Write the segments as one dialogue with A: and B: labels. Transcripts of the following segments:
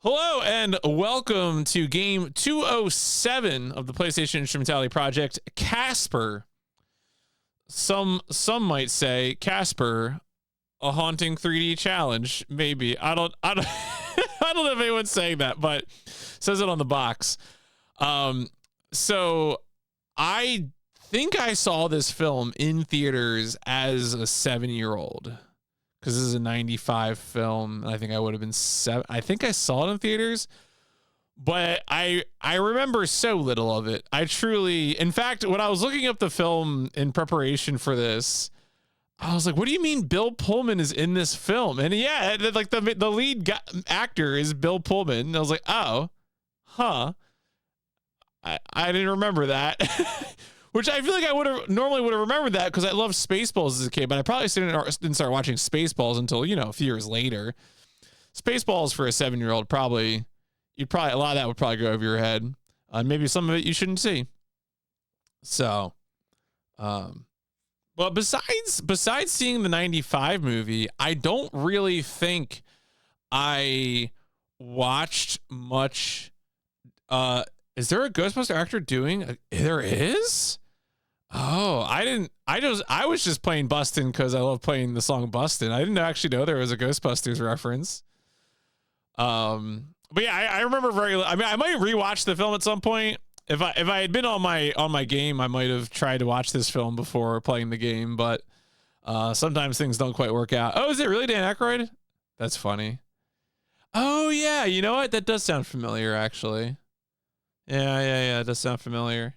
A: Hello and welcome to game 207 of the PlayStation Instrumentality Project, Casper. Some might say Casper, a haunting 3D challenge. Maybe I don't I don't know if anyone's saying that, but it says it on the box. So I think I saw this film in theaters as a 7-year-old. Because this is a 95 film. I think I would have been 7. I think I saw it in theaters, but I remember so little of it. I truly, in fact, when I was looking up the film in preparation for this, I was like, what do you mean Bill Pullman is in this film? And yeah, like the lead actor is Bill Pullman. And I was like, oh, huh. I didn't remember that. Which I feel like I would have remembered that because I loved Spaceballs as a kid, but I probably didn't start watching Spaceballs until, a few years later. Spaceballs for a 7-year-old, a lot of that would probably go over your head. Maybe some of it you shouldn't see. So, well, besides seeing the 95 movie, I don't really think I watched much. Is there a Ghostbuster actor doing? There is? Oh, I was just playing Bustin' because I love playing the song Bustin'. I didn't actually know there was a Ghostbusters reference. But yeah, I remember I might rewatch the film at some point. If I had been on my game, I might have tried to watch this film before playing the game, but sometimes things don't quite work out. Oh, is it really Dan Aykroyd? That's funny. Oh yeah, you know what? That does sound familiar, actually. Yeah. It does sound familiar.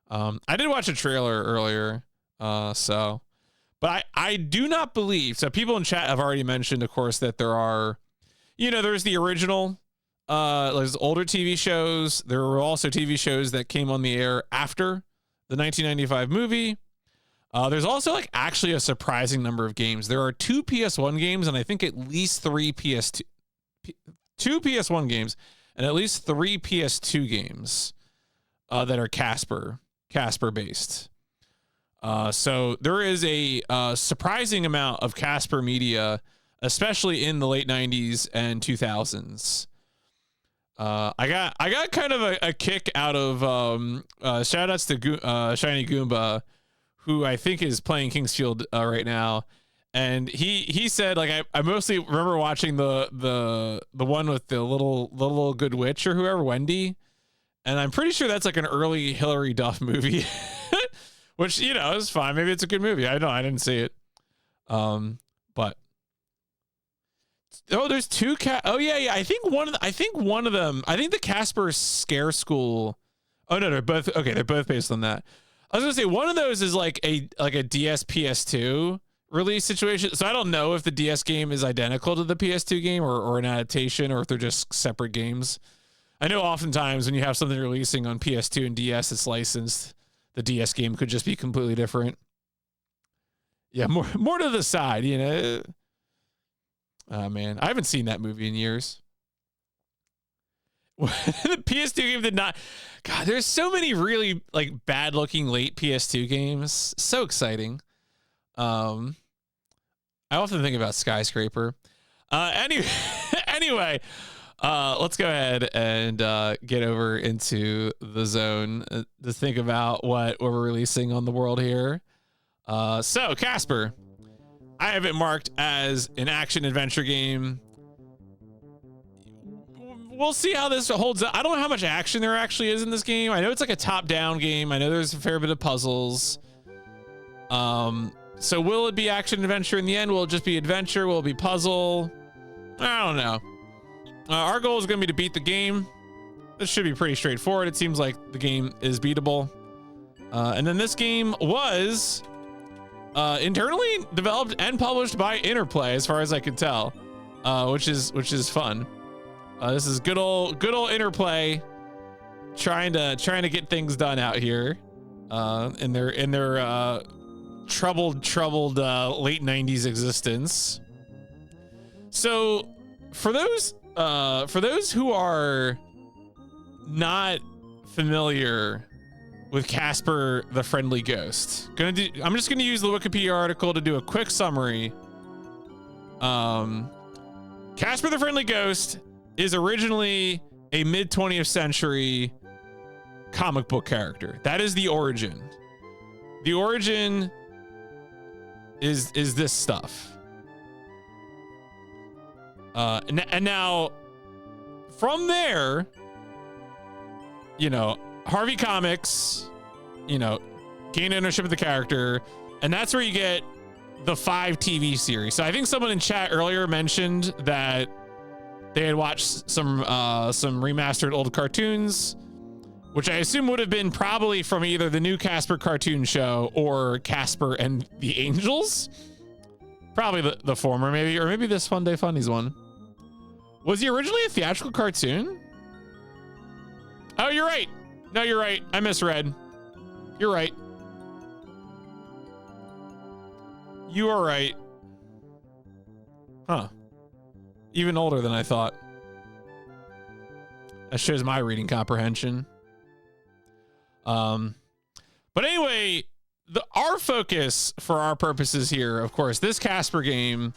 A: I did watch a trailer earlier, but I do not believe. So people in chat have already mentioned, of course, that there are, there's the original, there's older TV shows. There were also TV shows that came on the air after the 1995 movie. There's also actually a surprising number of games. There are 2 PS1 games and I think at least 3 PS2, 2 PS1 games. And at least 3 PS2 games that are Casper based. So there is a surprising amount of Casper media, especially in the late 90s and 2000s. I got kind of a kick out of shout outs to Shiny Goomba, who I think is playing Kingsfield right now. And he said, I mostly remember watching the one with the little good witch or whoever, Wendy, and I'm pretty sure that's an early Hilary Duff movie, which is fine. Maybe it's a good movie. I didn't see it. But there's 2 Oh yeah. I think one of them. I think the Casper Scare School. Oh no, they're both okay. They're both based on that. I was gonna say one of those is a DS PS2 release situation. So I don't know if the DS game is identical to the PS2 game or an adaptation, or if they're just separate games. I know oftentimes when you have something releasing on PS2 and DS, it's licensed. The DS game could just be completely different. Yeah, more to the side, Oh man, I haven't seen that movie in years. The PS2 game did not. God, there's so many really bad looking late PS2 games. So exciting. I often think about Skyscraper. Anyway, let's go ahead and get over into the zone to think about what we're releasing on the world here. So Casper, I have it marked as an action adventure game. We'll see how this holds up. I don't know how much action there actually is in this game. I know it's a top-down game. I know there's a fair bit of puzzles. So will it be action adventure in the end? Will it just be adventure? Will it be puzzle? I don't know. Our goal is going to be to beat the game. This should be pretty straightforward. It seems like the game is beatable. And then this game was internally developed and published by Interplay, as far as I can tell, which is fun. This is good old Interplay trying to get things done out here in their troubled late 90s existence. So for those who are not familiar with Casper the Friendly Ghost, I'm just gonna use the Wikipedia article to do a quick summary. Casper the Friendly Ghost is originally a mid 20th century comic book character. That is the origin. The origin is this stuff. And now from there, you know, Harvey Comics, you know, gain ownership of the character, and that's where you get the 5 TV series. So I think someone in chat earlier mentioned that they had watched some remastered old cartoons, which I assume would have been probably from either the new Casper cartoon show or Casper and the Angels. Probably the former, maybe, or maybe this Fun Day Funnies one. Was he originally a theatrical cartoon? Oh, you're right. No, you're right. I misread. You're right. You are right. Huh. Even older than I thought. That shows my reading comprehension. But anyway, our focus for our purposes here, of course, this Casper game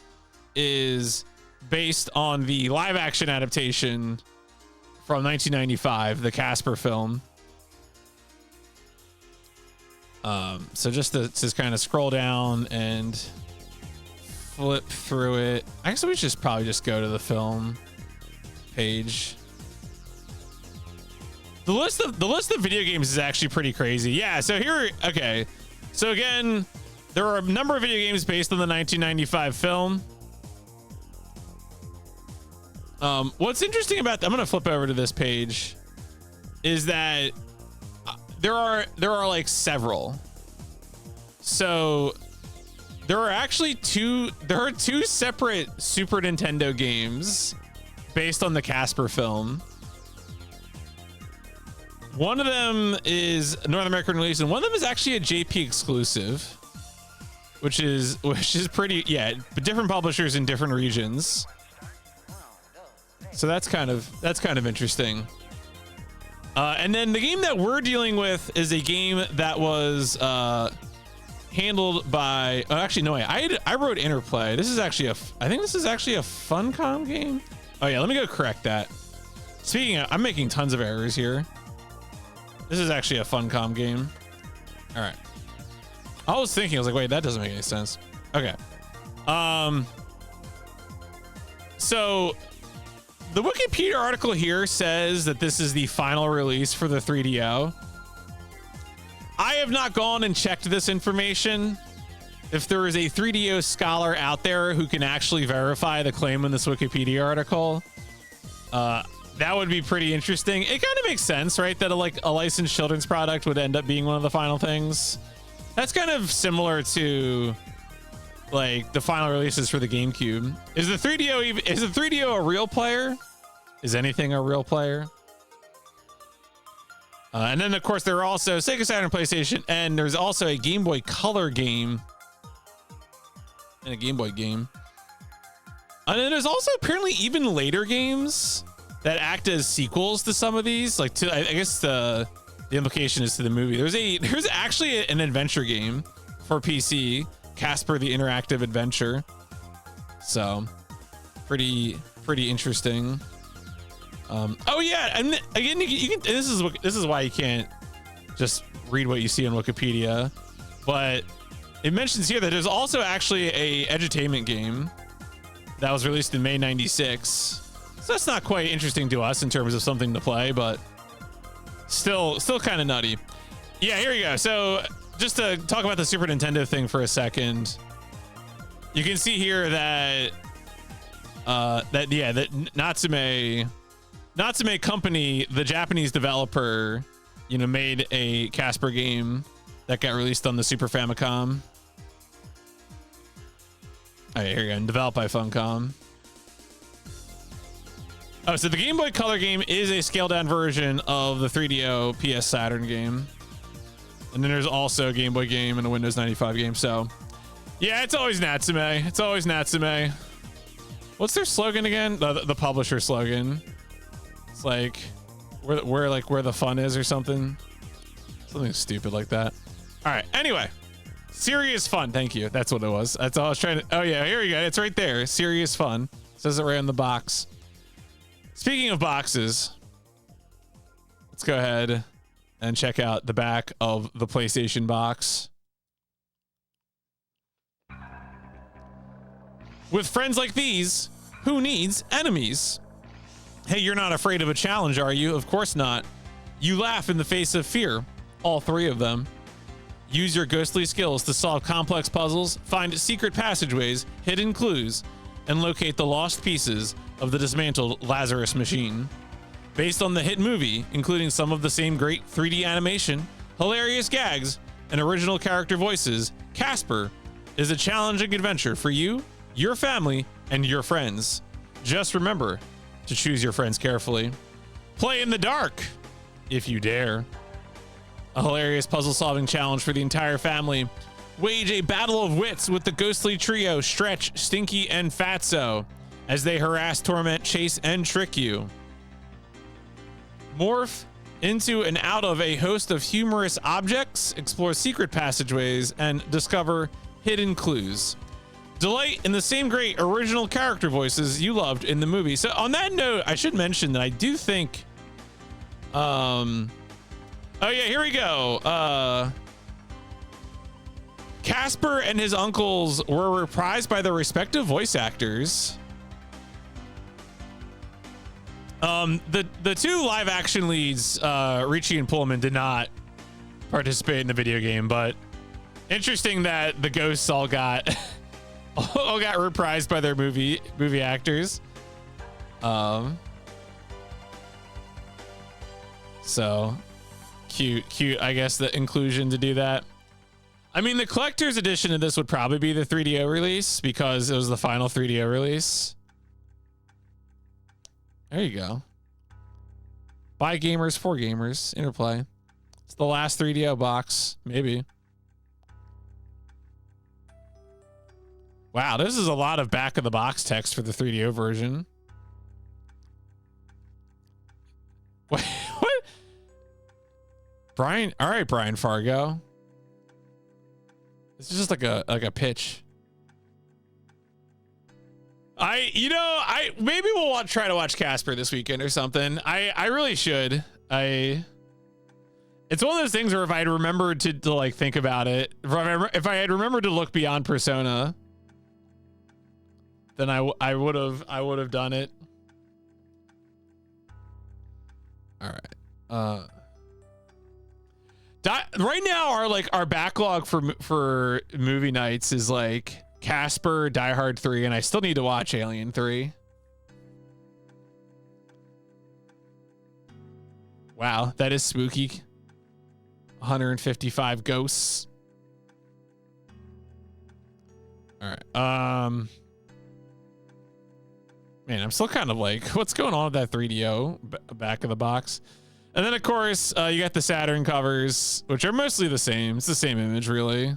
A: is based on the live action adaptation from 1995, the Casper film. So just to kind of scroll down and flip through it. I guess we should probably just go to the film page. The list of video games is actually pretty crazy. Yeah, so here, okay. So again, there are a number of video games based on the 1995 film. What's interesting about I'm gonna flip over to this page, is that there are like several. So there are two separate Super Nintendo games based on the Casper film. One of them is North American release, and one of them is actually a JP exclusive, which is pretty, yeah, but different publishers in different regions. So that's kind of interesting. And then the game that we're dealing with is a game that was handled by, oh, actually no way, I wrote Interplay. This is actually I think this is actually a Funcom game. Oh yeah, let me go correct that. Speaking of, I'm making tons of errors here. This is actually a Funcom game. All right. I was thinking, I was like, wait, that doesn't make any sense. Okay. So the Wikipedia article here says that this is the final release for the 3DO. I have not gone and checked this information. If there is a 3DO scholar out there who can actually verify the claim in this Wikipedia article, that would be pretty interesting. It kind of makes sense, right? That a licensed children's product would end up being one of the final things. That's kind of similar to like the final releases for the GameCube. Is the 3DO a real player? Is anything a real player? And then of course there are also Sega Saturn, PlayStation, and there's also a Game Boy Color game and a Game Boy game. And then there's also apparently even later games that act as sequels to some of these. Like to, I guess the implication is to the movie. There's actually an adventure game for PC, Casper the Interactive Adventure. So pretty interesting. Oh yeah, and again, you can. This is why you can't just read what you see on Wikipedia, but it mentions here that there's also actually a edutainment game that was released in May '96. So that's not quite interesting to us in terms of something to play, but still kind of nutty. Yeah, here we go. So just to talk about the Super Nintendo thing for a second, you can see here that Natsume Company, the Japanese developer, you know, made a Casper game that got released on the Super Famicom. Oh, yeah, here we go. Developed by Funcom. Oh, so the Game Boy Color game is a scaled-down version of the 3DO PS Saturn game. And then there's also a Game Boy game and a Windows 95 game. So, yeah, it's always Natsume. It's always Natsume. What's their slogan again? The publisher slogan. It's like where the fun is or something. Something stupid like that. All right. Anyway, serious fun. Thank you. That's what it was. That's all I was trying to. Oh yeah, here we go. It's right there. Serious fun. It says it right on the box. Speaking of boxes, let's go ahead and check out the back of the PlayStation box. With friends like these, who needs enemies? Hey, you're not afraid of a challenge, are you? Of course not. You laugh in the face of fear, all three of them. Use your ghostly skills to solve complex puzzles, find secret passageways, hidden clues, and locate the lost pieces of the dismantled Lazarus machine. Based on the hit movie, including some of the same great 3D animation, hilarious gags, and original character voices, Casper is a challenging adventure for you, your family, and your friends. Just remember to choose your friends carefully. Play in the dark, if you dare. A hilarious puzzle-solving challenge for the entire family. Wage a battle of wits with the ghostly trio Stretch, Stinky, and Fatso as they harass, torment, chase, and trick you. Morph into and out of a host of humorous objects, explore secret passageways, and discover hidden clues. Delight in the same great original character voices you loved in the movie. So on that note, I should mention that I do think, oh yeah, here we go. Casper and his uncles were reprised by their respective voice actors. The two live action leads, Richie and Pullman, did not participate in the video game, but interesting that the ghosts all got reprised by their movie actors. So cute, I guess, the inclusion to do that. I mean, the collector's edition of this would probably be the 3DO release because it was the final 3DO release. There you go. By gamers, for gamers. Interplay. It's the last 3DO box, maybe. Wow, this is a lot of back of the box text for the 3DO version. Wait, what? Brian, all right, Brian Fargo. This is just like a pitch. Maybe we'll try to watch Casper this weekend or something. I really should. It's one of those things where if I had remembered to like think about it, if I had remembered to look beyond Persona, then I would have done it. All right. Right now our backlog for movie nights is like Casper, Die Hard 3, and I still need to watch Alien 3. Wow, that is spooky. 155 ghosts. All right. Man, I'm still kind of like, what's going on with that 3DO back of the box? And then, of course, you got the Saturn covers, which are mostly the same. It's the same image, really,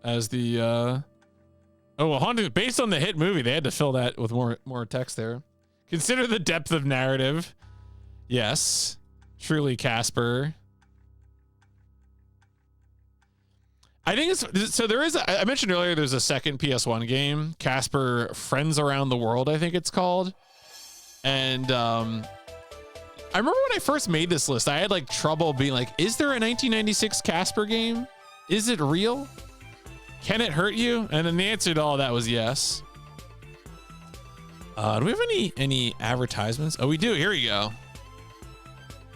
A: as the... based on the hit movie, they had to fill that with more text there. Consider the depth of narrative. Yes. Truly Casper. I think it's... So there is... I mentioned earlier there's a second PS1 game, Casper Friends Around the World, I think it's called. And... I remember when I first made this list, I had like trouble being like, is there a 1996 Casper game? Is it real? Can it hurt you? And then the answer to all that was yes. Do we have any advertisements? Oh, we do. Here we go.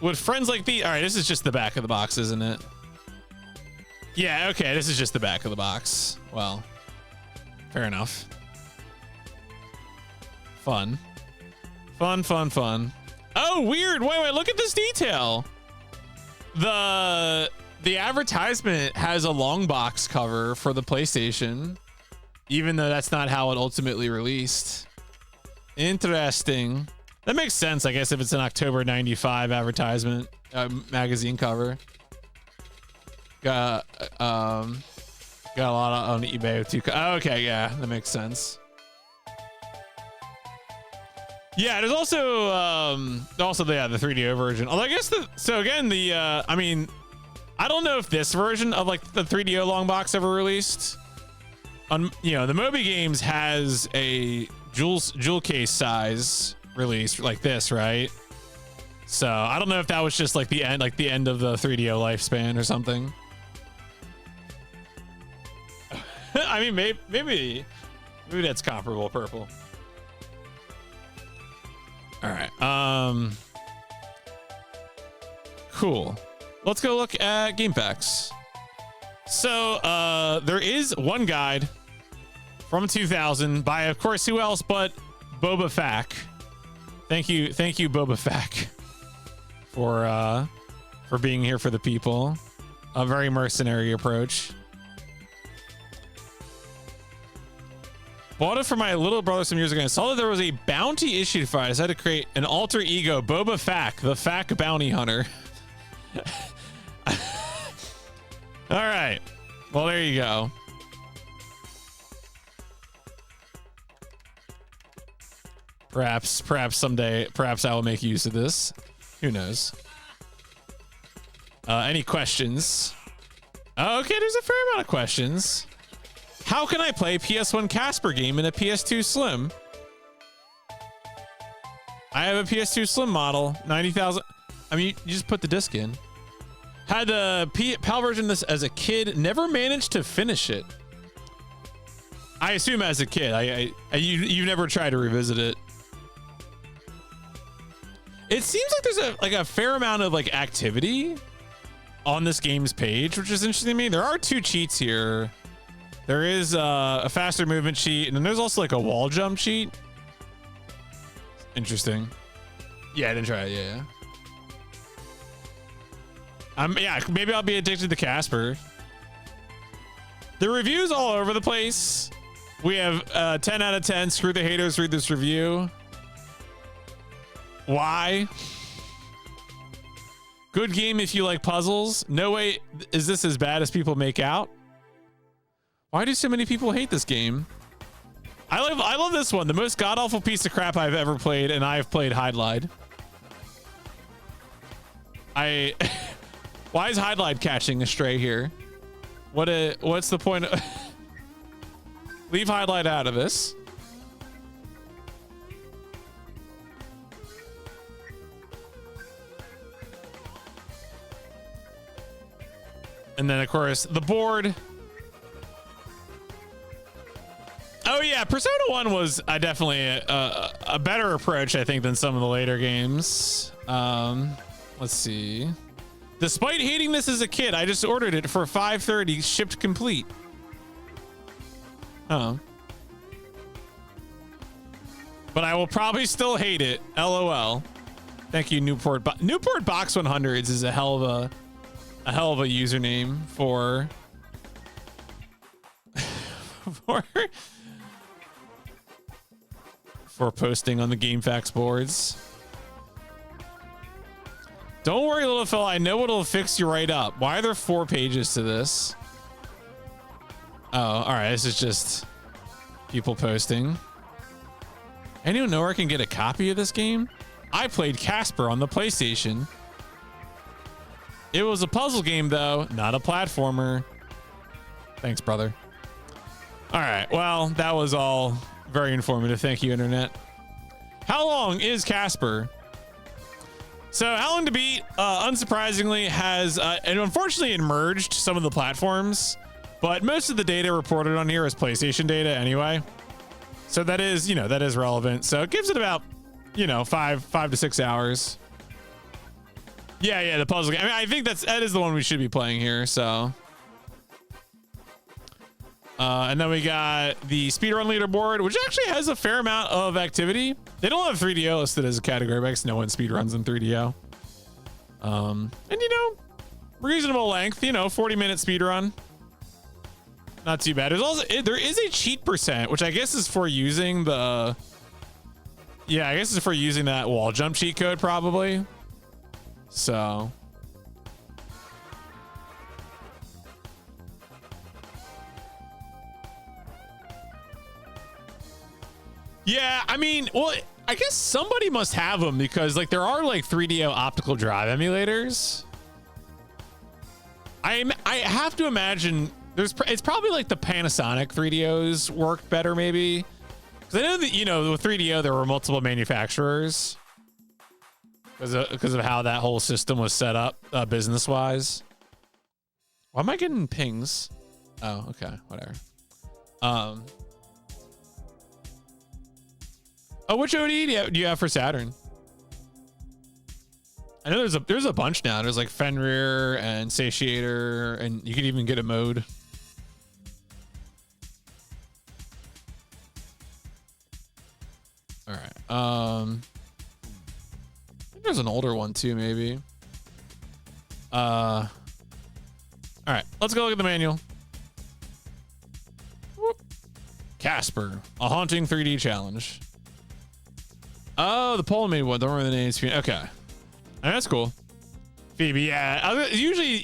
A: With friends like these. All right, this is just the back of the box, isn't it? Yeah, okay. This is just the back of the box. Well, fair enough. Fun. Fun. Oh, weird. Wait, look at this detail. The advertisement has a long box cover for the PlayStation, even though that's not how it ultimately released. Interesting. That makes sense, I guess, if it's an October 95 advertisement, magazine cover. Got a lot on eBay with two. Oh, okay, yeah, that makes sense. Yeah, there's also the 3DO version. Although I guess I mean, I don't know if this version of like the 3DO long box ever released. The Moby Games has a jewel case size released like this, right? So I don't know if that was just like the end of the 3DO lifespan or something. I mean, maybe that's comparable. Purple. All right. Cool. Let's go look at game facts. So there is one guide from 2000 by, of course, who else but Boba Fett. Thank you, Boba Fett, for being here for the people. A very mercenary approach. Bought it for my little brother some years ago. I saw that there was a bounty issued for it. I decided to create an alter ego, Boba Fett, the Fett bounty hunter. All right. Well, there you go. Perhaps someday, I will make use of this. Who knows? Any questions? Okay, there's a fair amount of questions. How can I play PS1 Casper game in a PS2 Slim? I have a PS2 Slim model, 90,000. I mean, you just put the disc in. Had the PAL version of this as a kid. Never managed to finish it. I assume as a kid. You've never tried to revisit it. It seems like there's a fair amount of like activity on this game's page, which is interesting to me. There are 2 cheats here. There is a faster movement cheat, and then there's also like a wall jump cheat. Interesting. Yeah, I didn't try it. Yeah. Yeah, maybe I'll be addicted to Casper. The reviews all over the place. We have 10 out of 10. Screw the haters. Read this review. Why? Good game if you like puzzles. No way is this as bad as people make out. Why do so many people hate this game? I love this one. The most god-awful piece of crap I've ever played, and I've played Hide-Lide. Why is Hide-Lide catching a stray here? What's the point of leave Hide-Lide out of this. And then of course the board. Oh yeah, Persona 1 was definitely a better approach, I think, than some of the later games. Let's see. Despite hating this as a kid, I just ordered it for $5.30, shipped complete. Oh. But I will probably still hate it. LOL. Thank you, Newport. Newport Box 100s is a hell of a username for for posting on the GameFAQs boards. Don't worry, little fella. I know what'll fix you right up. Why are there 4 pages to this? Oh, all right. This is just people posting. Anyone know where I can get a copy of this game? I played Casper on the PlayStation. It was a puzzle game, though, not a platformer. Thanks, brother. All right. Well, that was all very informative. Thank you, Internet. How long is Casper? So How Long to Beat, unsurprisingly, has, and unfortunately it merged some of the platforms, but most of the data reported on here is PlayStation data anyway. So that is, that is relevant. So it gives it about, 5 to 6 hours. Yeah, the puzzle game. I mean, I think that is the one we should be playing here, so. And then we got the speedrun leaderboard, which actually has a fair amount of activity. They don't have 3DO listed as a category, because no one speedruns in 3DO. And reasonable length, 40-minute speedrun. Not too bad. There's also, there is a cheat percent, which I guess is for using the, I guess it's for using that wall jump cheat code probably. So. Yeah, I mean, well, I guess somebody must have them because there are 3DO optical drive emulators. I have to imagine it's probably the Panasonic 3DOs work better maybe. Because I know that, you know, with 3DO, there were multiple manufacturers because of how that whole system was set up business-wise. Why am I getting pings? Oh, okay, whatever. Oh, which OD do you have for Saturn? I know there's a bunch now. There's like Fenrir and Satiator, and you can even get a mode. All right. I think there's an older one too, maybe. All right, let's go look at the manual. Whoop. Casper, a haunting 3D challenge. Oh, the Poland made one. Don't remember the names. Okay, that's cool. Phoebe, yeah. Usually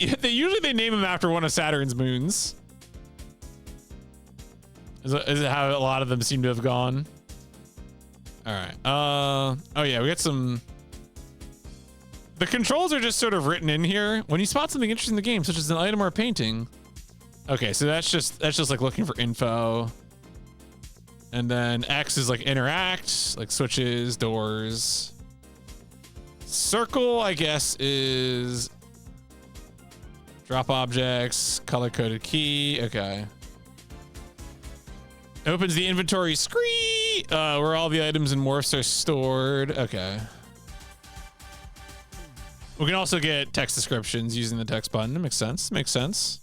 A: they name them after one of Saturn's moons. Is it how a lot of them seem to have gone? All right. Oh yeah, we got some. The controls are just sort of written in here. When you spot something interesting in the game, such as an item or a painting. Okay, so that's just like looking for info. And then X is like interact, like switches, doors. Circle, I guess, is drop objects, color-coded key. Okay. Opens the inventory screen, where all the items and morphs are stored. Okay. We can also get text descriptions using the text button. It makes sense. Makes sense.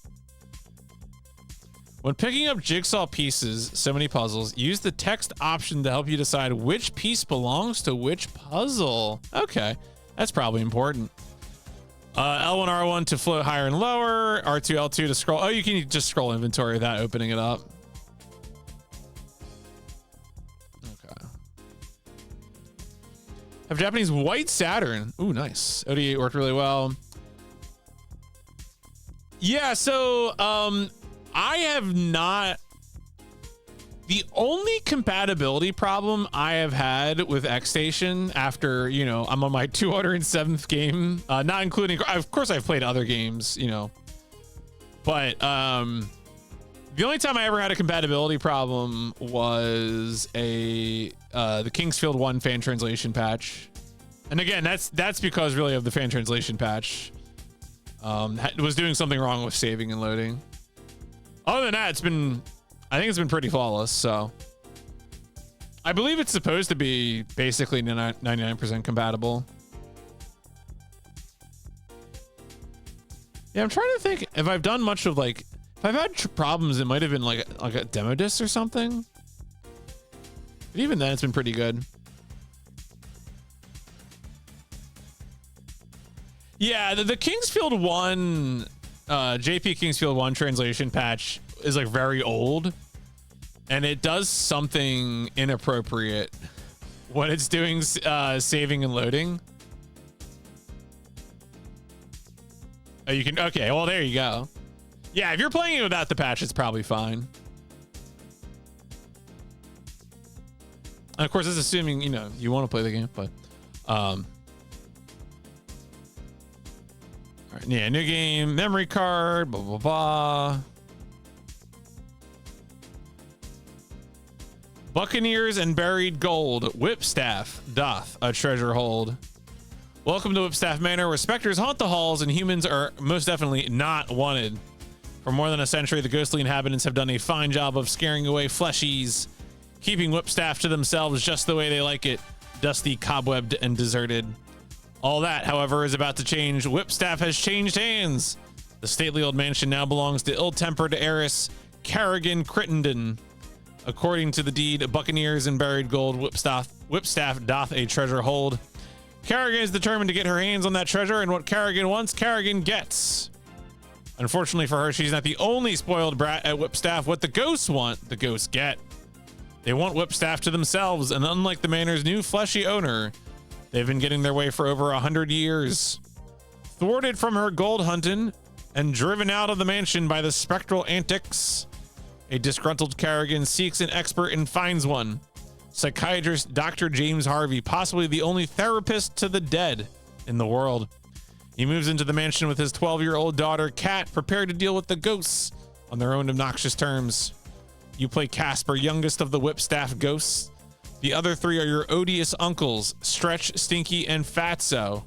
A: When picking up jigsaw pieces, so many puzzles, use the text option to help you decide which piece belongs to which puzzle. Okay, that's probably important. L1, R1 to float higher and lower. R2, L2 to scroll. Oh, you can just scroll inventory without opening it up. Okay. Have Japanese white Saturn. Ooh, nice. OD8 worked really well. Yeah, so I have not. The only compatibility problem I have had with X-Station after, you know, I'm on my 207th game, not including, of course I've played other games, you know, but the only time I ever had a compatibility problem was the Kingsfield 1 fan translation patch. And again, that's because really of the fan translation patch. Was doing something wrong with saving and loading. Other than that, I think it's been pretty flawless. So I believe it's supposed to be basically 99% compatible. Yeah, I'm trying to think if I've done much of like, if I've had problems, it might have been like a demo disc or something. But even then, it's been pretty good. Yeah, the Kingsfield 1, JP Kingsfield 1 translation patch is like very old, and it does something inappropriate when it's doing saving and loading. Oh, you can, okay, well, there you go. Yeah, if you're playing it without the patch, it's probably fine. And of course, it's assuming, you know, you want to play the game, but all right, yeah, new game, memory card, blah, blah, blah. Buccaneers and buried gold. Whipstaff doth a treasure hold. Welcome to Whipstaff Manor, where specters haunt the halls and humans are most definitely not wanted. For more than a century, the ghostly inhabitants have done a fine job of scaring away fleshies, keeping Whipstaff to themselves just the way they like it, dusty, cobwebbed, and deserted. All that, however, is about to change. Whipstaff has changed hands. The stately old mansion now belongs to ill-tempered heiress Carrigan Crittenden. According to the deed, Buccaneers and buried gold, Whipstaff doth a treasure hold. Carrigan is determined to get her hands on that treasure, and what Carrigan wants, Carrigan gets. Unfortunately for her, she's not the only spoiled brat at Whipstaff. What the ghosts want, the ghosts get. They want Whipstaff to themselves, and unlike the manor's new fleshy owner, they've been getting their way for over 100 years. Thwarted from her gold hunting and driven out of the mansion by the spectral antics, a disgruntled Carrigan seeks an expert and finds one. Psychiatrist Dr. James Harvey, possibly the only therapist to the dead in the world. He moves into the mansion with his 12-year-old daughter, Kat, prepared to deal with the ghosts on their own obnoxious terms. You play Casper, youngest of the Whipstaff ghosts. The other three are your odious uncles, Stretch, Stinky, and Fatso,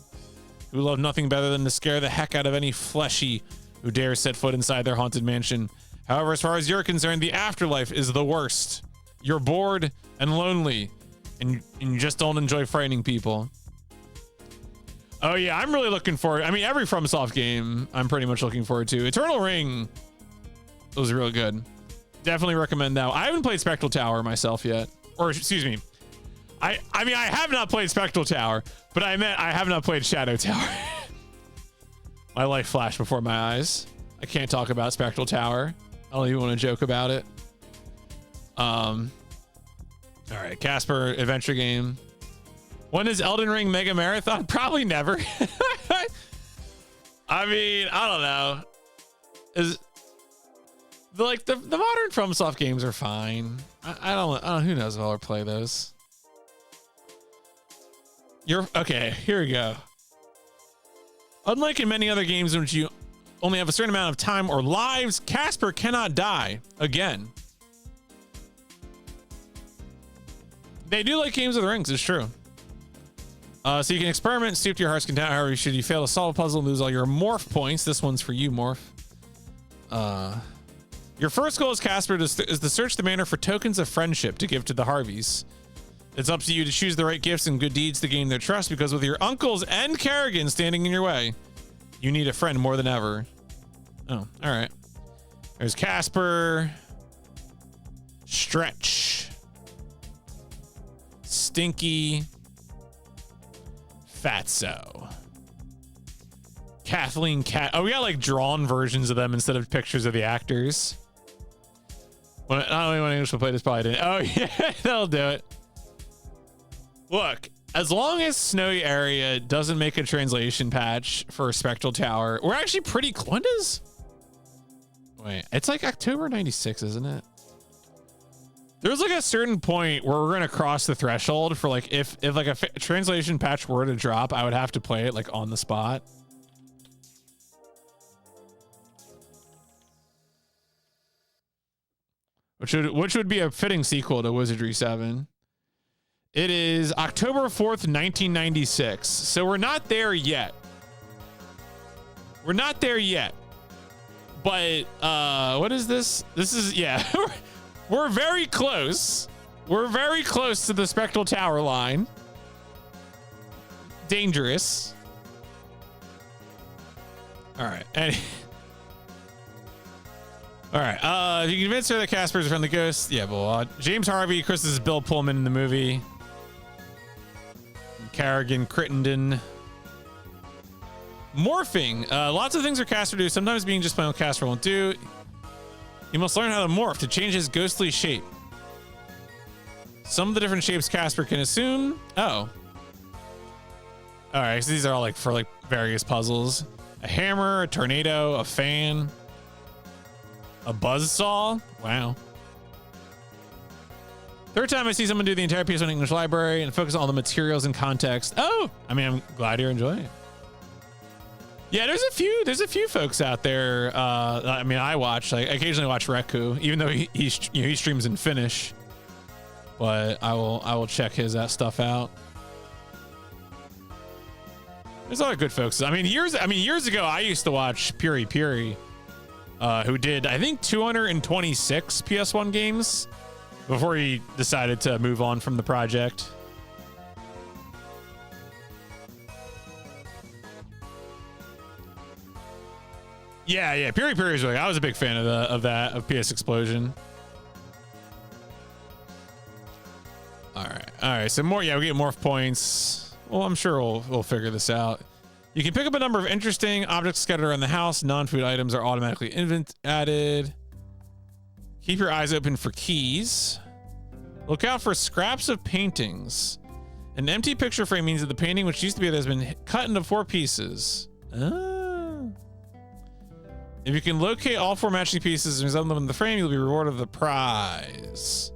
A: who love nothing better than to scare the heck out of any fleshy who dares set foot inside their haunted mansion. However, as far as you're concerned, the afterlife is the worst. You're bored and lonely, and you just don't enjoy frightening people. Oh yeah, I'm really looking forward. I mean, every FromSoft game I'm pretty much looking forward to. Eternal Ring was real good. Definitely recommend that. I haven't played Spectral Tower myself yet. Or excuse me. I mean, I have not played Spectral Tower, but I meant I have not played Shadow Tower. My life flashed before my eyes. I can't talk about Spectral Tower. I don't even want to joke about it. All right, Casper adventure game. When is Elden Ring Mega Marathon? Probably never. I mean, I don't know. Is like the modern FromSoft games are fine. I don't know. Who knows if I'll ever play those. Okay. Here we go. Unlike in many other games in which you only have a certain amount of time or lives, Casper cannot die again. They do like games of the rings. It's true. So you can experiment and stoop to your heart's content. However, should you fail to solve a puzzle and lose all your morph points, this one's for you, morph. Your first goal as Casper is to search the manor for tokens of friendship to give to the Harveys. It's up to you to choose the right gifts and good deeds to gain their trust, because with your uncles and Kerrigan standing in your way, you need a friend more than ever. Oh, all right. There's Casper, Stretch, Stinky, Fatso, Kathleen Cat. Oh, we got like drawn versions of them instead of pictures of the actors. Not only when English will play this, probably didn't. Oh yeah, that'll do it. Look, as long as Snowy Area doesn't make a translation patch for Spectral Tower, we're actually pretty close. When does? Wait, it's like October 96, isn't it? There's like a certain point where we're gonna cross the threshold for like if like a translation patch were to drop, I would have to play it like on the spot. Which would be a fitting sequel to Wizardry 7. It is October 4th, 1996. So we're not there yet. We're not there yet. But what is this? This is, yeah. We're very close. We're very close to the Spectral Tower line. Dangerous. All right. All right. If you convince her that Casper's from the ghost, yeah, well, James Harvey, Chris is Bill Pullman in the movie. Kerrigan, Crittenden. Morphing. Lots of things are Casper do. Sometimes being just plain old Casper won't do. You must learn how to morph to change his ghostly shape. Some of the different shapes Casper can assume. Oh. All right. So these are all like for like various puzzles. A hammer, a tornado, a fan, a buzzsaw. Wow. Third time I see someone do the entire PS1 English library and focus on all the materials and context. Oh, I mean, I'm glad you're enjoying it. Yeah, there's a few folks out there. I mean, I occasionally watch Reku, even though he streams in Finnish. But I will check his stuff out. There's a lot of good folks. I mean, years ago, I used to watch Puri Puri, who did I think 226 PS1 games before he decided to move on from the project. Yeah, Puri Puri is really. I was a big fan of PS Explosion. All right. So more. Yeah, we get morph points. Well, I'm sure we'll figure this out. You can pick up a number of interesting objects scattered around the house. Non-food items are automatically added. Keep your eyes open for keys. Look out for scraps of paintings. An empty picture frame means that the painting, which used to be there, has been cut into 4 pieces. If you can locate all 4 matching pieces and resemble them in the frame, you'll be rewarded with a prize.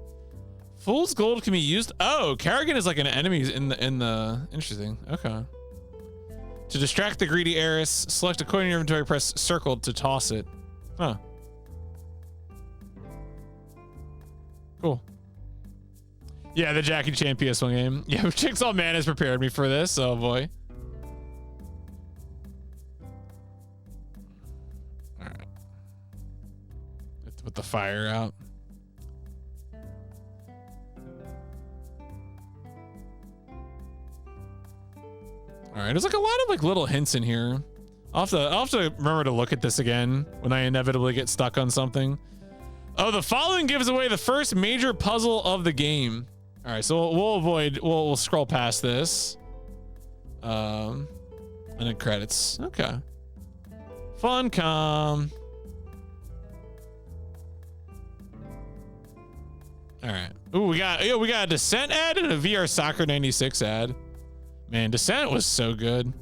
A: Fool's gold can be used. Oh, Kerrigan is like an enemy in the. Interesting. Okay. To distract the greedy heiress, select a coin in your inventory, press circle to toss it. Huh. Cool. Yeah, the Jackie Chan PS1 game. Yeah, Jigsaw Man has prepared me for this. Oh boy. All right. Let's put the fire out. All right, there's like a lot of like little hints in here. I'll have to remember to look at this again when I inevitably get stuck on something. Oh, the following gives away the first major puzzle of the game. All right, so we'll scroll past this. And then credits. Okay. Funcom. All right. Ooh, we got a Descent ad and a VR Soccer 96 ad. Man, Descent was so good.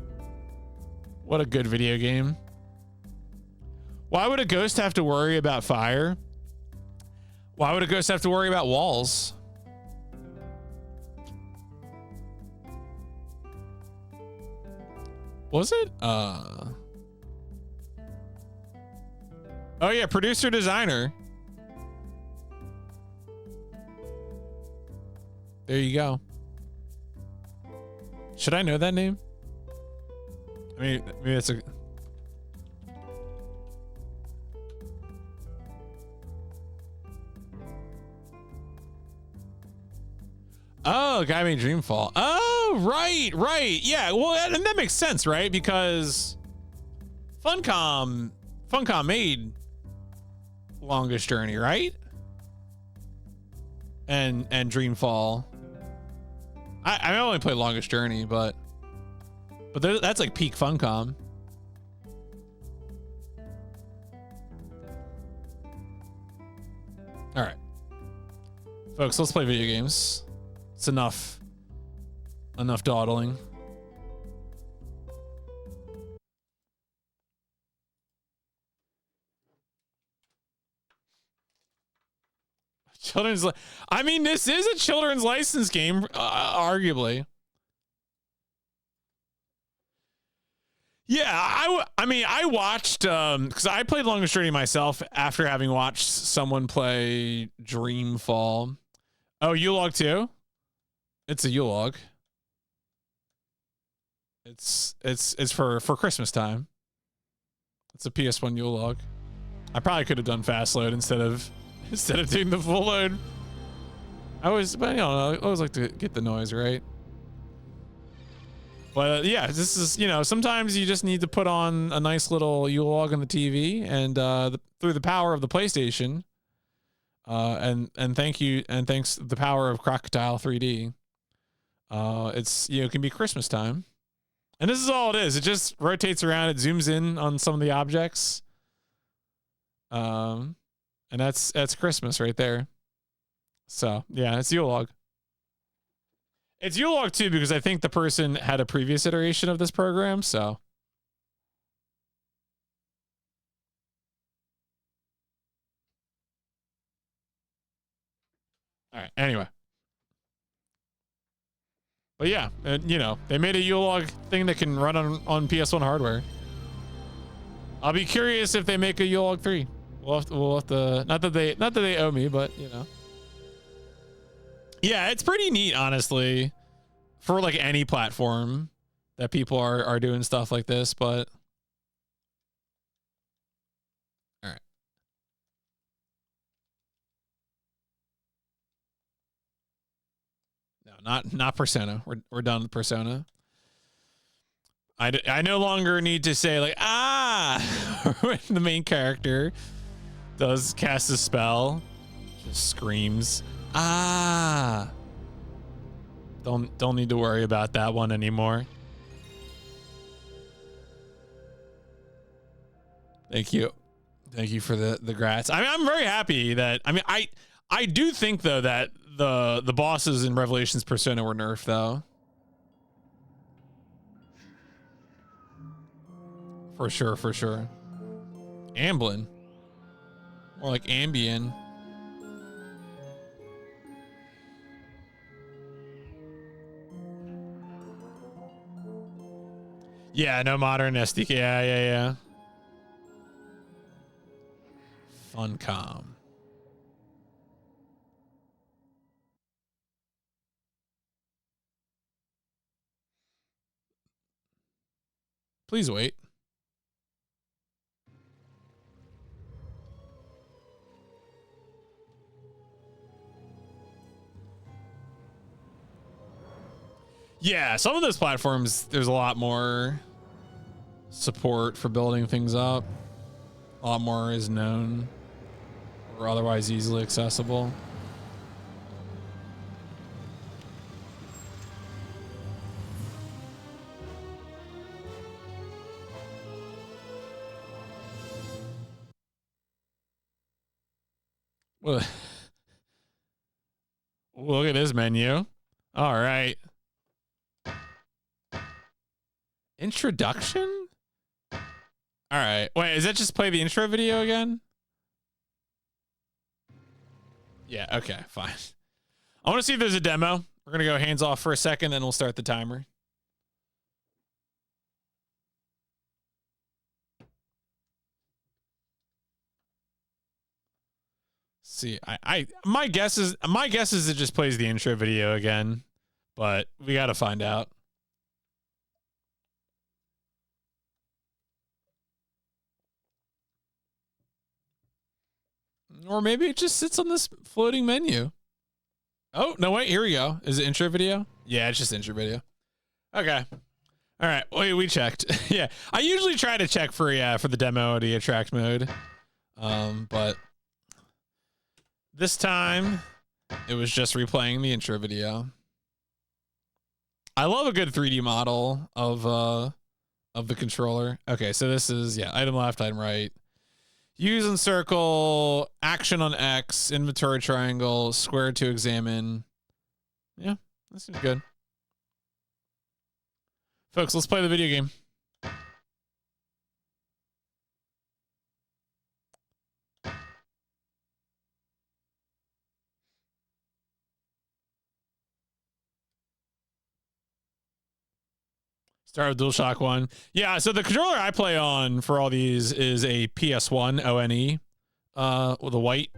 A: What a good video game. Why would a ghost have to worry about fire? Why would a ghost have to worry about walls? Was it? Oh yeah, producer designer. There you go. Should I know that name? I mean, maybe that's a... Oh, guy made Dreamfall. Oh, right. Yeah, well, and that makes sense, right? Because Funcom made Longest Journey, right? And Dreamfall. I only played Longest Journey, but that's like peak Funcom. All right, folks, let's play video games. It's enough dawdling. I mean, this is a children's license game, arguably. Yeah, I watched because I played Longest Journey myself after having watched someone play Dreamfall. Oh, U-Log too? It's a U-Log. It's for Christmas time. It's a PS1 U-Log. I probably could have done fast load instead of doing the full load. But I always like to get the noise right. But yeah, this is, sometimes you just need to put on a nice little U-Log on the TV, and through the power of the PlayStation, and thanks to the power of Crocodile 3D, it can be Christmas time. And this is all it is. It just rotates around, it zooms in on some of the objects. And that's Christmas right there. So yeah, it's U-Log. It's U-Log too, because I think the person had a previous iteration of this program, so. All right, anyway. But yeah, they made a U-Log thing that can run on PS1 hardware. I'll be curious if they make a U-Log 3. We'll have to, not that they owe me, but Yeah, it's pretty neat, honestly, for like any platform that people are doing stuff like this, but all right. No, not Persona. We're done with Persona. I no longer need to say like, when the main character does cast a spell, just screams, Don't need to worry about that one anymore. Thank you for the grats. I mean, I'm very happy that, I do think though that the bosses in Revelations Persona were nerfed though. For sure. Amblin. More like Ambien. Yeah, no modern SDK. Yeah. Funcom. Please wait. Yeah, some of those platforms, there's a lot more support for building things up. A lot more is known or otherwise easily accessible. Well, look at this menu. All right. Introduction? All right. Wait, is that just play the intro video again? Yeah, okay, fine. I want to see if there's a demo. We're going to go hands off for a second, then we'll start the timer. See, my guess is it just plays the intro video again, but we got to find out. Or maybe it just sits on this floating menu. Oh, no, wait, here we go. Is it intro video? Yeah, it's just intro video. Okay. All right. Wait, we checked. Yeah. I usually try to check for the demo or the attract mode. But this time it was just replaying the intro video. I love a good 3D model of the controller. Okay, so this is item left, item right. Use and circle, action on X, inventory triangle, square to examine. Yeah, that seems good. Folks, let's play the video game. Start with DualShock 1. Yeah, so the controller I play on for all these is a PS1 ONE with the white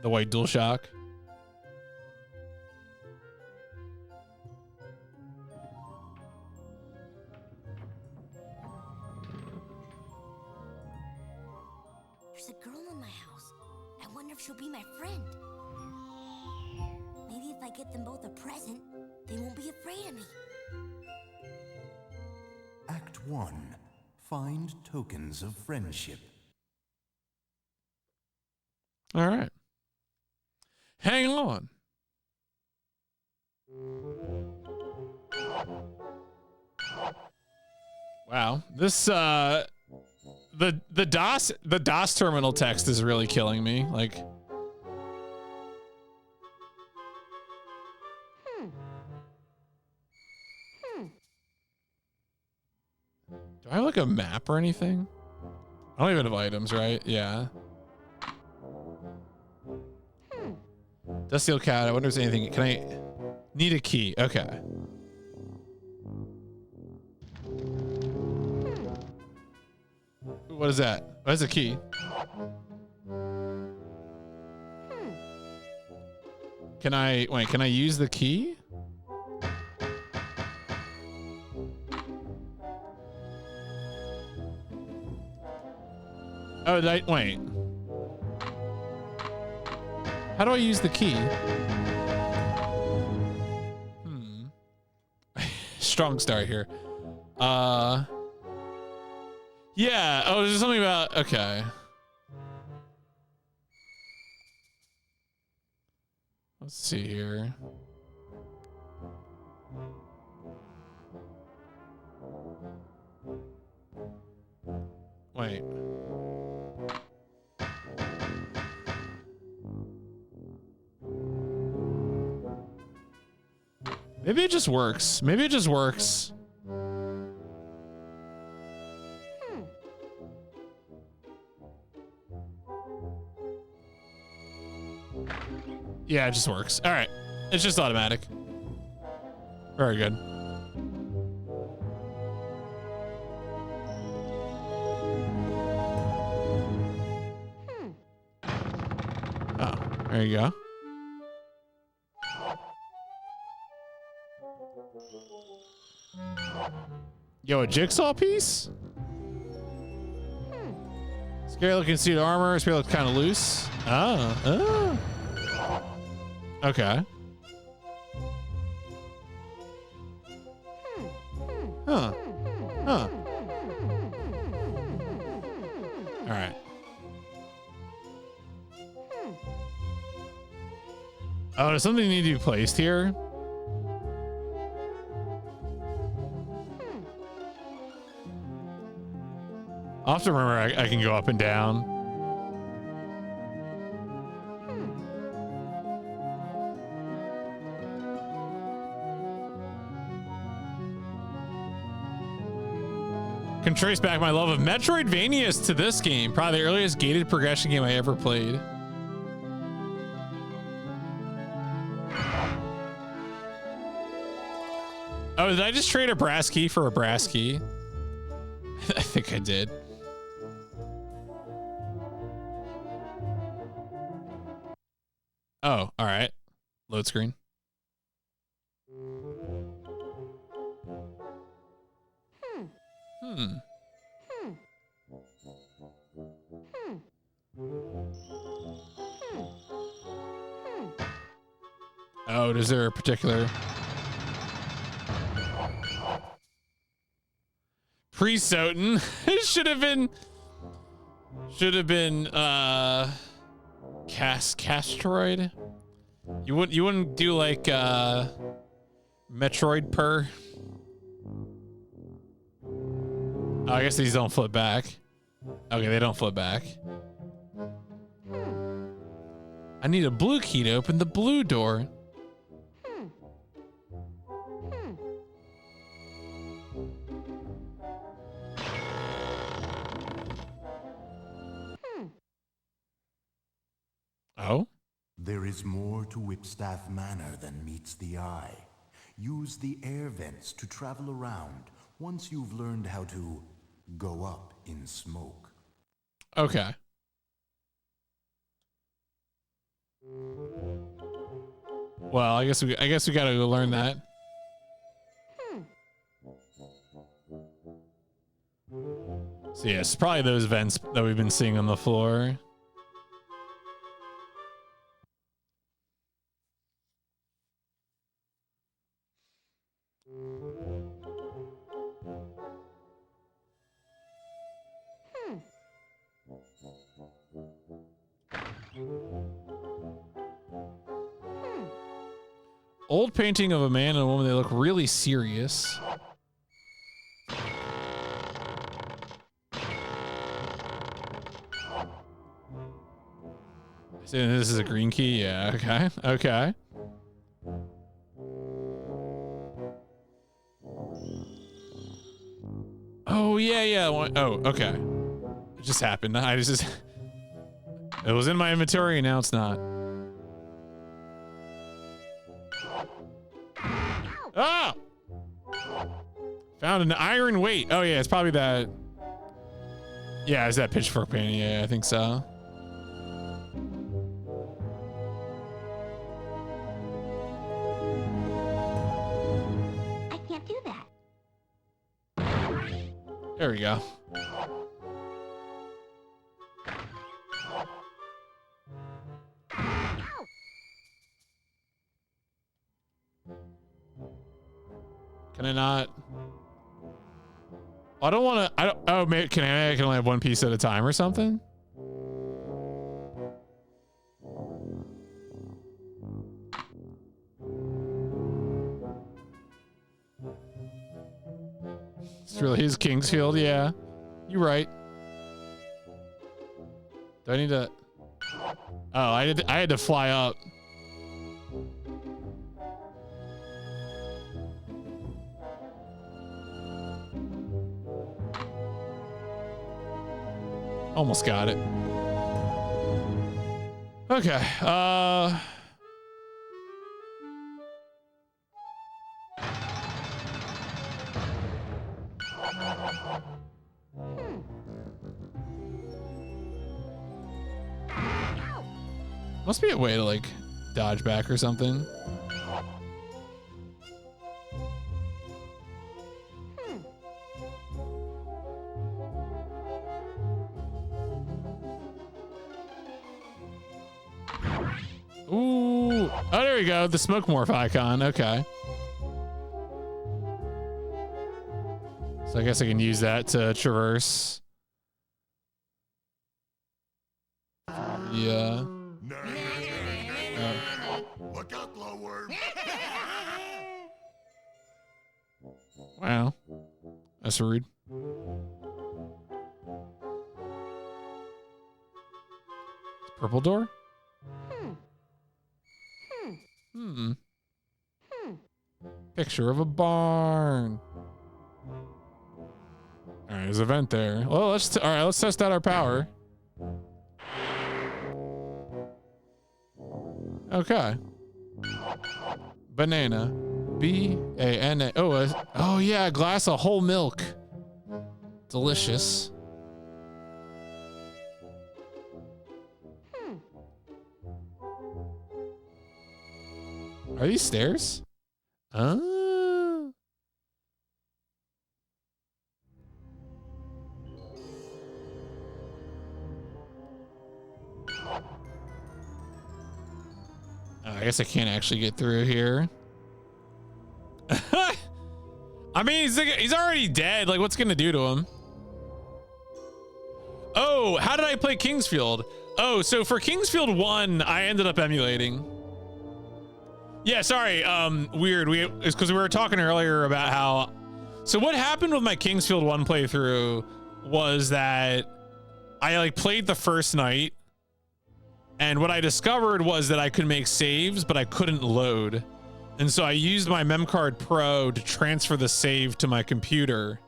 A: DualShock.
B: There's a girl in my house. I wonder if she'll be my friend. Maybe if I get them both a present, they won't be afraid of me.
C: Act 1. Find tokens of friendship.
A: All right. Hang on. Wow. This the DOS terminal text is really killing me. Like do I have like a map or anything? I don't even have items, right? Yeah. Dusty old cat. I wonder if there's anything. Can I need a key? Okay. What is that? What is a key? Can I use the key? Oh, wait. How do I use the key? Strong start here. Yeah. Oh, there's something about. Okay. Let's see here. Wait. Maybe it just works. Maybe it just works. Yeah, it just works. All right. It's just automatic. Very good. Oh, there you go. Yo, a jigsaw piece? Scary looking suit of armor. Scary looks kind of loose. Oh. Okay. Huh. All right. Oh, does something need to be placed here? I'll have to remember I can go up and down. Can trace back my love of Metroidvanias to this game. Probably the earliest gated progression game I ever played. Oh, did I just trade a brass key for a brass key? I think I did. Oh, all right. Load screen. Oh, is there a particular pre-Soten? It should have been Castroid. You wouldn't do like Metroid Per. Oh, I guess these don't flip back. Okay, they don't flip back. I need a blue key to open the blue door. Oh?
C: There is more to Whipstaff Manor than meets the eye. Use the air vents to travel around once you've learned how to go up in smoke.
A: Okay. Well, I guess we gotta go learn that. So yeah, it's probably those vents that we've been seeing on the floor. Old painting of a man and a woman. They look really serious. So this is a green key. Yeah. Okay. Okay. Oh yeah, yeah. Oh, okay. It just happened. I just it was in my inventory and now it's not. Ah! Found an iron weight. Oh yeah, it's probably that. Yeah, it's that pitchfork painting. Yeah, I think so.
B: I can't do that.
A: There we go. Can I not? I don't want to. I don't. Oh, maybe can I can only have one piece at a time or something? It's really his Kingsfield. Yeah, you're right. Do I need to? Oh, I had to fly up. Almost got it. Okay. Must be a way to like dodge back or something. Oh, there we go. The smoke morph icon. Okay. So I guess I can use that to traverse. Yeah.
C: Look out, glowworm.
A: Wow. That's rude. Purple door? Picture of a barn. All right, there's a vent there. Well, let's test out our power. Okay. Banana. B-A-N-A. Oh yeah, a glass of whole milk. Delicious. Are these stairs? I guess I can't actually get through here. I mean, he's already dead. Like, what's gonna do to him? Oh, how did I play Kingsfield? Oh, so for Kingsfield 1, I ended up emulating. Yeah, sorry. Weird. It's because we were talking earlier about how. So what happened with my Kingsfield 1 playthrough was that I like played the first night, and what I discovered was that I could make saves, but I couldn't load. And so I used my Memcard Pro to transfer the save to my computer.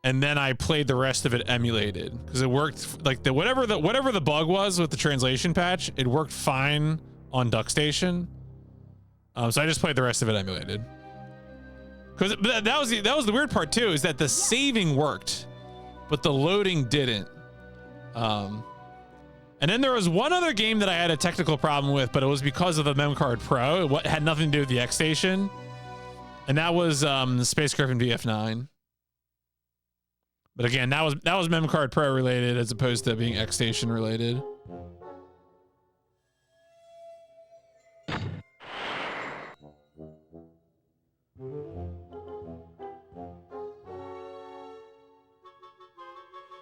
A: And then I played the rest of it emulated because it worked like whatever the bug was with the translation patch, it worked fine on DuckStation. So I just played the rest of it emulated. Because that was the weird part too, is that the saving worked, but the loading didn't. And then there was one other game that I had a technical problem with, but it was because of the Memcard Pro. It had nothing to do with the X Station, and that was the Space Griffin VF9. But again, that was Memcard Pro related as opposed to being X Station related.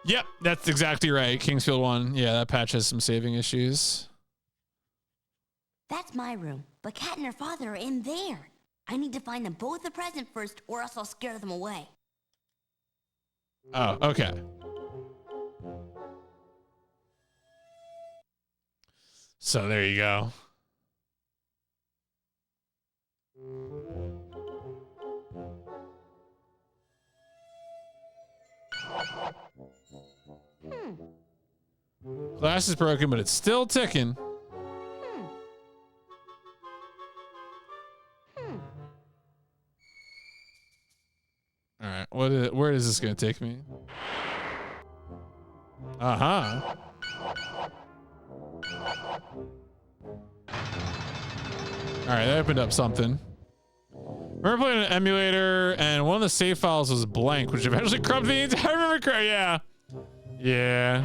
A: Yep, that's exactly right. Kingsfield 1. Yeah, that patch has some saving issues.
B: That's my room, but Kat and her father are in there. I need to find them both a present first, or else I'll scare them away.
A: Oh, okay. So there you go. Glass is broken, but it's still ticking. All right, where is this gonna take me? Uh-huh. All right, that opened up something. Remember playing an emulator, and one of the save files was blank, which eventually corrupted the entire memory. Yeah. Yeah.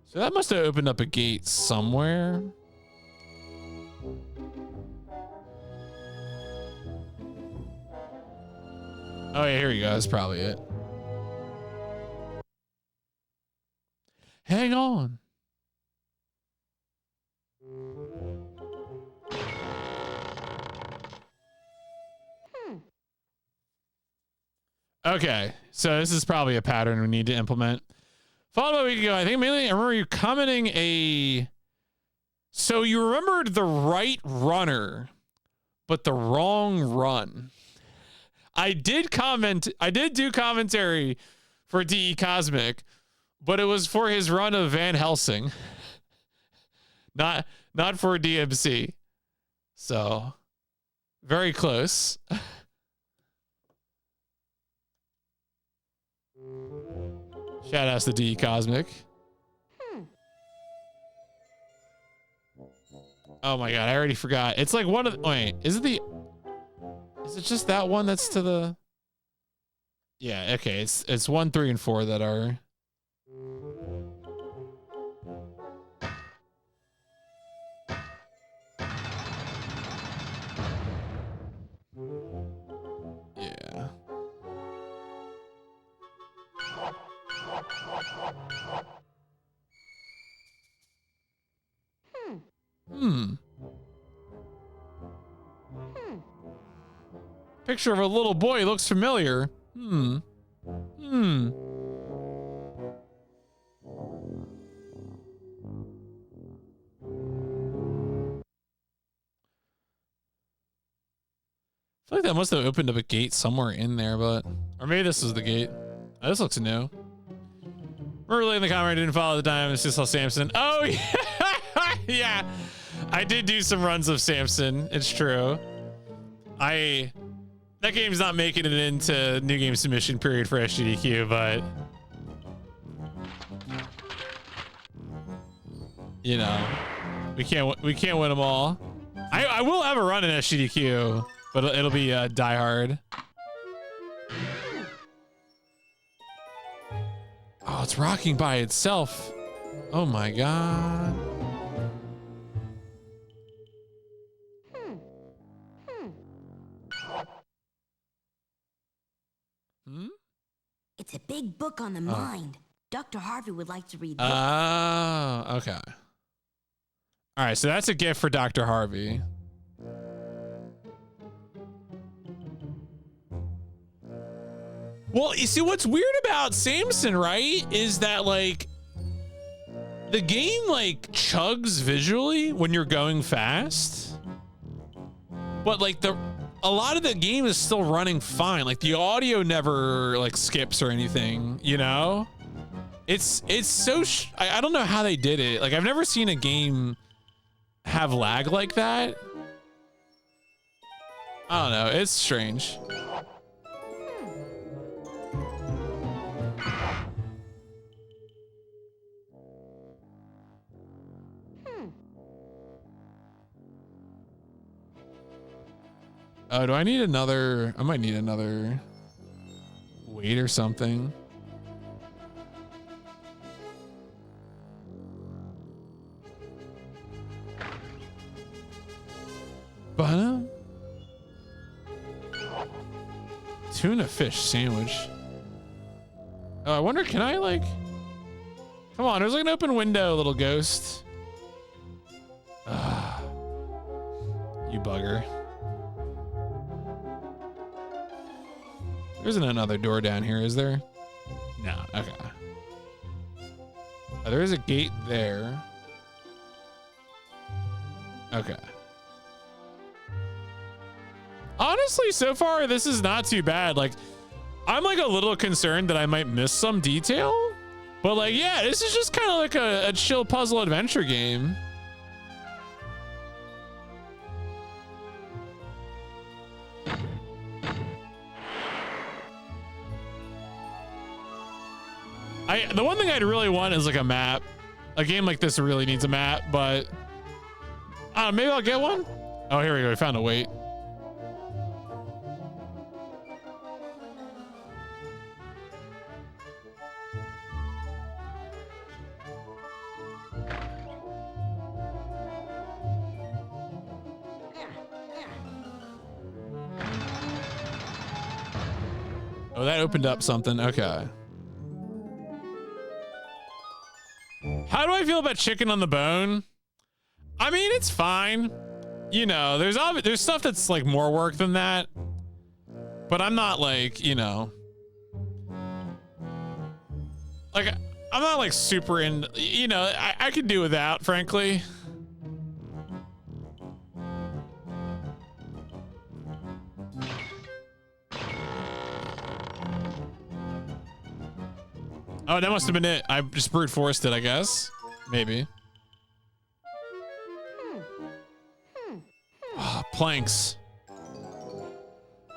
A: So that must have opened up a gate somewhere. Oh yeah, here we go. That's probably it. Hang on. Okay, so this is probably a pattern we need to implement. Followed a week ago, I think mainly I remember you commenting so you remembered the right runner, but the wrong run. I did do commentary for DE Cosmic, but it was for his run of Van Helsing. Not for DMC. So very close. Shout outs to DE Cosmic. Oh my god, I already forgot. It's like one of the, wait, is it just that one that's to the, yeah, okay, it's 1, 3, and 4 that are. Picture of a little boy looks familiar. I feel like that must have opened up a gate somewhere in there, but... Or maybe this is the gate. Oh, this looks new. Early in the comment, I didn't follow the time. It's just saw Samson. Oh, yeah. Yeah. I did do some runs of Samson. It's true. That game's not making it into new game submission period for SGDQ, but... You know, we can't win them all. I will have a run in SGDQ, but it'll be Die Hard. Oh, it's rocking by itself. Oh my god.
B: It's a big book on the mind. Dr. Harvey would like to read this.
A: Oh, okay. All right, so that's a gift for Dr. Harvey. Well, you see, what's weird about Samson, right, is that, like, the game, like, chugs visually when you're going fast. But, like, a lot of the game is still running fine. Like, the audio never, like, skips or anything, you know? It's so... I don't know how they did it. Like, I've never seen a game have lag like that. I don't know. It's strange. Oh, do I need another? I might need another weight or something. But tuna fish sandwich. Oh, I wonder, can I, like... Come on, there's like an open window, little ghost. Ah, you bugger. There isn't another door down here, is there? No, okay. Oh, there is a gate there. Okay. Honestly, so far, this is not too bad. Like, I'm like a little concerned that I might miss some detail. But like, yeah, this is just kind of like a chill puzzle adventure game. The one thing I'd really want is like a map. A game like this really needs a map, but maybe I'll get one. Oh, here we go. We found a weight. Oh, that opened up something. Okay. How do I feel about chicken on the bone? I mean, it's fine. You know, there's stuff that's like more work than that. But I'm not like, you know, like I'm not like super in, you know, I could do without, frankly. Oh, that must have been it. I just brute forced it, I guess. Maybe. Oh, planks.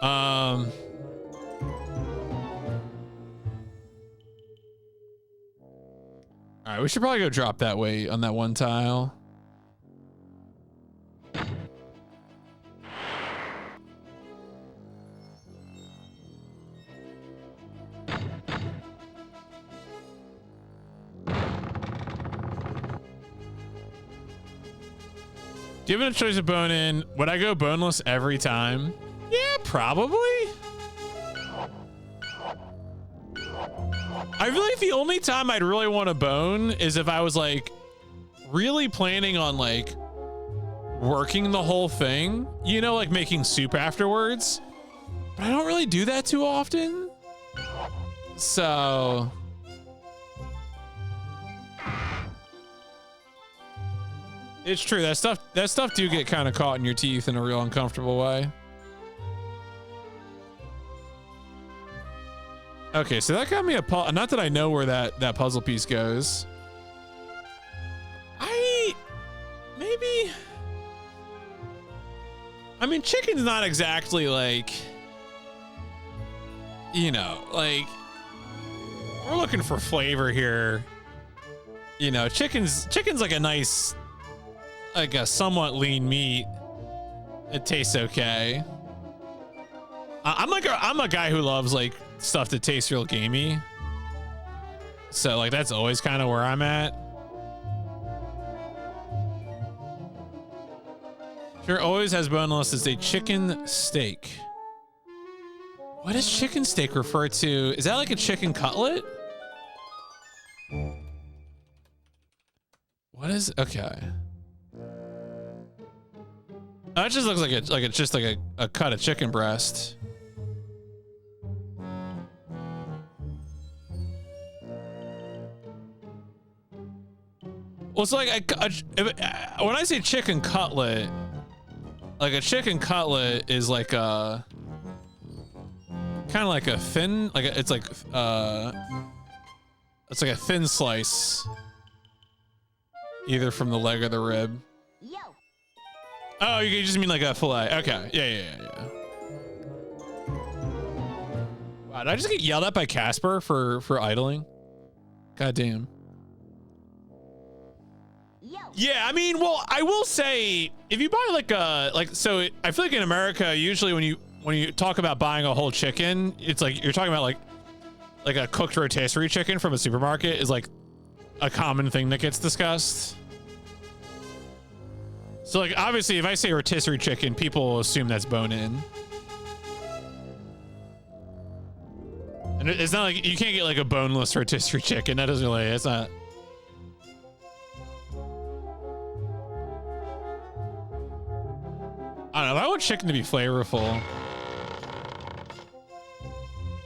A: All right, we should probably go drop that weight on that one tile. Given a choice of bone in, would I go boneless every time? Yeah, probably. I feel like the only time I'd really want a bone is if I was like really planning on like working the whole thing, you know, like making soup afterwards. But I don't really do that too often. So it's true. That stuff do get kind of caught in your teeth in a real uncomfortable way. Okay, so that got me a puzzle. Not that I know where that puzzle piece goes. Maybe. I mean, chicken's not exactly like, you know, like we're looking for flavor here. You know, chicken's like a nice, like a somewhat lean meat. It tastes okay. I'm a guy who loves like stuff that tastes real gamey. So like that's always kind of where I'm at. Sure always has bone unless it's a chicken steak. What does chicken steak refer to? Is that like a chicken cutlet? What is okay? Oh, it just looks like a cut of chicken breast. Well, it's like when I say chicken cutlet, like a chicken cutlet is like a kind of like a thin, like it's like a thin slice, either from the leg or the rib.
B: Yo.
A: Oh, you just mean like a fillet? Okay, yeah. Wow, did I just get yelled at by Casper for idling? God damn. Yeah, I mean, well, I will say if you buy so I feel like in America, usually when you talk about buying a whole chicken, it's like you're talking about like a cooked rotisserie chicken from a supermarket is like a common thing that gets discussed. So like obviously if I say rotisserie chicken, people will assume that's bone in. And it's not like you can't get like a boneless rotisserie chicken. That doesn't really, it's not. I don't know. If I want chicken to be flavorful,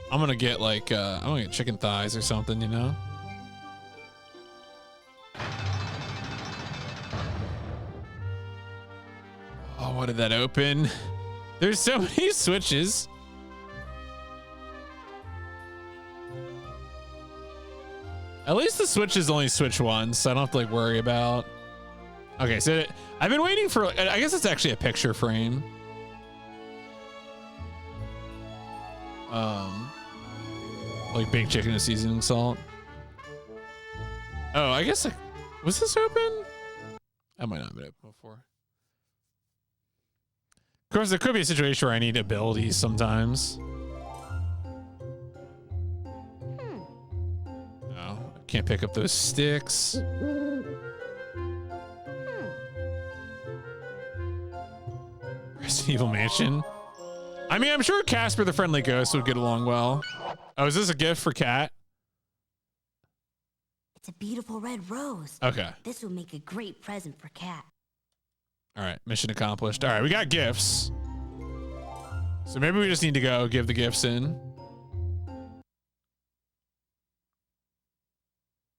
A: I'm gonna get like I'm gonna get chicken thighs or something, you know. Oh, what did that open? There's so many switches. At least the switches only switch once, so I don't have to like worry about. Okay, so I've been waiting for, I guess it's actually a picture frame. Like baked chicken and seasoning salt. Oh, I guess, was this open? That might not have been open before. Of course, there could be a situation where I need abilities sometimes. Oh, can't pick up those sticks. Resident Evil Mansion. I mean, I'm sure Casper the Friendly Ghost would get along well. Oh, is this a gift for Cat?
B: It's a beautiful red rose.
A: Okay.
B: This would make a great present for Cat.
A: All right, mission accomplished. All right, we got gifts. So maybe we just need to go give the gifts in.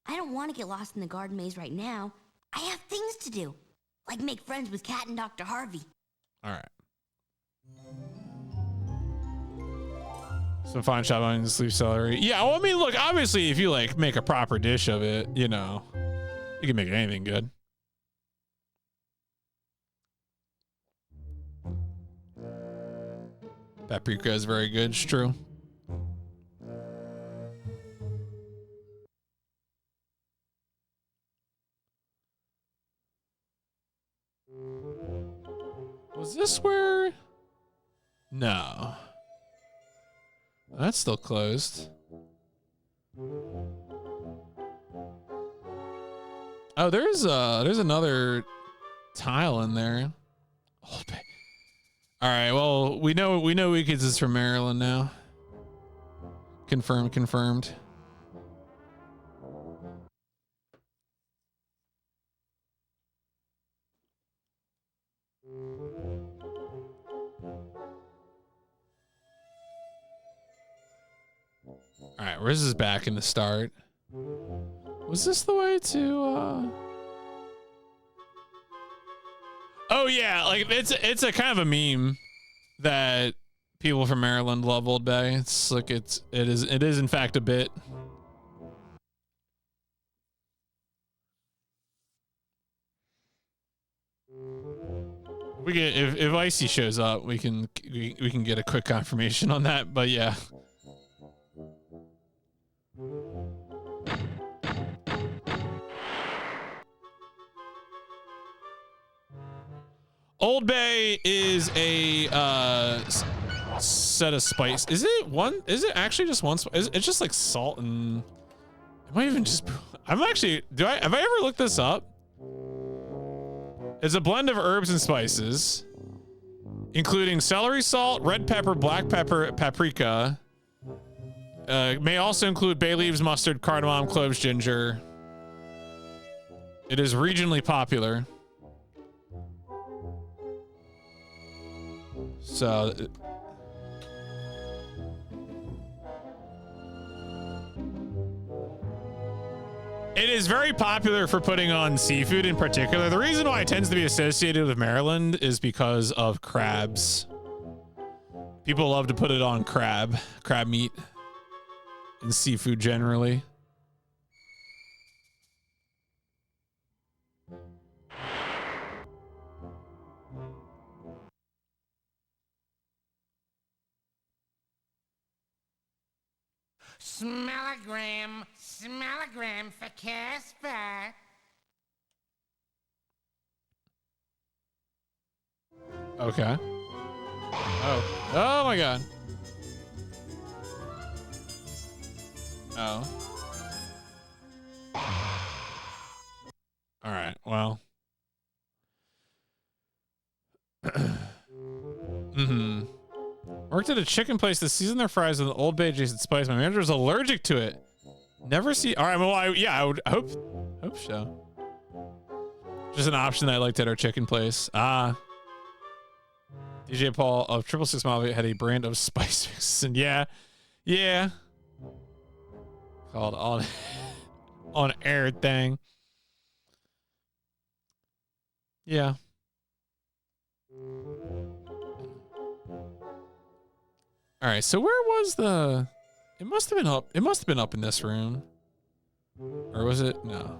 B: I don't want to get lost in the garden maze right now. I have things to do, like make friends with Cat and Dr. Harvey.
A: All right. Some fine chopped onions, leaf celery. Yeah, well, I mean, look, obviously, if you like make a proper dish of it, you know, you can make anything good. Paprika is very good, it's true. Was this where? No. That's still closed. Oh, there's another tile in there. Oh, all right. Well, we know Weekends is from Maryland now. Confirmed. All right, where's this back in the start? Was this the way to? Oh yeah, like it's a kind of a meme that people from Maryland love Old Bay. It's like it is in fact a bit. We get if Icy shows up, we can get a quick confirmation on that. But yeah. Old Bay is a set of spice. Is it one? Is it actually just one? It's just like salt and. It might even just. I'm actually. Have I ever looked this up? It's a blend of herbs and spices, including celery salt, red pepper, black pepper, paprika. May also include bay leaves, mustard, cardamom, cloves, ginger. It is regionally popular. So. It is very popular for putting on seafood in particular. The reason why it tends to be associated with Maryland is because of crabs. People love to put it on crab meat, and seafood generally.
D: Smellogram for Casper.
A: Okay. Oh my god. Oh. All right. Well. Worked at a chicken place to season their fries with an Old Bay adjacent spice. My manager is allergic to it. Never see. All right. Well, I would hope so. Just an option that I liked at our chicken place. DJ Paul of 666 Mile had a brand of spice mixes, and yeah, called on air thing. Yeah. All right, so where was the? It must have been up. It must have been up in this room, or was it? No.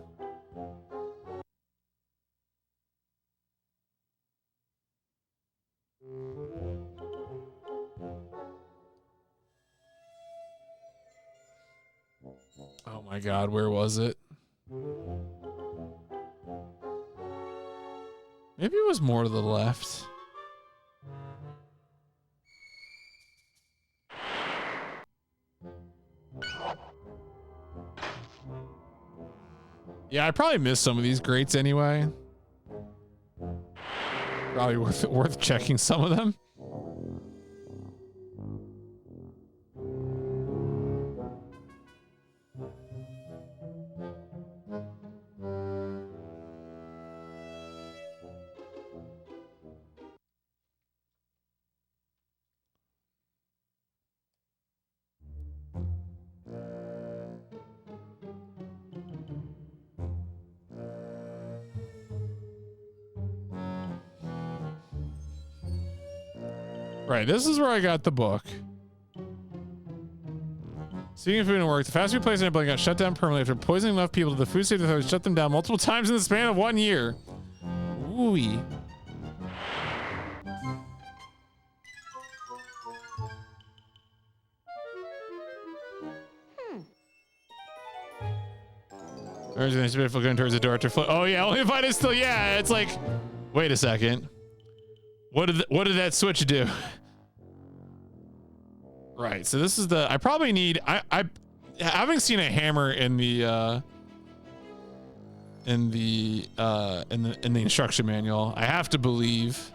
A: Oh my God, where was it? Maybe it was more to the left. Yeah, I probably missed some of these greats anyway. Probably worth checking some of them. Right, this is where I got the book. Speaking of food and work, the fast food place in Interplay got shut down permanently after poisoning enough people. The food safety authorities shut them down multiple times in the span of 1 year. Ooh-wee. There's a beautiful going towards the door to float. Oh yeah, only if I is still. Yeah, it's like. Wait a second. What did that switch do? Right. So this is the. I probably need. I having seen a hammer in the instruction manual. I have to believe.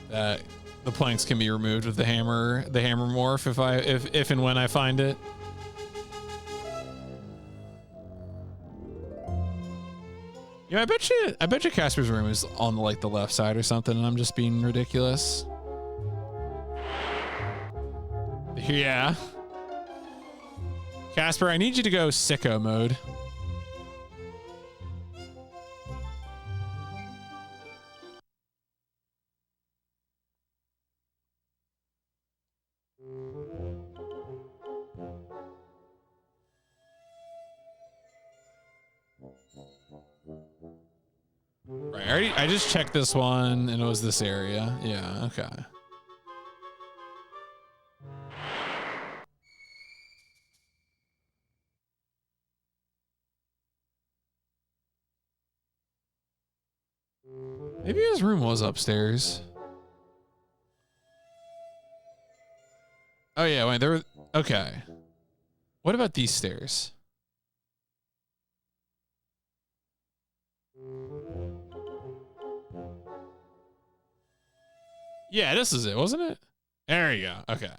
A: That the planks can be removed with the hammer morph if and when I find it. Yeah, I bet you Casper's room is on like the left side or something, and I'm just being ridiculous. Yeah. Casper, I need you to go sicko mode. Right, I just checked this one and it was this area. Yeah, okay. Maybe his room was upstairs. Oh yeah, wait, there were, okay. What about these stairs? Yeah, this is it, wasn't it? There you go. Okay.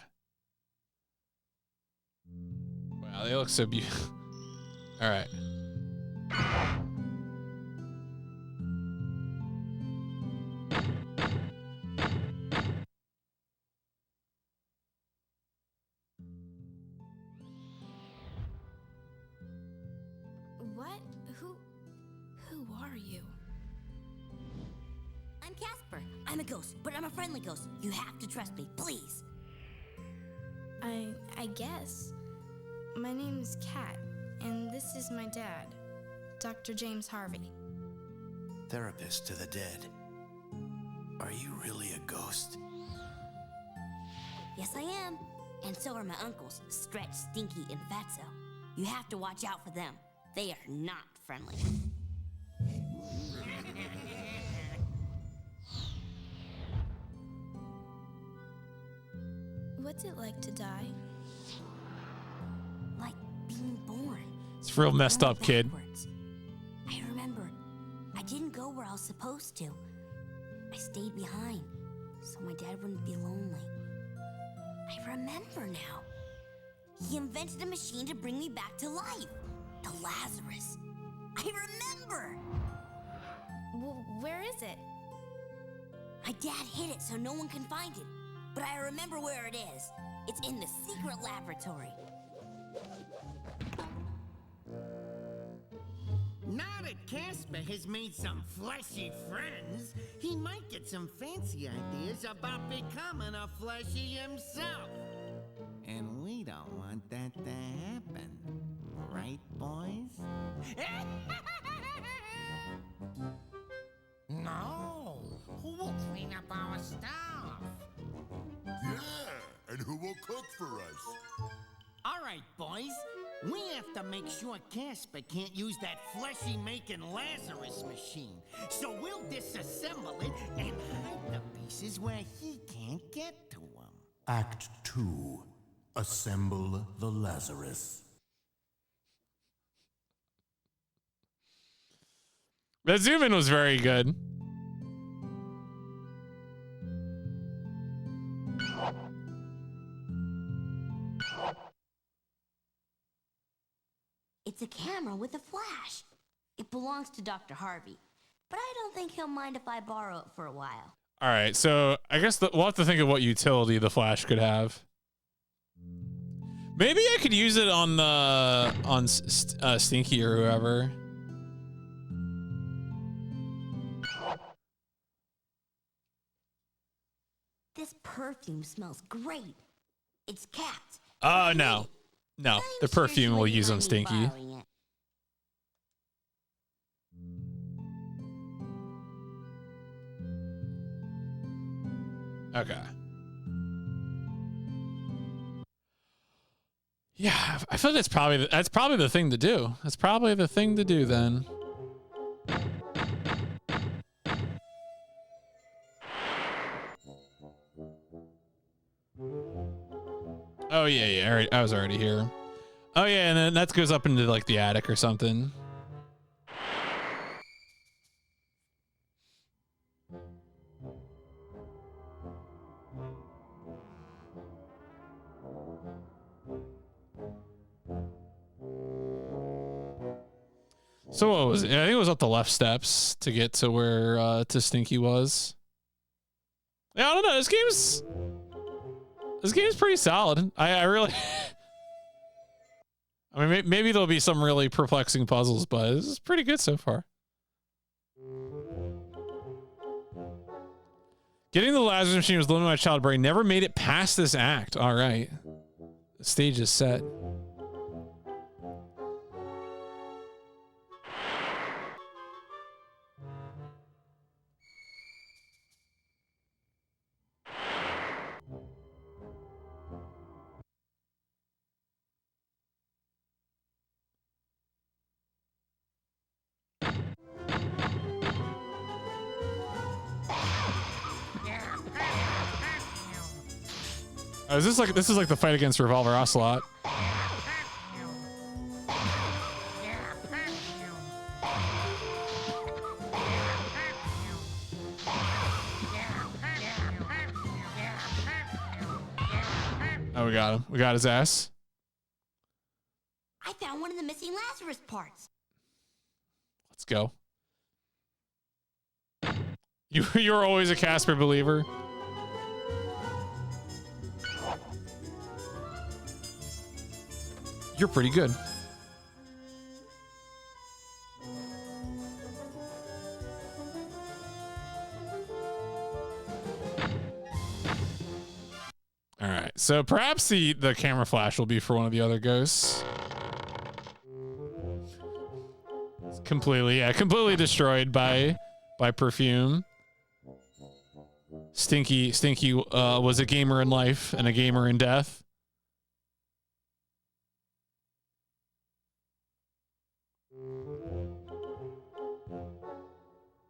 A: Wow, they look so beautiful. All right.
E: What? Who are you?
B: I'm Casper. I'm a ghost, but I'm a friendly ghost. You have to trust me, please.
E: I guess. My name's Kat, and this is my dad, Dr. James Harvey.
C: Therapist to the dead. Are you really a ghost?
B: Yes, I am. And so are my uncles, Stretch, Stinky, and Fatso. You have to watch out for them. They are not friendly.
E: What's it like to die?
B: Like being born.
A: It's real messed up, kid.
B: Backwards. I remember. I didn't go where I was supposed to. I stayed behind, so my dad wouldn't be lonely. I remember now. He invented a machine to bring me back to life. The Lazarus. I remember!
E: Where is it?
B: My dad hid it so no one can find it. But I remember where it is. It's in the secret laboratory.
D: Now that Casper has made some fleshy friends, he might get some fancy ideas about becoming a fleshy himself. And we don't want that to happen. Right, boys? No! Who will clean up our stuff?
F: Yeah, and who will cook for us?
D: All right, boys. We have to make sure Casper can't use that fleshy-making Lazarus machine. So we'll disassemble it and hide the pieces where he can't get to them.
C: Act 2. Assemble the Lazarus.
A: The zoom in was very good.
B: It's a camera with a flash. It belongs to Dr. Harvey, but I don't think he'll mind if I borrow it for a while.
A: All right, so I guess we'll have to think of what utility the flash could have. Maybe I could use it on Stinky or whoever.
B: This perfume smells great. It's Cat's.
A: Oh no, no, the perfume we'll use on Stinky. Okay. Yeah, I feel like that's probably the thing to do. That's probably the thing to do then. Oh yeah, I was already here. Oh yeah, and then that goes up into like the attic or something. So what was it? I think it was up the left steps to get to where to Stinky was. Yeah, I don't know. This game's pretty solid. I really... I mean, maybe there'll be some really perplexing puzzles, but this is pretty good so far. Getting the Lazarus machine was limited to my child brain. Never made it past this act. All right. The stage is set. Oh, is this is like the fight against Revolver Ocelot? Oh, we got him. We got his ass.
B: I found one of the missing Lazarus parts.
A: Let's go. You're always a Casper believer. You're pretty good. All right, so perhaps the camera flash will be for one of the other ghosts. It's completely destroyed by perfume. Stinky was a gamer in life and a gamer in death.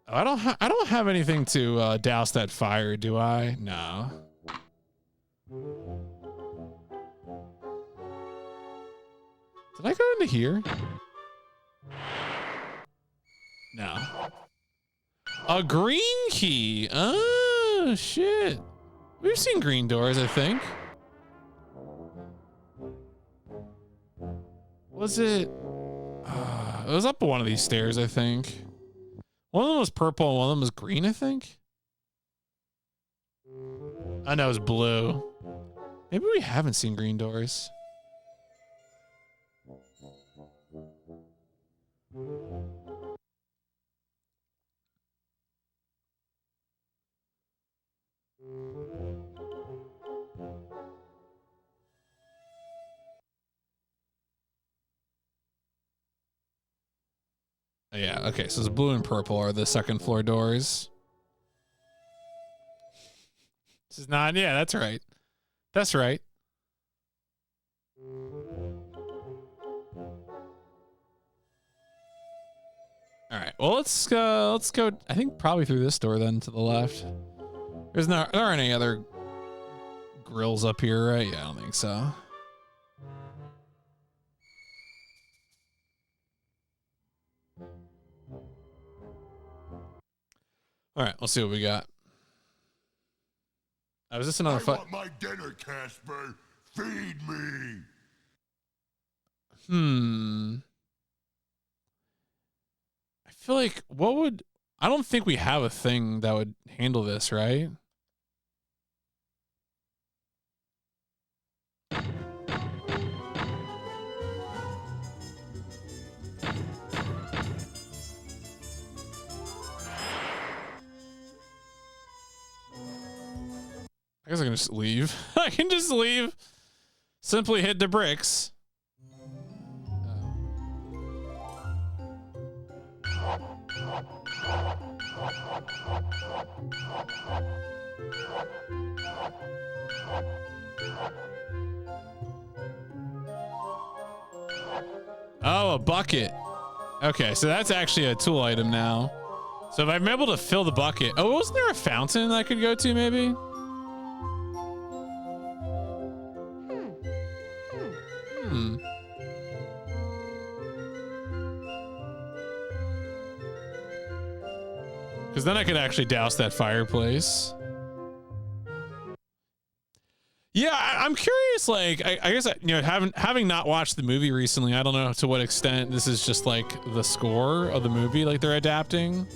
A: I don't have anything to douse that fire, do I? No. Did I go into here? No. A green key. Oh shit. We've seen green doors, I think. Was it? It was up one of these stairs, I think. One of them was purple and one of them was green, I think. I know it was blue. Maybe we haven't seen green doors. Yeah, okay, so it's blue and purple are the second floor doors. This is not, yeah, that's right. That's right. All right, well, let's go, I think probably through this door then to the left. There aren't any other grills up here, right? Yeah, I don't think so. All right, let's see what we got. Oh, is this another fight?
F: I want my dinner, Casper. Feed me.
A: I feel like I don't think we have a thing that would handle this, right? I guess I can just leave. I can just leave. Simply hit the bricks. Oh, a bucket. Okay, so that's actually a tool item now. So if I'm able to fill the bucket. Oh, wasn't there a fountain I could go to maybe? Because then I could actually douse that fireplace. Yeah, I'm curious. Like, I guess having not watched the movie recently, I don't know to what extent this is just like the score of the movie, like they're adapting.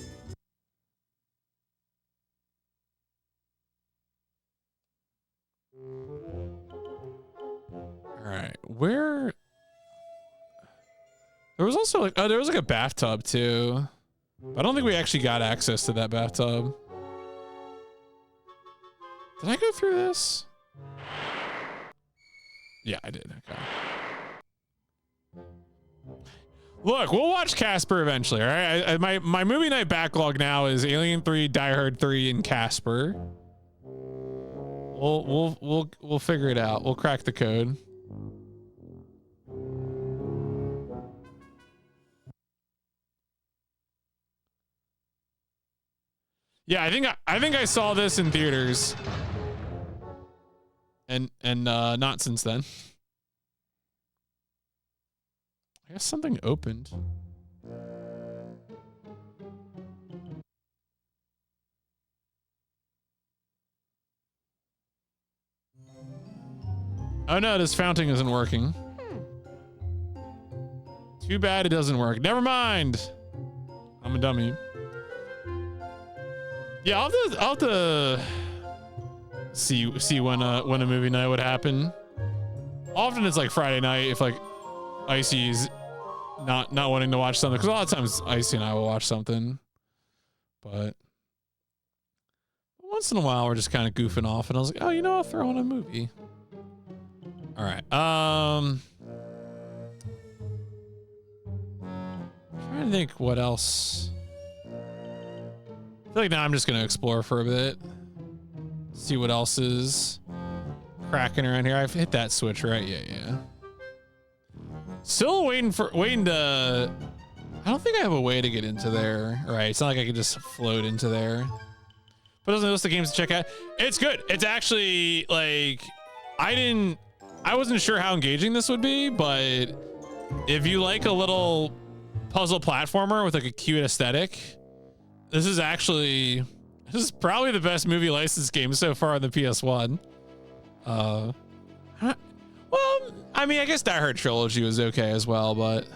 A: Where? There was also like, oh, there was like a bathtub too. But I don't think we actually got access to that bathtub. Did I go through this? Yeah, I did. Okay. Look, we'll watch Casper eventually. All right. My movie night backlog now is Alien 3, Die Hard 3, and Casper. We'll figure it out. We'll crack the code. Yeah, I think I saw this in theaters. And not since then. I guess something opened. Oh no, this fountain isn't working. Too bad it doesn't work. Never mind. I'm a dummy. Yeah, I'll have to see when a movie night would happen. Often it's like Friday night if like Icy's not wanting to watch something, because a lot of times Icy and I will watch something, but once in a while we're just kind of goofing off, and I was like, oh, you know, I'll throw on a movie. All right. Trying to think what else. I feel like now I'm just gonna explore for a bit, see what else is cracking around here. I've hit that switch, right? Yeah. Still waiting to. I don't think I have a way to get into there. Right? It's not like I can just float into there. But those are the games to check out. It's good. It's actually like I wasn't sure how engaging this would be, but if you like a little puzzle platformer with like a cute aesthetic, this is probably the best movie license game so far on the PS1. Well, I mean, I guess Die Hard Trilogy was okay as well, but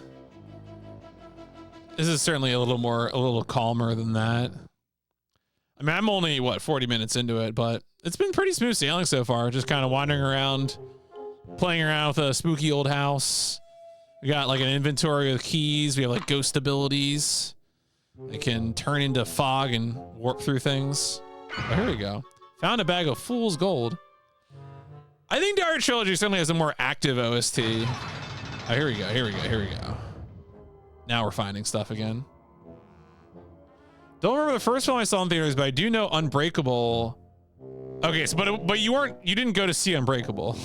A: this is certainly a little calmer than that. I mean, I'm only 40 minutes into it, but it's been pretty smooth sailing so far. Just kind of wandering around, playing around with a spooky old house. We got like an inventory of keys. We have like ghost abilities. It can turn into fog and warp through things. Oh, here we go. Found a bag of fool's gold. I think Die Hard Trilogy certainly has a more active OST. Oh, here we go. Now we're finding stuff again. Don't remember the first film I saw in theaters, but I do know Unbreakable. Okay, so but you didn't go to see Unbreakable.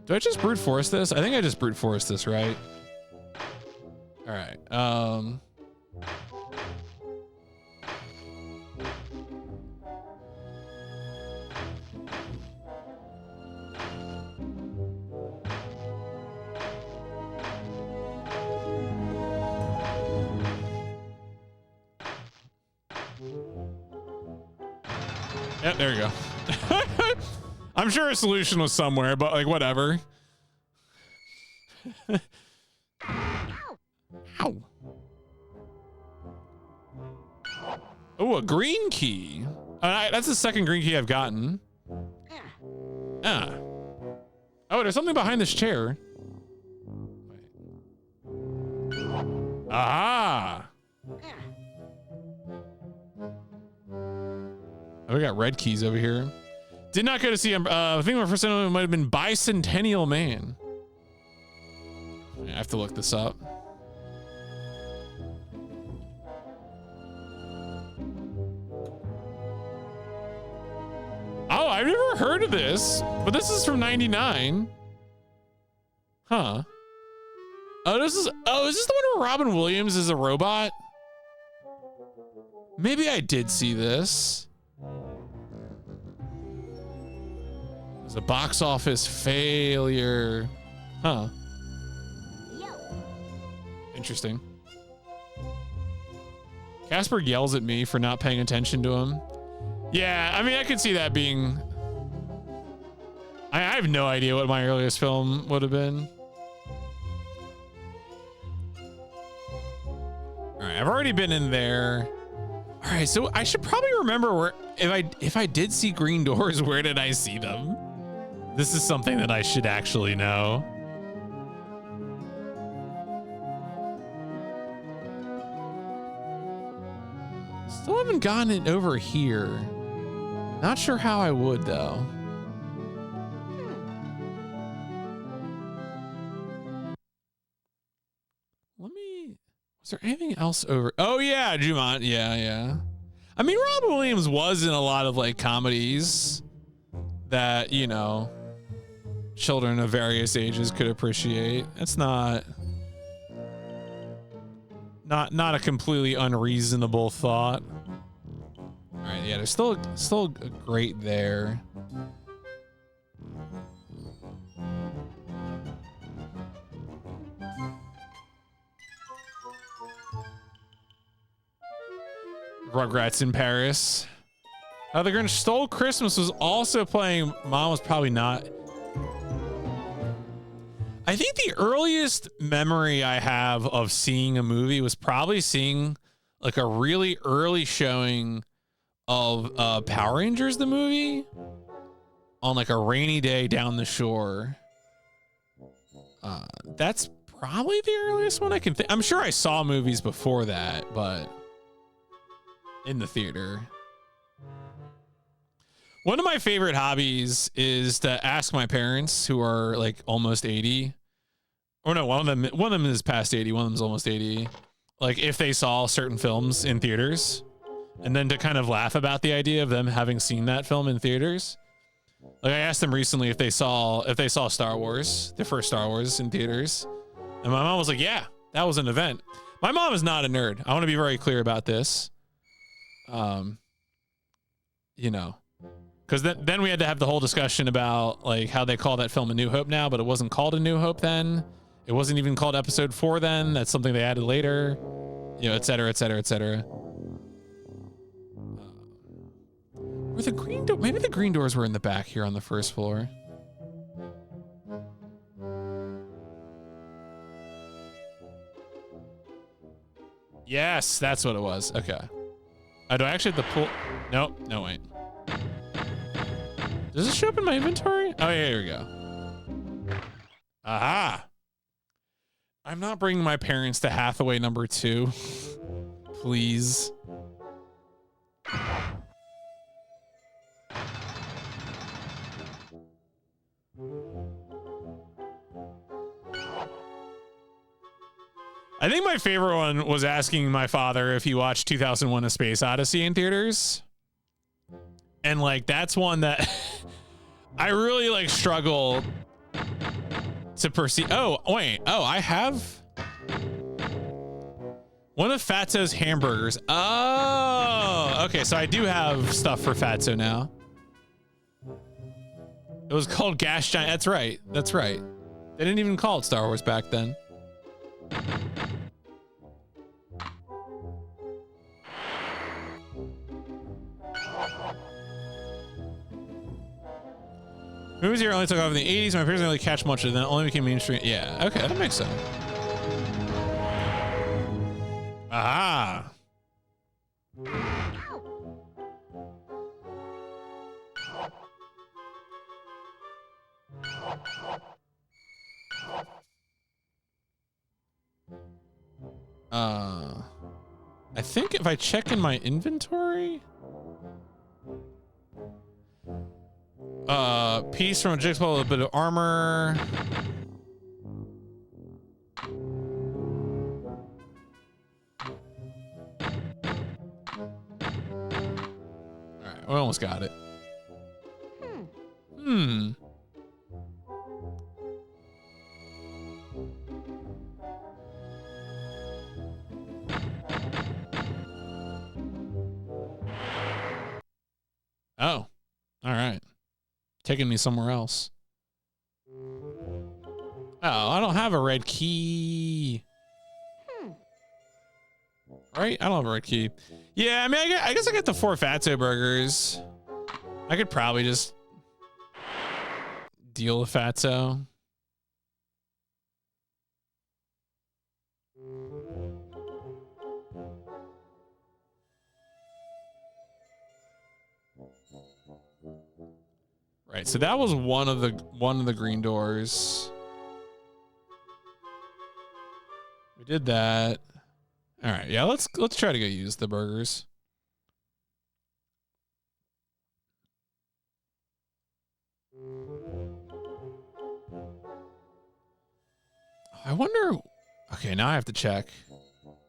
A: Do I just brute force this? I think I just brute force this, right? All right. Yep, there you go. I'm sure a solution was somewhere, but like whatever. Ow. Oh, a green key. That's the second green key I've gotten. Ah. Oh, there's something behind this chair. Aha. Oh, we got red keys over here. Did not go to see him. I think my first time might have been Bicentennial Man. I have to look this up. Oh, I've never heard of this, but this is from '99. Huh. Is this the one where Robin Williams is a robot? Maybe I did see this. It's a box office failure. Huh. Interesting. Casper yells at me for not paying attention to him. Yeah, I mean, I could see that being... I have no idea what my earliest film would have been. All right, I've already been in there. All right, so I should probably remember where if I did see green doors, where did I see them? This is something that I should actually know. Still haven't gotten it over here. Not sure how I would though. Was there anything else over? Oh yeah, Jumanji. Yeah. I mean, Robin Williams was in a lot of like comedies that, you know, children of various ages could appreciate. It's not a completely unreasonable thought. All right, yeah, there's still a grate there. Rugrats in Paris. The Grinch Stole Christmas was also playing. Mom was probably not. I think the earliest memory I have of seeing a movie was probably seeing like a really early showing of Power Rangers, the movie, on like a rainy day down the shore. That's probably the earliest one I can think. I'm sure I saw movies before that, but in the theater. One of my favorite hobbies is to ask my parents, who are like almost 80. Or no, one of them is past 80, one of them's almost 80. Like if they saw certain films in theaters, and then to kind of laugh about the idea of them having seen that film in theaters. Like I asked them recently if they saw Star Wars, the first Star Wars in theaters. And my mom was like, yeah, that was an event. My mom is not a nerd. I want to be very clear about this. You know, because then we had to have the whole discussion about like how they call that film A New Hope now, but it wasn't called A New Hope then. It wasn't even called Episode 4 then. That's something they added later, you know, et cetera, et cetera, et cetera. Were the green door? Maybe the green doors were in the back here on the first floor. Yes, that's what it was. Okay. Do I actually have to pull? Nope. No, wait. Does this show up in my inventory? Oh, yeah, here we go. Aha. I'm not bringing my parents to Hathaway number 2. Please. I think my favorite one was asking my father if he watched 2001: A Space Odyssey in theaters. And like, that's one that I really like struggle to perceive. Oh, wait. Oh, I have one of Fatso's hamburgers. Oh, okay. So I do have stuff for Fatso now. It was called Gas Giant. That's right. That's right. They didn't even call it Star Wars back then. Movies here only took off in the 80s. My parents didn't really catch much of them. Only became mainstream. Yeah, okay, that makes sense. Aha. I think if I check in my inventory, piece from a jigsaw, a bit of armor. All right, we almost got it. Oh, all right. Taking me somewhere else. Oh, I don't have a red key. Right? I don't have a red key. Yeah, I mean, I guess I got the 4 Fatso burgers. I could probably just deal with Fatso. Right, so that was one of the green doors. We did that. All right, yeah, let's try to go use the burgers. I wonder. Okay, now I have to check.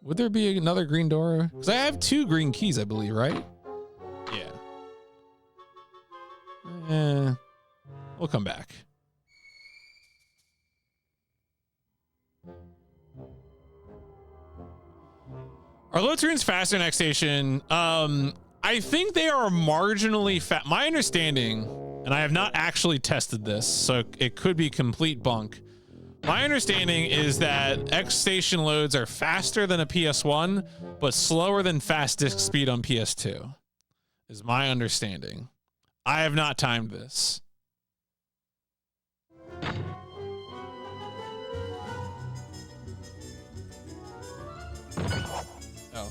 A: Would there be another green door? Because I have 2 green keys, I believe, right? Yeah. We'll come back. Are load screens faster next station? I think they are marginally fast. My understanding, and I have not actually tested this, so it could be complete bunk. My understanding is that X station loads are faster than a PS1, but slower than fast disk speed on PS2. Is my understanding. I have not timed this. Oh.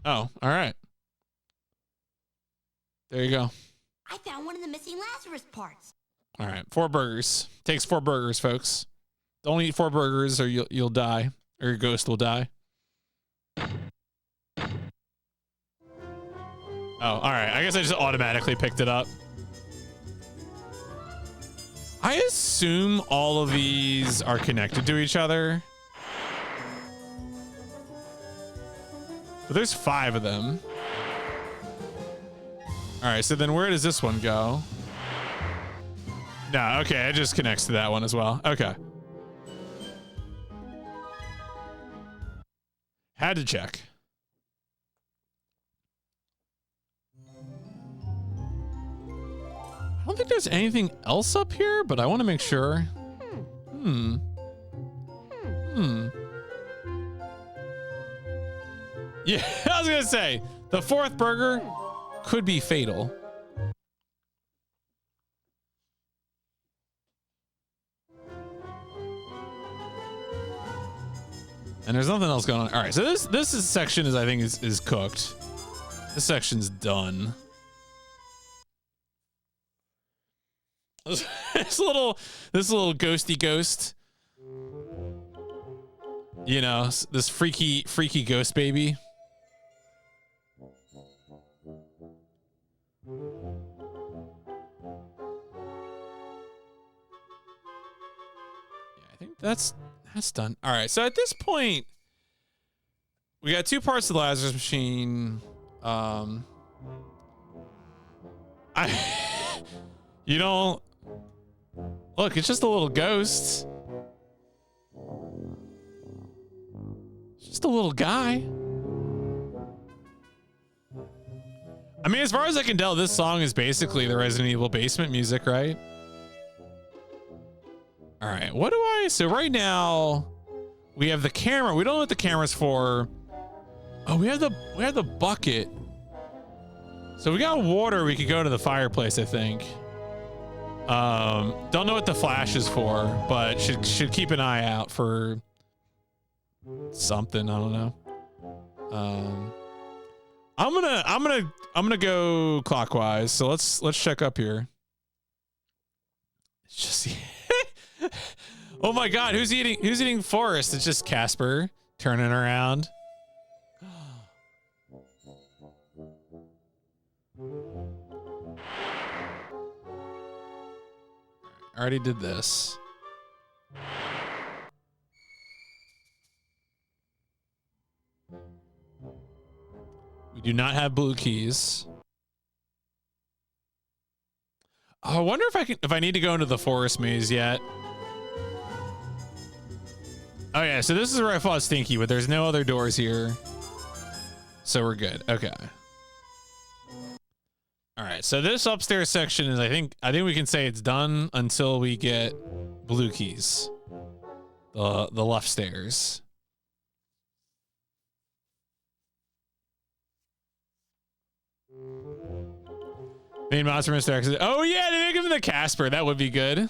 A: Oh, all right. There you go.
B: I found one of the missing Lazarus parts.
A: All right, 4 burgers. Takes 4 burgers, folks. Don't eat 4 burgers or you'll die, or your ghost will die. Oh, all right. I guess I just automatically picked it up. I assume all of these are connected to each other. But there's 5 of them. All right, so then where does this one go? No, okay, it just connects to that one as well. Okay. Had to check. I don't think there's anything else up here, but I want to make sure. Yeah, I was gonna say, the 4th burger could be fatal. And there's nothing else going on. All right, so this section is, I think, is cooked. This section's done. This little ghosty ghost. You know, this freaky ghost baby. Yeah, I think that's done. All right, so at this point, we got 2 parts of the Lazarus machine. You don't look. It's just a little ghost. Just a little guy. I mean, as far as I can tell, this song is basically the Resident Evil basement music, right? All right, what do I... So right now, we have the camera. We don't know what the camera's for. Oh, we have the bucket. So we got water. We could go to the fireplace, I think. Don't know what the flash is for, but should keep an eye out for something. I don't know. I'm gonna go clockwise. So let's check up here. It's just oh my God, who's eating Forrest? It's just Casper turning around. I already did this. We do not have blue keys. Oh, I wonder if I need to go into the forest maze yet. Oh yeah, so this is where I fought Stinky, but there's no other doors here. So we're good. Okay. All right, so this upstairs section is, I think we can say it's done until we get blue keys. The left stairs. Main monster Mr. X. Oh yeah, they make him the Casper. That would be good.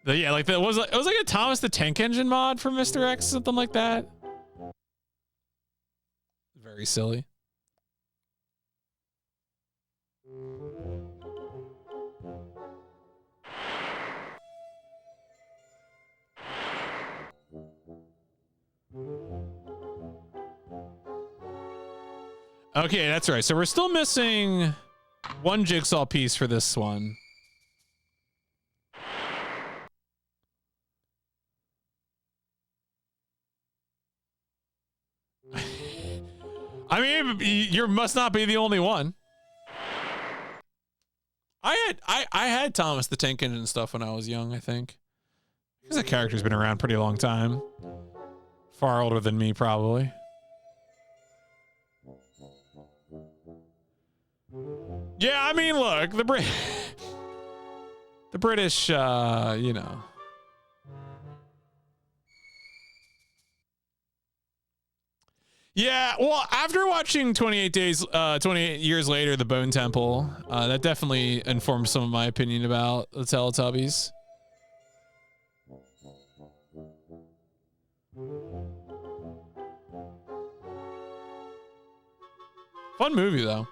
A: Yeah, like it was like a Thomas the Tank Engine mod for Mr. X, something like that. Very silly. Okay, that's right. So we're still missing one jigsaw piece for this one. I mean, you must not be the only one. I had Thomas the Tank Engine stuff when I was young, I think. Because that character's been around pretty long time. Far older than me, probably. Yeah, I mean, look, the British, you know. Yeah, well, after watching 28 Years Later, The Bone Temple, that definitely informed some of my opinion about the Teletubbies. Fun movie, though.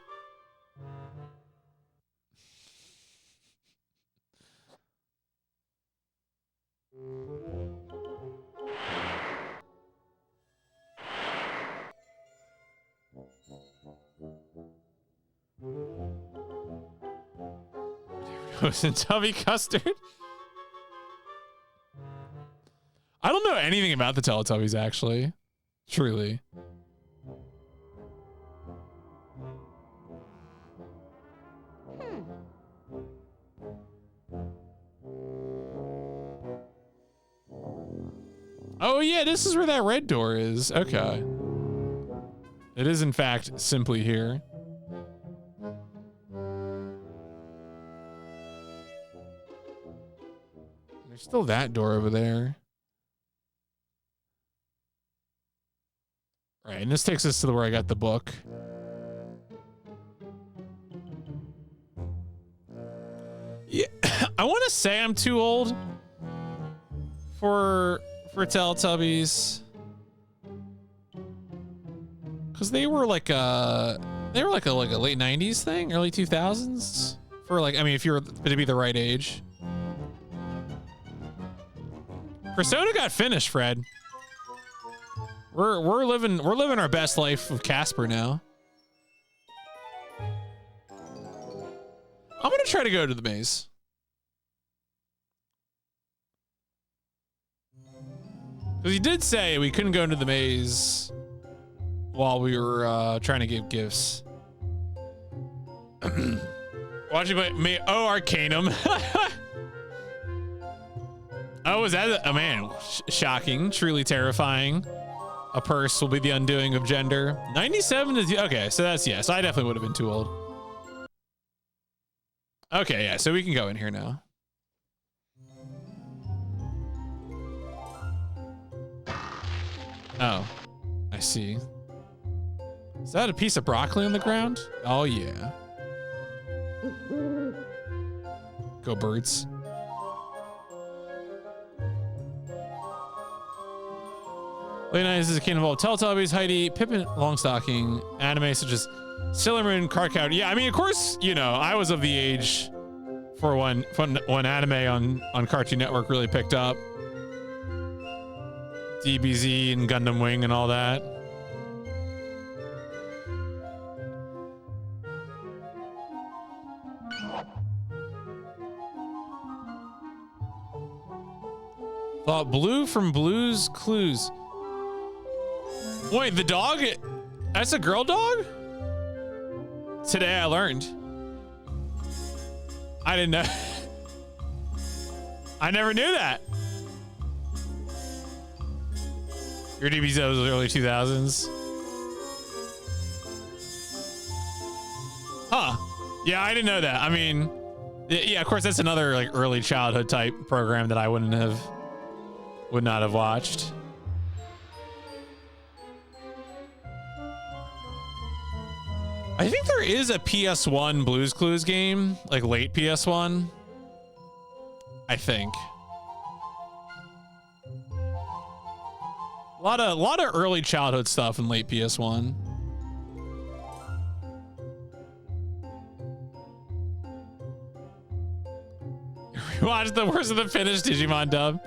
A: Was in Tubby Custard? I don't know anything about the Teletubbies, actually. Truly. Oh yeah, this is where that red door is. Okay. It is in fact simply here. There's still that door over there. Right, and this takes us to where I got the book. Yeah, I want to say I'm too old for Teletubbies, because they were like a late 90s thing, early 2000s, for like, I mean, if you're to be the right age. Persona got finished, Fred. We're living our best life with Casper now. I'm gonna try to go to the maze. Because he did say we couldn't go into the maze while we were trying to give gifts. Watching my Arcanum. Oh, is that a man? Shocking, truly terrifying. A purse will be the undoing of gender. 97 is okay, so that's yes. I definitely would have been too old. Okay, yeah, so we can go in here now. Oh, I see. Is that a piece of broccoli on the ground? Oh, yeah. Go birds. Late 90s is a kingdom of Teletubbies, Heidi, Pippin, Longstocking, anime such as Sailor Moon, Card Cow. Yeah, I mean, of course, you know, I was of the age for when anime on Cartoon Network really picked up. DBZ and Gundam Wing and all that. Thought Blue from Blue's Clues. Wait, the dog? That's a girl dog? Today I learned. I didn't know. I never knew that. Your DBZ was early 2000s. Huh. Yeah, I didn't know that. I mean, yeah, of course, that's another like early childhood type program that I would not have watched. I think there is a PS1 Blues Clues game, like late PS1. I think. A lot of early childhood stuff in late PS1. Watch the worst of the finished Digimon dub.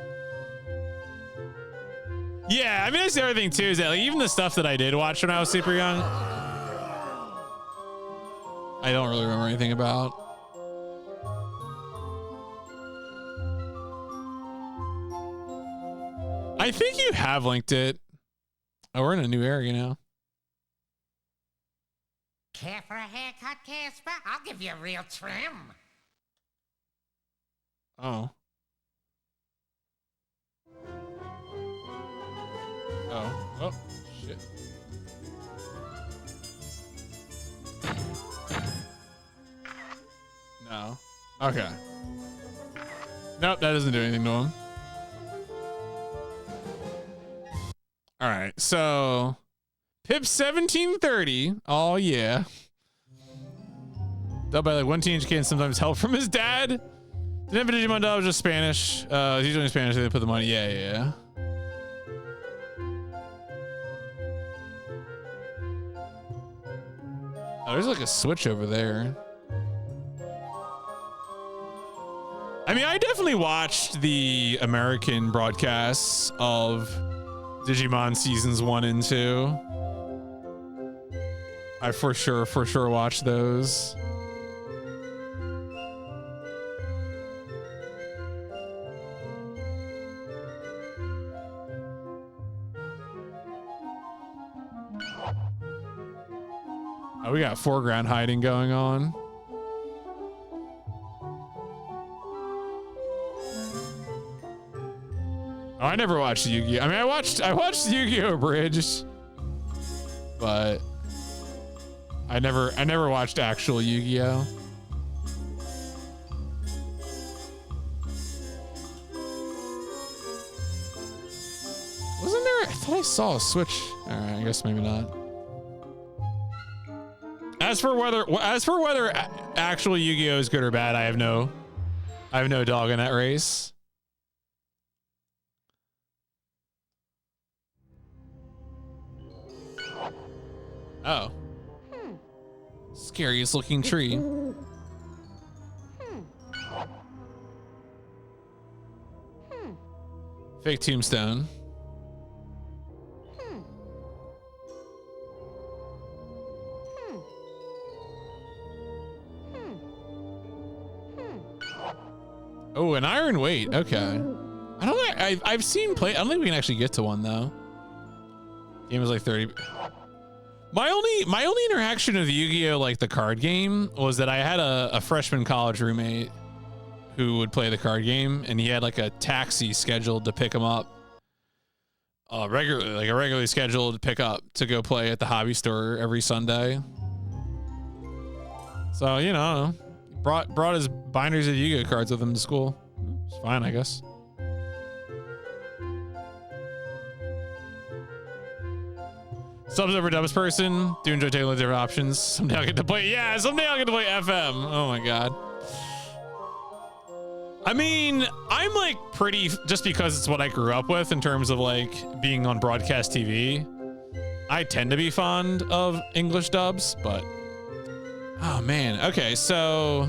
A: Yeah, I mean that's the other thing too, is that like, even the stuff that I did watch when I was super young, I don't really remember anything about. I think you have linked it. Oh, we're in a new area now.
D: Care for a haircut, Casper? I'll give you a real trim.
A: Oh. Oh. Oh, shit. No. Okay. Nope, that doesn't do anything to him. All right, so PIP 1730. Oh, yeah. Dubbed by like one teenage kid and sometimes help from his dad. Didn't have a Digimon dub, just Spanish. He's doing Spanish, they put the money. Yeah, yeah. Oh, there's like a switch over there. I mean, I definitely watched the American broadcasts of Digimon seasons 1 and 2. I for sure watched those. Oh, we got foreground hiding going on. Oh, I never watched Yu-Gi-Oh! I mean, I watched Yu-Gi-Oh! Bridge, but I never watched actual Yu-Gi-Oh! Wasn't there? I thought I saw a switch. All right, I guess maybe not. As for whether actual Yu-Gi-Oh! Is good or bad, I have no dog in that race. Oh. Scariest looking tree. Fake tombstone. Oh, an iron weight. Okay. I don't know. I've seen play. I don't think we can actually get to one though. Game was like 30. My only interaction with Yu-Gi-Oh! Like the card game was that I had a freshman college roommate who would play the card game, and he had like a taxi scheduled to pick him up regularly, like a regularly scheduled pickup to go play at the hobby store every Sunday. So, you know, brought his binders of Yu-Gi-Oh! Cards with him to school. It's fine, I guess. Subs over dubs person. Do enjoy taking different options. Someday I'll get to play. Yeah, someday I'll get to play FM. Oh my god. I mean, I'm like pretty, just because it's what I grew up with in terms of like being on broadcast TV. I tend to be fond of English dubs, but oh man. Okay, so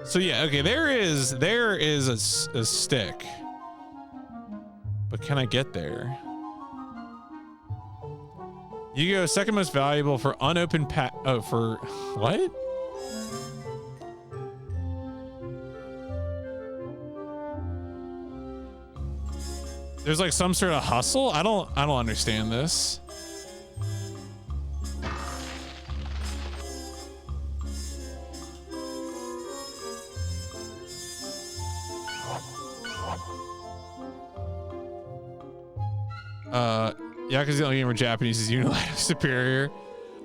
A: so yeah, okay, there is a stick. But can I get there? Yu-Gi-Oh! Second most valuable for unopened for what? There's like some sort of hustle? I don't understand this. Yeah, because the only game where Japanese is unilaterally superior.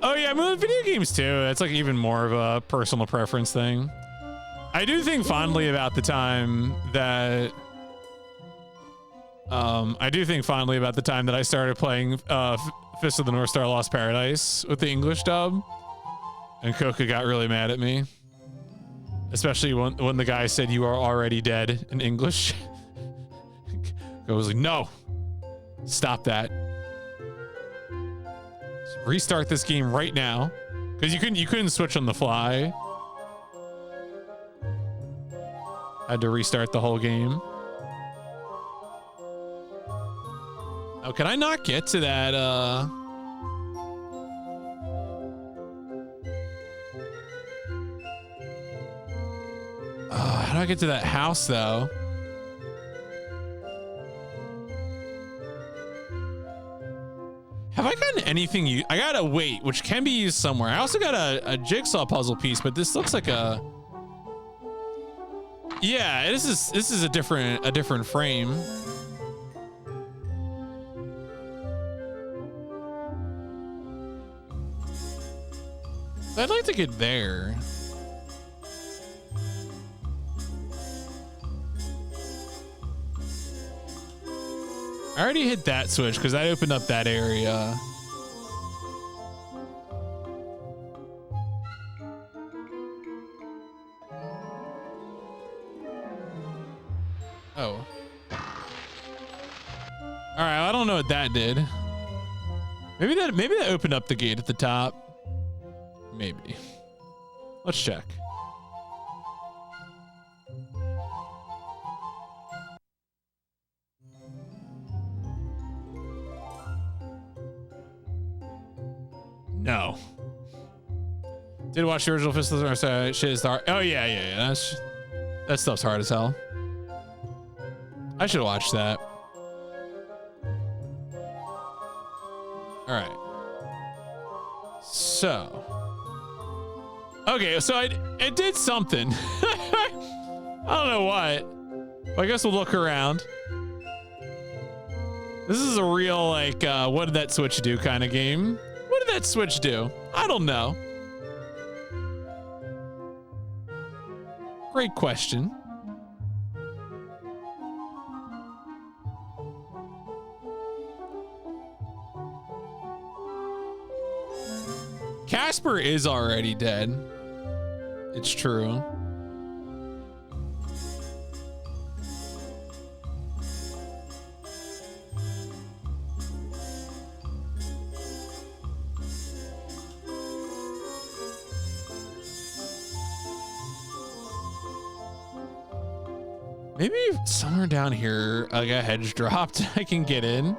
A: Oh yeah, I mean, with video games too. It's like even more of a personal preference thing. I do think fondly about the time that I started playing Fist of the North Star Lost Paradise with the English dub, and Coca got really mad at me, especially when the guy said "you are already dead" in English. I was like, no, stop that. Restart this game right now, because you couldn't switch on the fly. Had to restart the whole game. Oh, can I not get to that? How do I get to that house though? Have I gotten anything? I got a weight, which can be used somewhere. I also got a jigsaw puzzle piece, but this looks like a. Yeah, this is a different frame. I'd like to get there. I already hit that switch because that opened up that area. Oh. All right, I don't know what that did. Maybe that opened up the gate at the top. Maybe. Let's check. No. Did watch the original Fist of the North Star. Shit is hard. Oh yeah. That stuff's hard as hell. I should watch that. All right. So. Okay, so it did something. I don't know what. Well, I guess we'll look around. This is a real, like, what did that switch do kind of game. What did that switch do? I don't know. Great question. Casper is already dead. It's true. Maybe somewhere down here, like a hedge dropped, I can get in.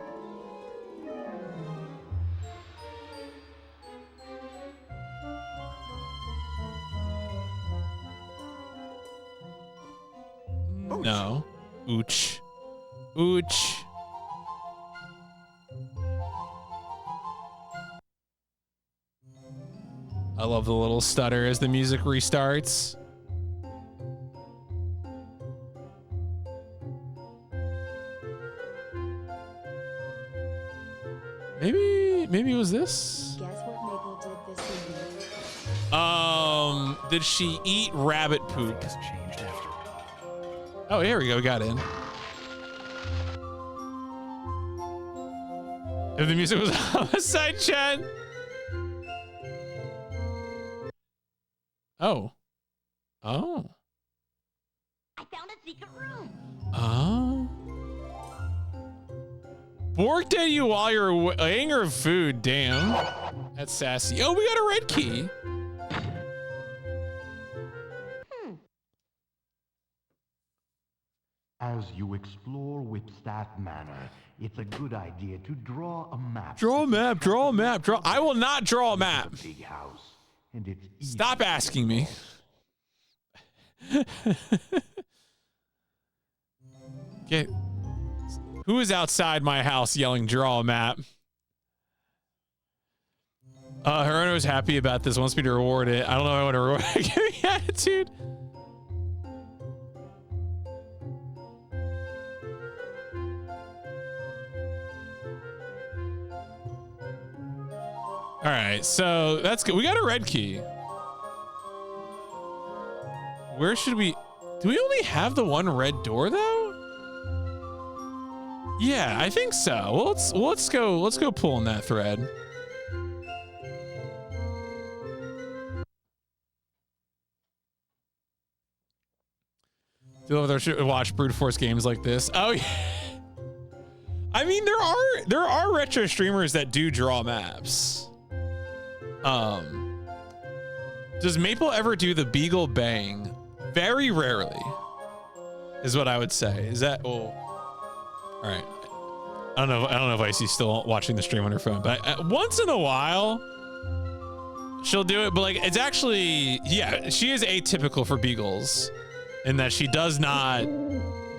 A: No. Ooch. Ooch. I love the little stutter as the music restarts. Maybe it was this?
G: Guess what Maple did this evening?
A: Did she eat rabbit poop? Oh, here we go. We got in. If the music was homicide chat. Oh. Oh.
B: I found a secret room.
A: Oh. Borked at you while you're anger of food. Damn. That's sassy. Oh, we got a red key.
C: As you explore Whipstaff Manor, it's a good idea to draw a map.
A: Draw a map, draw a map, draw. I will not draw a map.
C: Big house, and it's
A: Stop asking me. Get. Who is outside my house yelling, draw a map? Her owner was happy about this, wants me to reward it. I don't know if I want to reward it. Give me attitude. All right, so that's good. We got a red key. Where should we? Do we only have the one red door though? Yeah, I think so. Well, let's go pull on that thread. Do you ever watch brute force games like this? Oh yeah. I mean, there are retro streamers that do draw maps. Does Maple ever do the Beagle Bang? Very rarely, is what I would say. Is that? Oh, all right. I don't know if Icy's still watching the stream on her phone, but once in a while she'll do it. But like, it's actually, yeah, she is atypical for beagles in that she does not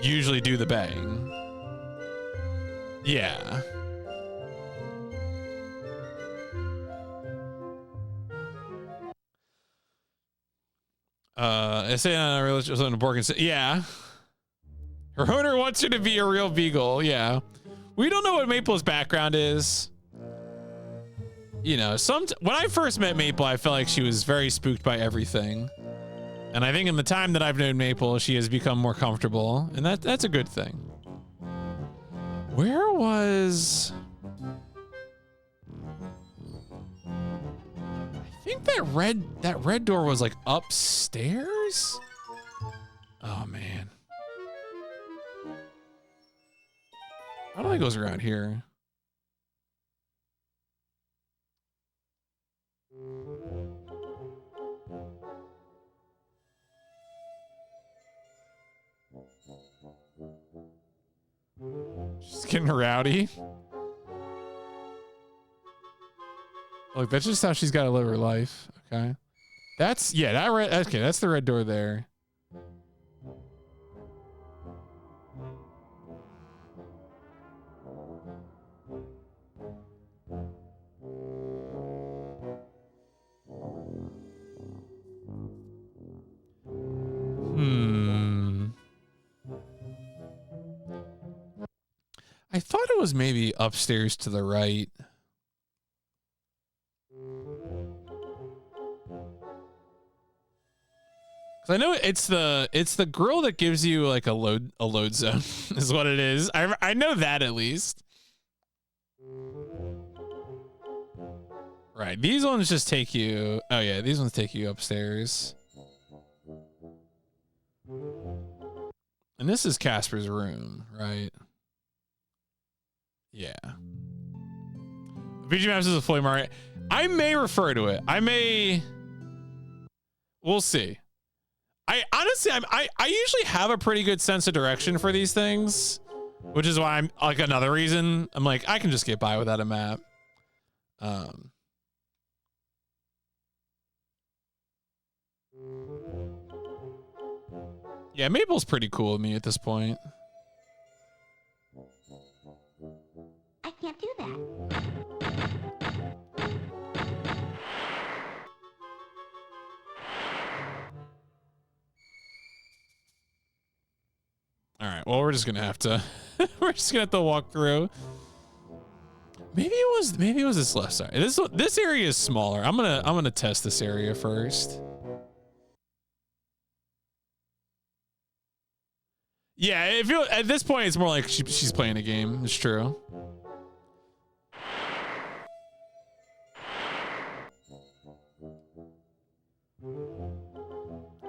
A: usually do the bang. Yeah. I say on a religious on a Borg. Yeah. Her owner wants her to be a real beagle. Yeah. We don't know what Maple's background is. You know, when I first met Maple, I felt like she was very spooked by everything. And I think in the time that I've known Maple, she has become more comfortable, and that's a good thing. Where was... I think that red door was like upstairs? Oh man. I don't think it goes around here. She's getting rowdy. Look, that's just how she's got to live her life. Okay. That's, yeah, okay, that's the red door there. I thought it was maybe upstairs to the right. I know it's the grill that gives you like a load zone is what it is. I know that at least. Right, these ones just take you. Oh yeah, these ones take you upstairs. And this is Casper's room, right? Yeah. VG Maps is a Floyd Market. I may refer to it. We'll see. I honestly, I usually have a pretty good sense of direction for these things, which is why I'm like another reason I'm like, I can just get by without a map. Yeah, Maple's pretty cool with me at this point.
B: I can't do that.
A: All right. Well, we're just gonna have to walk through. Maybe it was this left side. This area is smaller. I'm gonna test this area first. Yeah, at this point it's more like she's playing a game. It's true.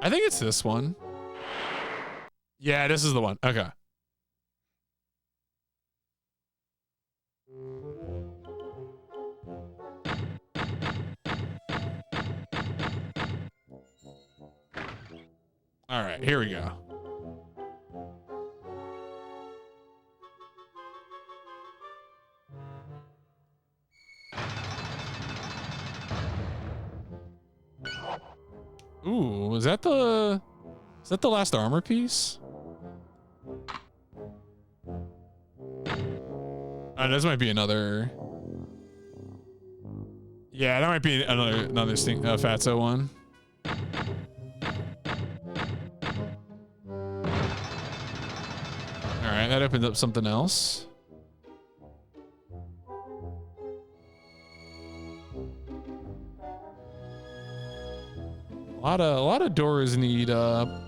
A: I think it's this one. Yeah, this is the one. Okay. All right, here we go. Ooh, is that the last armor piece? This might be another. Yeah, that might be another thing, Fatso one. All right, that opens up something else. A lot of doors need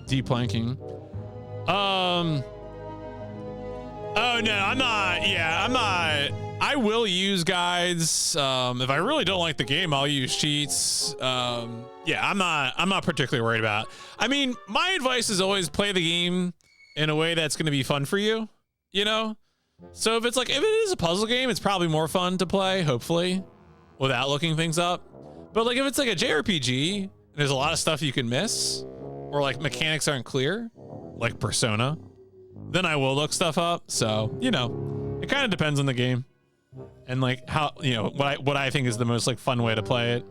A: deplanking. Oh no, I'm not. Yeah, I'm not. I will use guides. If I really don't like the game, I'll use cheats. Yeah, I'm not particularly worried about it. I mean, my advice is always play the game in a way that's going to be fun for you, you know? So if it is a puzzle game, it's probably more fun to play, hopefully, without looking things up. But like if it's like a JRPG, and there's a lot of stuff you can miss, or like mechanics aren't clear, like Persona, then I will look stuff up. So, you know, it kind of depends on the game and like how, you know, what I think is the most like fun way to play it.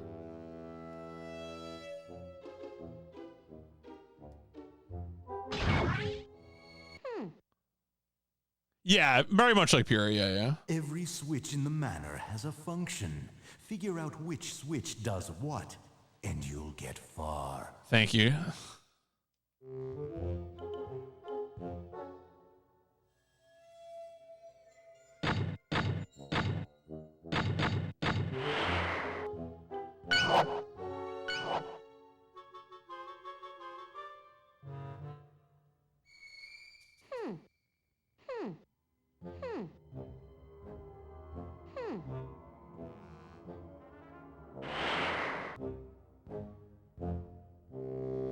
A: Yeah, very much like Pura, yeah.
C: Every switch in the manor has a function. Figure out which switch does what, and you'll get far.
A: Thank you.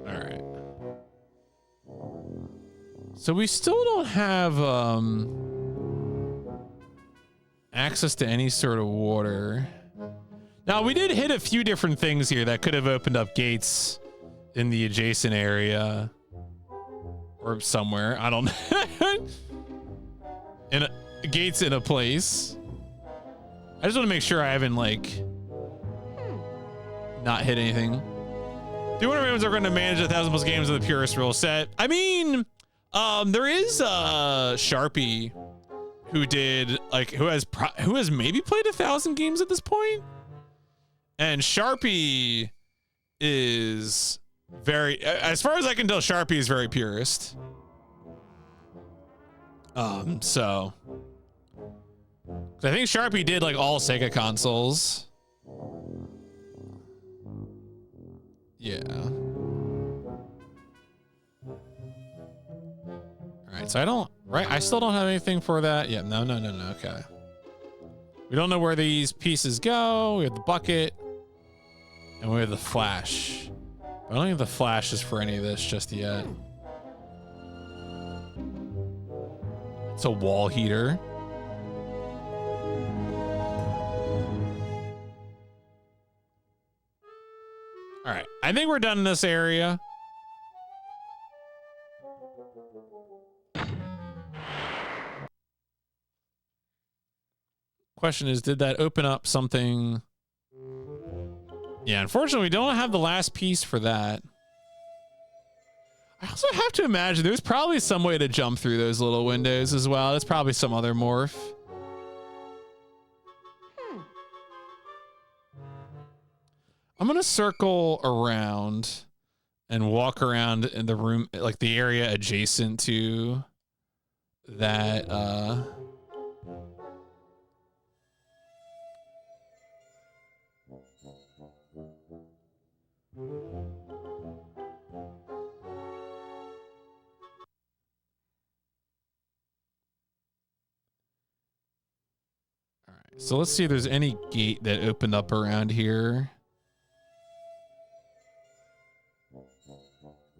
A: All right. So we still don't have access to any sort of water. Now we did hit a few different things here that could have opened up gates in the adjacent area or somewhere. I don't know. Gates in a place. I just want to make sure I haven't like not hit anything. The Wonder Rams are going to manage 1,000+ games of the purest rule set. I mean, there is Sharpie who did like who has maybe played 1,000 games at this point, and Sharpie is very, as far as I can tell, Sharpie is very purist. So I think Sharpie did like all Sega consoles. Yeah. All right, so I still don't have anything for that. Yeah, no, okay. We don't know where these pieces go. We have the bucket and we have the flash. I don't think the flash is for any of this just yet. It's a wall heater. All right, I think we're done in this area. Question is, did that open up something? Yeah, unfortunately, we don't have the last piece for that. I also have to imagine there's probably some way to jump through those little windows as well. That's probably some other morph. I'm going to circle around and walk around in the room, like the area adjacent to that. So let's see if there's any gate that opened up around here.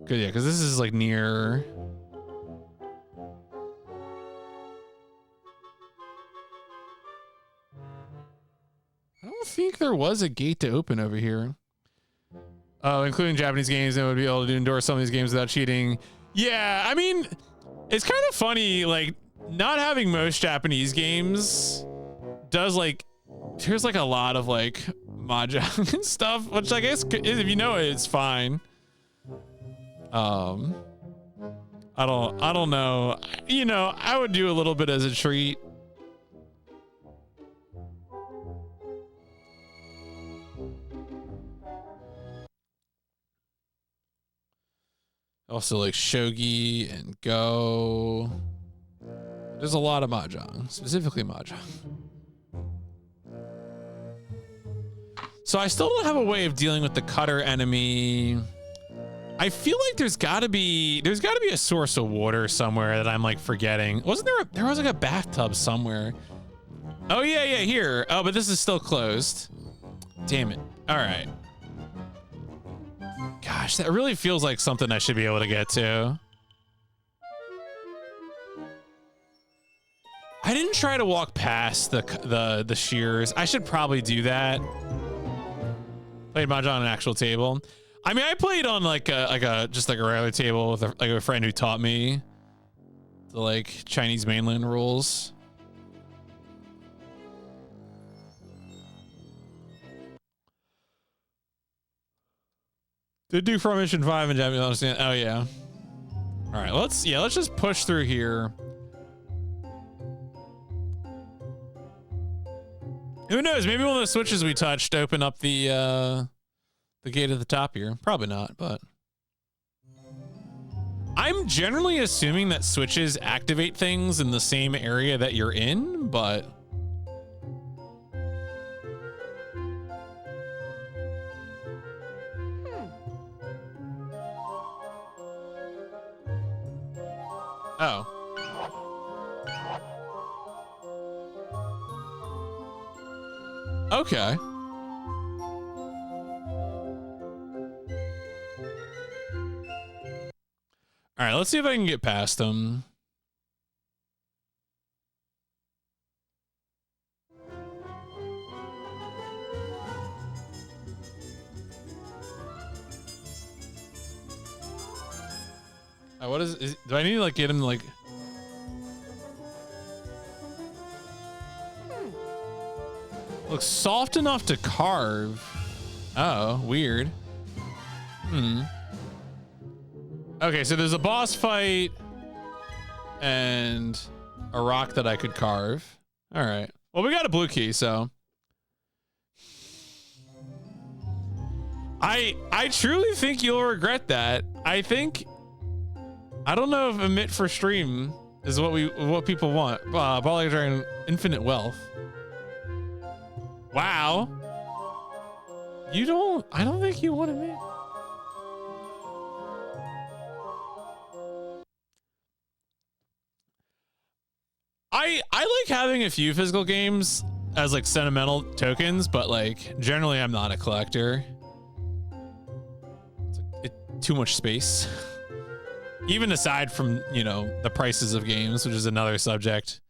A: Good, yeah, because this is like near. I don't think there was a gate to open over here. Oh, including Japanese games, and would be able to endorse some of these games without cheating. Yeah, I mean, it's kind of funny, like, not having most Japanese games does like, there's like a lot of like mahjong and stuff, which I guess if you know it, it's fine. I don't know. You know, I would do a little bit as a treat. Also like shogi and go. There's a lot of mahjong, specifically mahjong. So I still don't have a way of dealing with the cutter enemy I feel like there's gotta be a source of water somewhere that I'm like forgetting. Wasn't there there was like a bathtub somewhere? Oh yeah, here. Oh, but this is still closed. Damn it. All right. Gosh, that really feels like something I should be able to get to. I didn't try to walk past the shears. I should probably do that. Played Mahjong on an actual table. I mean, I played on like a just like a regular table with a friend who taught me the like Chinese mainland rules. Did do Formation 5 and Japanese understand. Oh yeah. All right, let's just push through here. Who knows? Maybe one of the switches we touched open up the gate at the top here. Probably not, but I'm generally assuming that switches activate things in the same area that you're in, but oh. Okay. All right, let's see if I can get past them. What is do I need to like get him like looks soft enough to carve. Oh, weird. Okay, so there's a boss fight and a rock that I could carve. All right. Well, we got a blue key, so I truly think you'll regret that. I don't know if emit for stream is what people want. Ball Dragon Infinite Wealth. Wow. I don't think you want emit. I like having a few physical games as like sentimental tokens, but like generally I'm not a collector. It's too much space. Even aside from, the prices of games, which is another subject.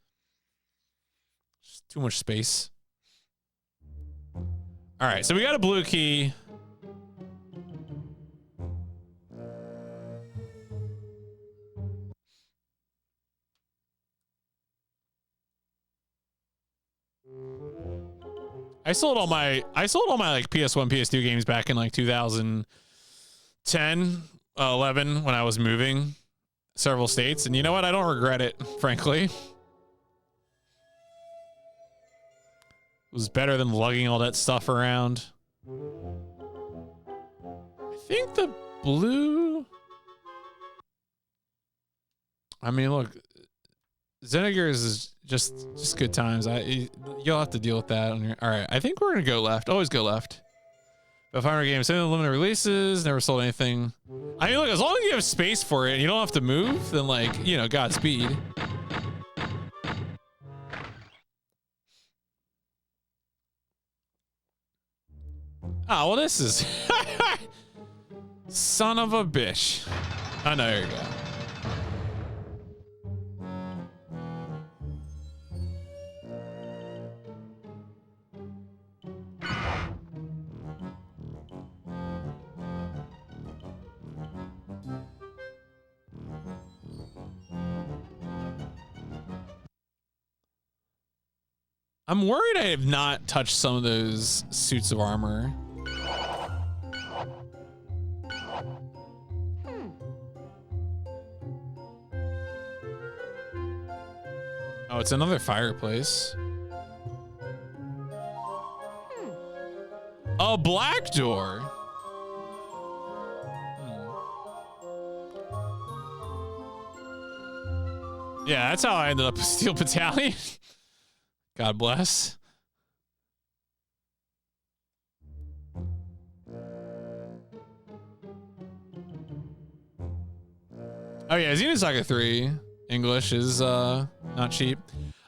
A: Just too much space. All right, so we got a blue key. I sold all my like PS1, PS2 games back in like 2010, 11 when I was moving several states, and you know what? I don't regret it, frankly. It was better than lugging all that stuff around. I think the blue. I mean, look, Xenogears is just good times. You'll have to deal with that. All right, I think we're gonna go left. Always go left. But 500 games, some limited releases, never sold anything. I mean, look, as long as you have space for it and you don't have to move, then like, Godspeed. Oh, well, this is son of a bitch. Oh, no, there you go. I'm worried I have not touched some of those suits of armor. Oh, it's another fireplace. A black door. Yeah, that's how I ended up with Steel Battalion. God bless. Oh yeah, Xenosaga 3 English is not cheap.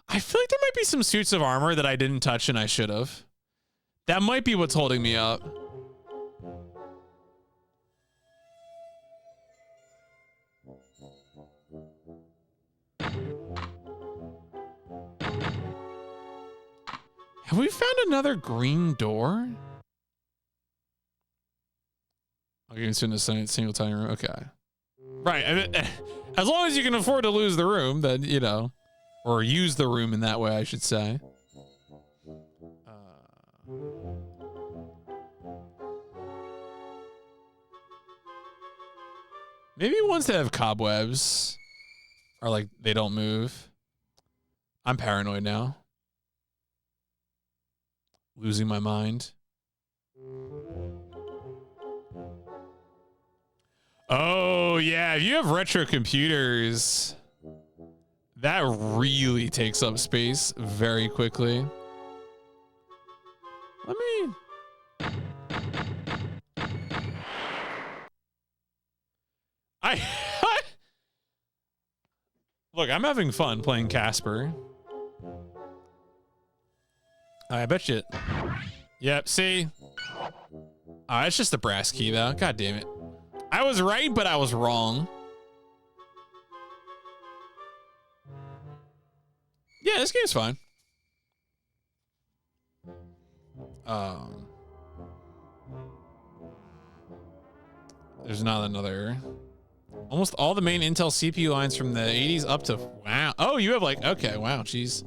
A: I feel like there might be some suits of armor that I didn't touch and I should have. That might be what's holding me up. Have we found another green door? Okay, it's in a single tiny room. Okay. Right. I mean, as long as you can afford to lose the room, then, you know, or use the room in that way, I should say. Maybe ones that have cobwebs are like, they don't move. I'm paranoid now. Losing my mind. Oh, yeah. If you have retro computers, that really takes up space very quickly. Let me... Look, I'm having fun playing Casper. I bet you... Yep, see? Oh, it's just a brass key, though. God damn it. I was right, but I was wrong. Yeah, this game's fine. There's not another... Almost all the main Intel CPU lines from the 80s up to... Wow. Oh, you have like... Okay, wow, jeez.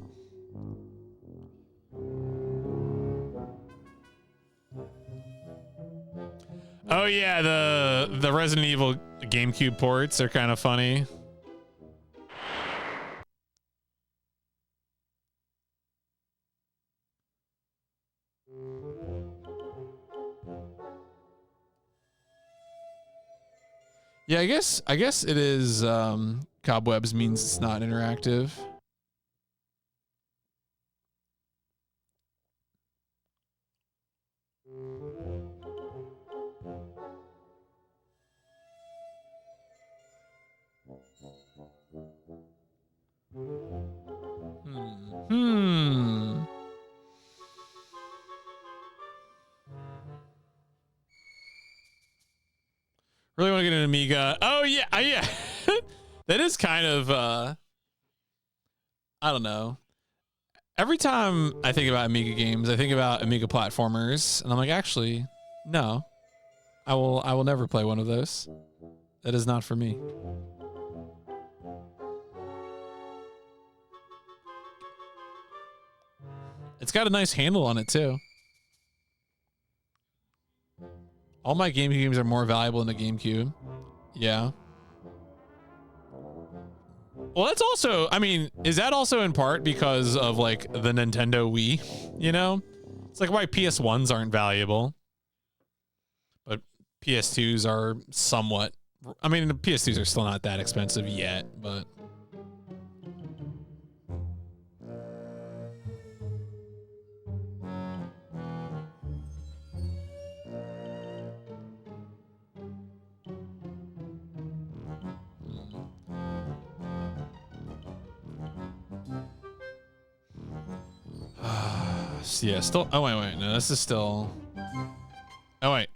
A: Oh yeah, the Resident Evil GameCube ports are kind of funny. Yeah, I guess it is cobwebs means it's not interactive. Really want to get an Amiga. Oh yeah, yeah. That is kind of I don't know. Every time I think about Amiga games, I think about Amiga platformers, and I'm like, actually, no. I will never play one of those. That is not for me. It's got a nice handle on it too. All my GameCube games are more valuable in the GameCube. Yeah. Well, that's also, I mean, is that also in part because of like the Nintendo Wii? You know? It's like why PS1s aren't valuable. But PS2s are somewhat, I mean, the PS2s are still not that expensive yet, but. Yeah, still. Oh, wait. No, this is still. Oh, wait.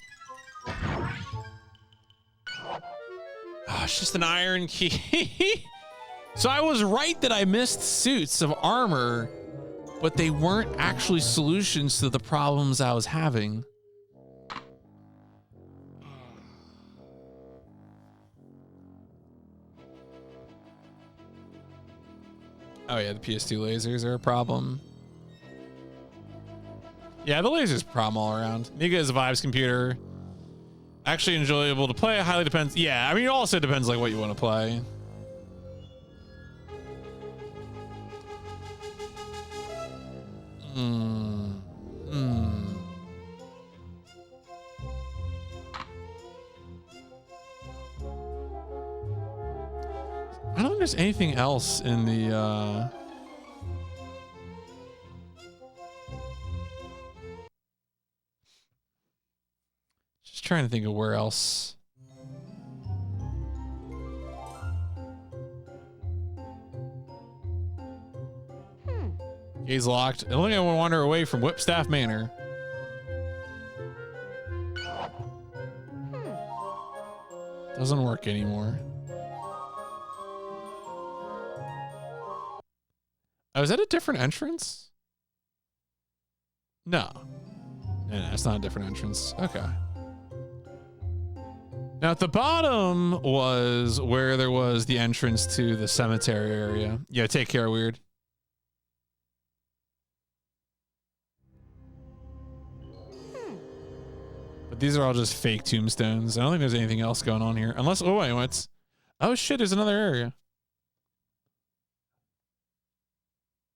A: Oh, it's just an iron key. So I was right that I missed suits of armor, but they weren't actually solutions to the problems I was having. Oh, yeah, the PS2 lasers are a problem. Yeah, the laser's a problem all around. Amiga is a vibes computer. Actually enjoyable to play. Highly depends. Yeah, I mean, it also depends like what you want to play. I don't think there's anything else in the just trying to think of where else. Gate's locked. I don't think I want to wander away from Whipstaff Manor. Doesn't work anymore. Oh, is that a different entrance? No. No, it's not a different entrance. Okay. Now at the bottom was where there was the entrance to the cemetery area. Yeah, take care, weird. But these are all just fake tombstones. I don't think there's anything else going on here. Unless, oh wait, what's... Oh shit, there's another area.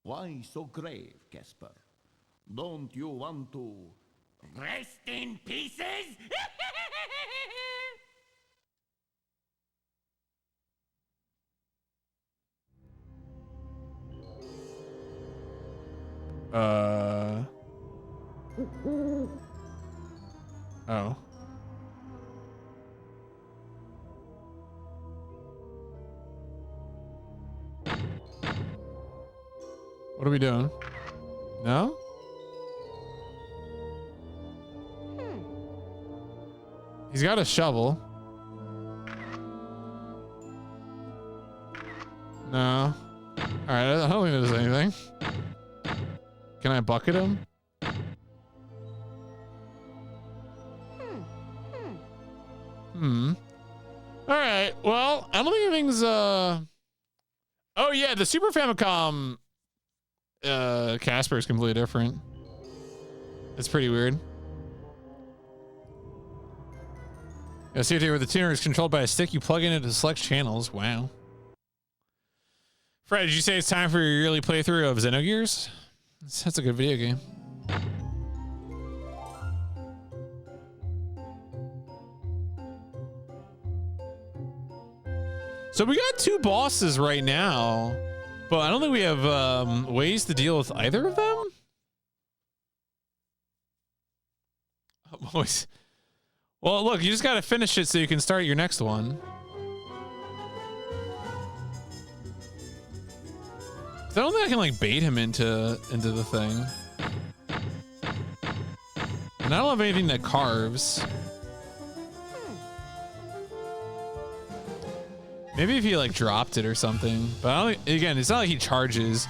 H: Why so grave, Casper? Don't you want to...
D: Rest in pieces?
A: Oh. What are we doing? No? He's got a shovel. No. Alright, I don't think there's anything. Can I bucket him? Alright, well, I don't think anything's, Oh yeah, the Super Famicom, Casper is completely different. It's pretty weird. Yeah, see here where the tuner is controlled by a stick, you plug in it to select channels. Wow. Fred, did you say it's time for your yearly playthrough of Xenogears? That's a good video game. So we got 2 bosses right now, but I don't think we have ways to deal with either of them. Boys. Well, look, you just got to finish it so you can start your next one. I don't think I can like bait him into the thing. And I don't have anything that carves. Maybe if he like dropped it or something, but I don't, again, it's not like he charges.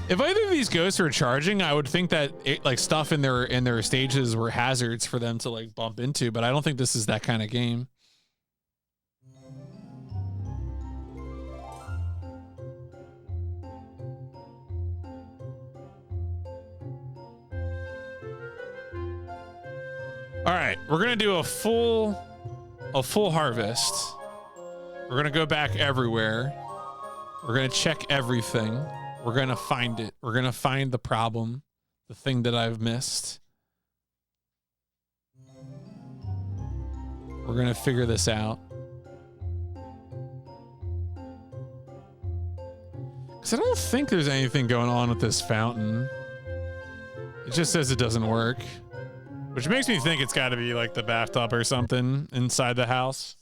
A: If either of these ghosts were charging, I would think that like stuff in their stages were hazards for them to like bump into, but I don't think this is that kind of game. All right, we're gonna do a full harvest. We're gonna go back everywhere. We're gonna check everything. We're gonna find it. We're gonna find the problem, the thing that I've missed. We're gonna figure this out. Because I don't think there's anything going on with this fountain. It just says it doesn't work. Which makes me think it's gotta be like the bathtub or something inside the house.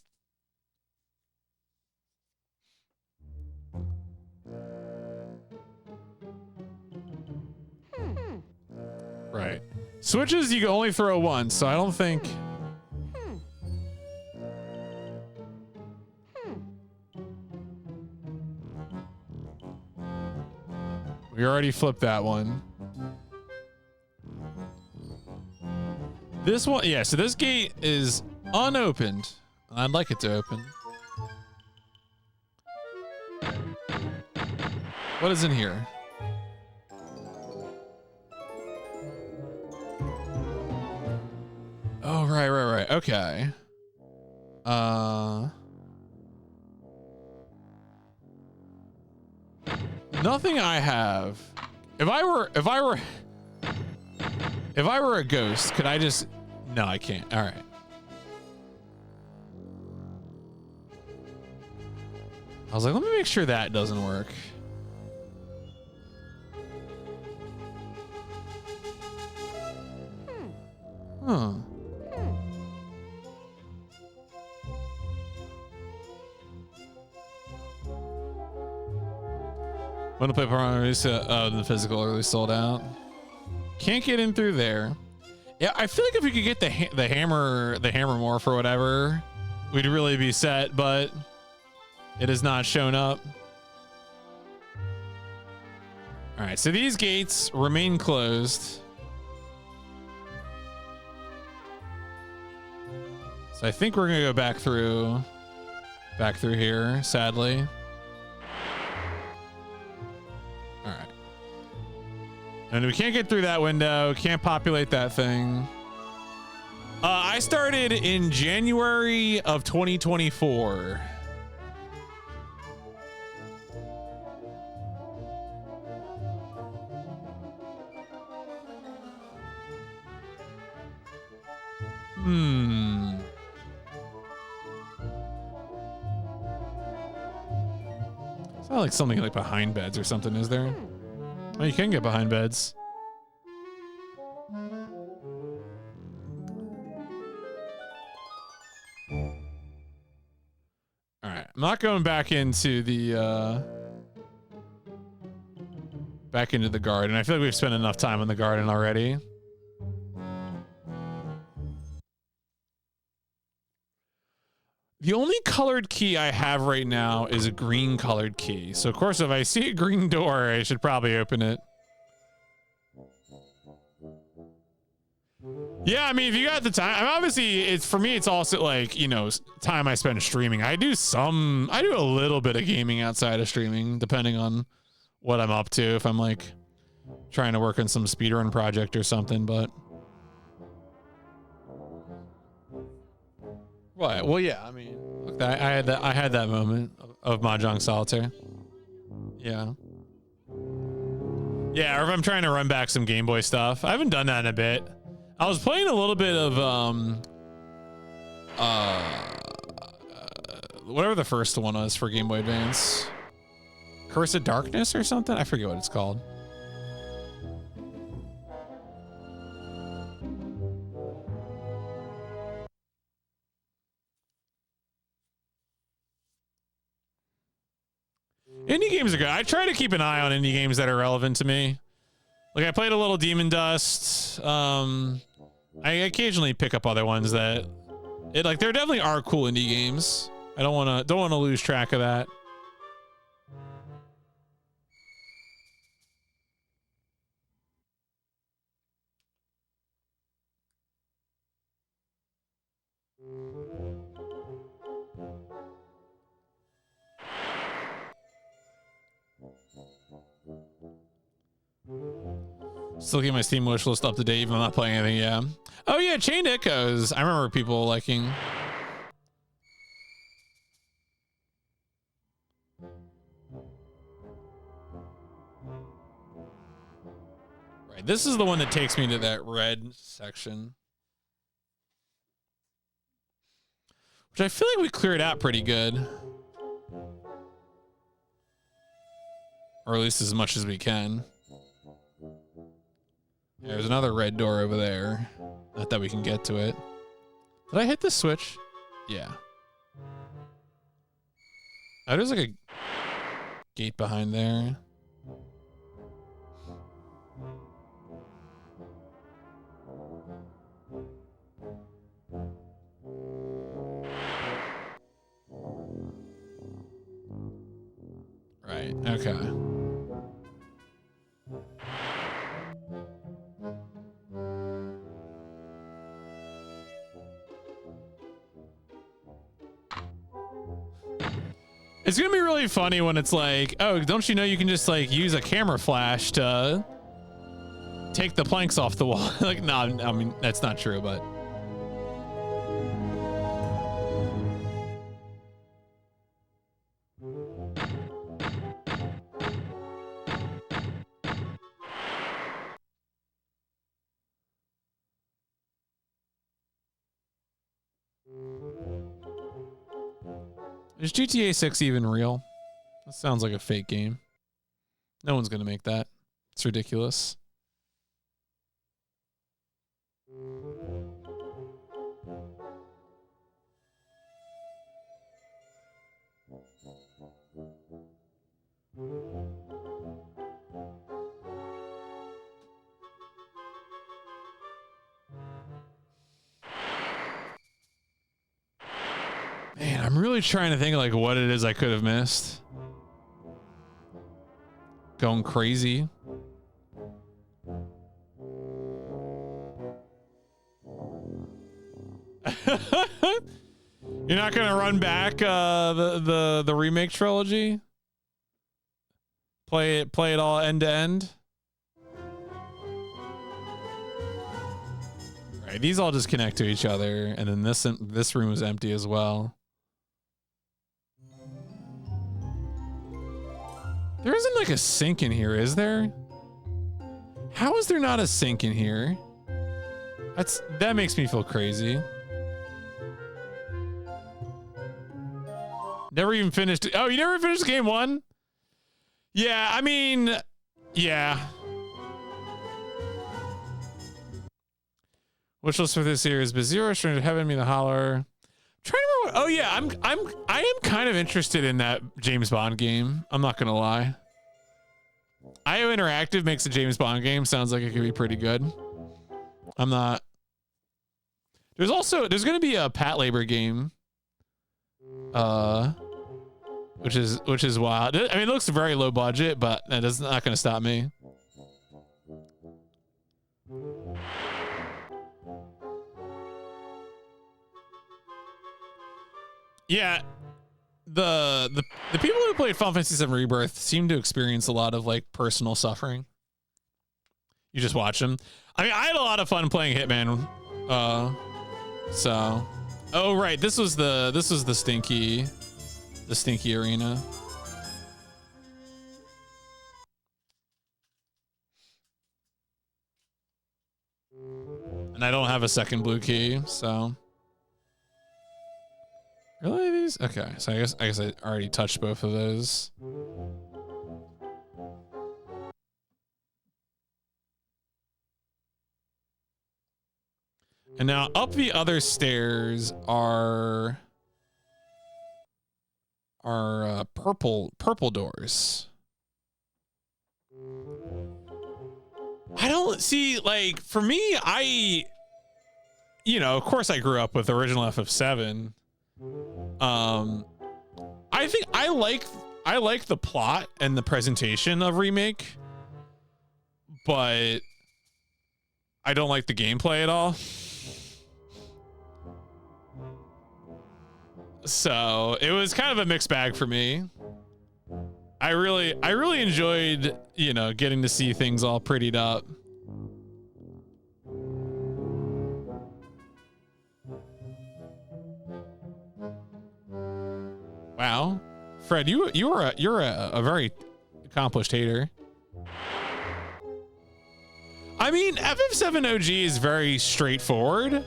A: Right. Switches you can only throw once, so I don't think... We already flipped that one. This one, yeah, so this gate is unopened. I'd like it to open. What is in here? Oh, right. Okay. Nothing I have. If I were a ghost, could I just... No, I can't. All right. I was like, let me make sure that doesn't work. Huh. When to play part release, the physical release sold out. Can't get in through there. Yeah, I feel like if we could get the hammer morph or whatever, we'd really be set, but it has not shown up. All right, so these gates remain closed. So I think we're gonna go back through here, sadly. All right. And we can't get through that window, can't populate that thing. I started in January of 2024. It's not like something like behind beds or something, is there? Oh, you can get behind beds. All right, I'm not going back into the garden. I feel like we've spent enough time in the garden already. The only colored key I have right now is a green colored key. So of course, if I see a green door, I should probably open it. Yeah, I mean, if you got the time, obviously it's for me, it's also like, you know, time I spend streaming. I do a little bit of gaming outside of streaming, depending on what I'm up to. If I'm like trying to work on some speedrun project or something, but. Right. Well, yeah. I mean, look, I had that moment of Mahjong Solitaire. Yeah. Yeah. Or if I'm trying to run back some Game Boy stuff, I haven't done that in a bit. I was playing a little bit of whatever the first one was for Game Boy Advance, Curse of Darkness or something. I forget what it's called. Indie games are good. I try to keep an eye on indie games that are relevant to me. Like I played a little Demon Dust. I occasionally pick up other ones that there definitely are cool indie games. I don't want to lose track of that. Still keep my Steam wish list up to date even if I'm not playing anything. Yeah. Oh yeah, Chained Echoes. I remember people liking. Right. This is the one that takes me to that red section, which I feel like we cleared out pretty good, or at least as much as we can. Yeah, there's another red door over there. Not that we can get to it. Did I hit the switch? Yeah. Oh, there's like a gate behind there. Right, okay. It's gonna be really funny when it's like, oh, don't you know you can just like use a camera flash to take the planks off the wall? Like, no, I mean, that's not true, but. Is GTA 6 even real? That sounds like a fake game. No one's gonna make that. It's ridiculous. I'm really trying to think like what it is I could have missed. Going crazy. You're not gonna run back the remake trilogy? Play it all end to end? Right, these all just connect to each other, and then this room is empty as well. There isn't like a sink in here, is there? How is there not a sink in here? That makes me feel crazy. Never even finished. Oh, you never finished game 1? Yeah, I mean, yeah. Wish list for this year is Bizarro, Stranger Heaven, Me the Holler. I'm trying to remember. Oh yeah, I am kind of interested in that James Bond game. I'm not gonna lie. IO Interactive makes a James Bond game. Sounds like it could be pretty good. I'm not. There's gonna be a Pat Labor game. Which is wild. I mean, it looks very low budget, but that is not gonna stop me. Yeah, the people who played Final Fantasy VII Rebirth seem to experience a lot of like personal suffering. You just watch them. I mean, I had a lot of fun playing Hitman. Oh right, this was the stinky arena. And I don't have a second blue key, so. Really these? Okay, so I guess I already touched both of those. And now up the other stairs are purple doors. I don't see, like, for me, of course I grew up with original FF7. I think I like the plot and the presentation of Remake, but I don't like the gameplay at all. So it was kind of a mixed bag for me. I really enjoyed, getting to see things all prettied up. Wow, Fred, you're a very accomplished hater. I mean, FF7 OG is very straightforward.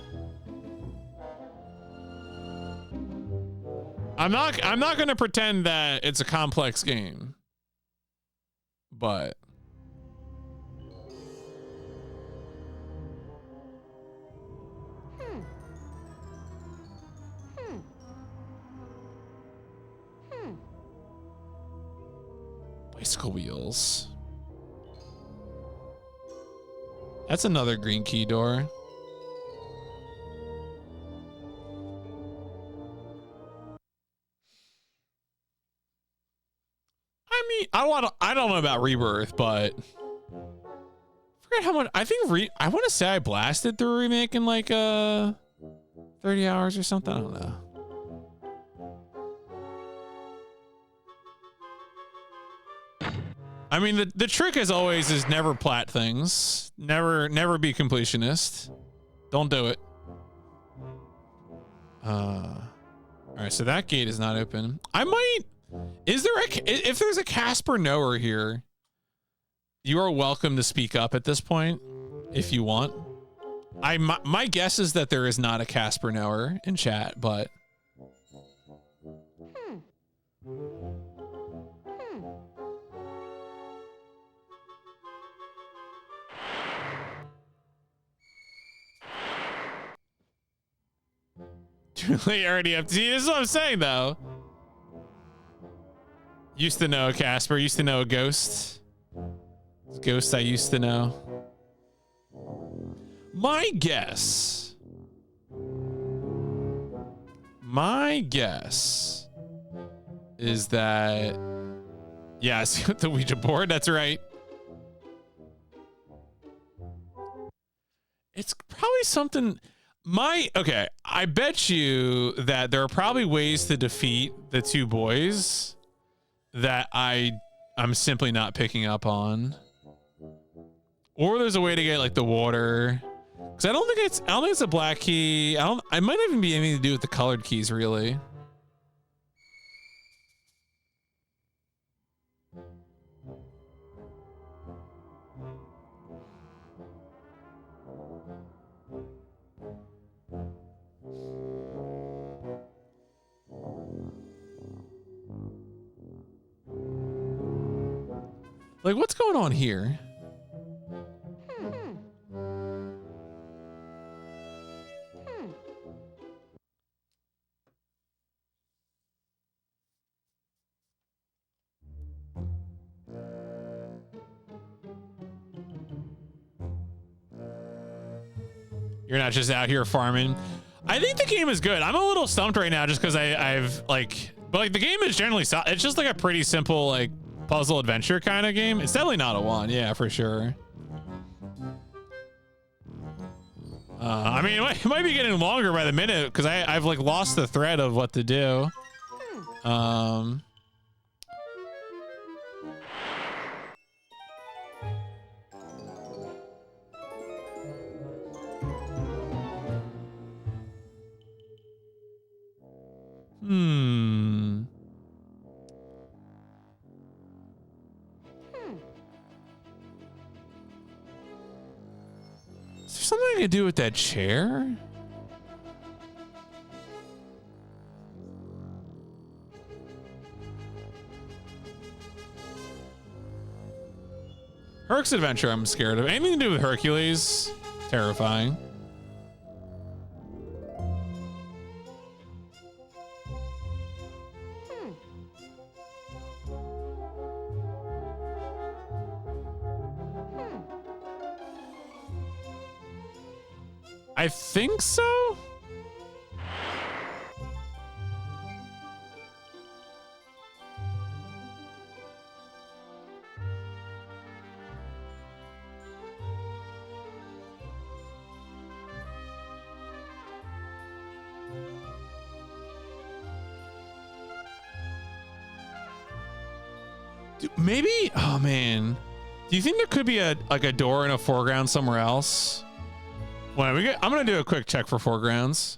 A: I'm not gonna pretend that it's a complex game, but bicycle wheels. That's another green key door. I mean, I don't know about Rebirth, but I forget how much. I think I want to say I blasted through Remake in like 30 hours or something. I don't know. I mean, the trick as always is never plat things. Never be completionist. Don't do it. All right, so that gate is not open. I might. Is there if there's a Casper knower here, you are welcome to speak up at this point if you want. My guess is that there is not a Casper knower in chat, but Julie already up. See, this is what I'm saying though. Used to know a Casper, used to know a ghost. Ghost I used to know. My guess My guess is that, yes, the Ouija board, that's right. It's probably something, okay, I bet you that there are probably ways to defeat the two boys that I'm simply not picking up on. Or there's a way to get like the water. Cause I don't think it's a black key. I might not even be anything to do with the colored keys really. Like, what's going on here? You're not just out here farming. I think the game is good. I'm a little stumped right now just because I've like, but like the game is generally, it's just like a pretty simple like puzzle adventure kind of game. It's definitely not a 1, yeah, for sure. I mean, it might be getting longer by the minute because I've like lost the thread of what to do. Is there something I can do with that chair? Herc's Adventure, I'm scared of. Anything to do with Hercules, terrifying. I think so. Maybe, oh man. Do you think there could be a door in a foreground somewhere else? When I'm gonna do a quick check for foregrounds.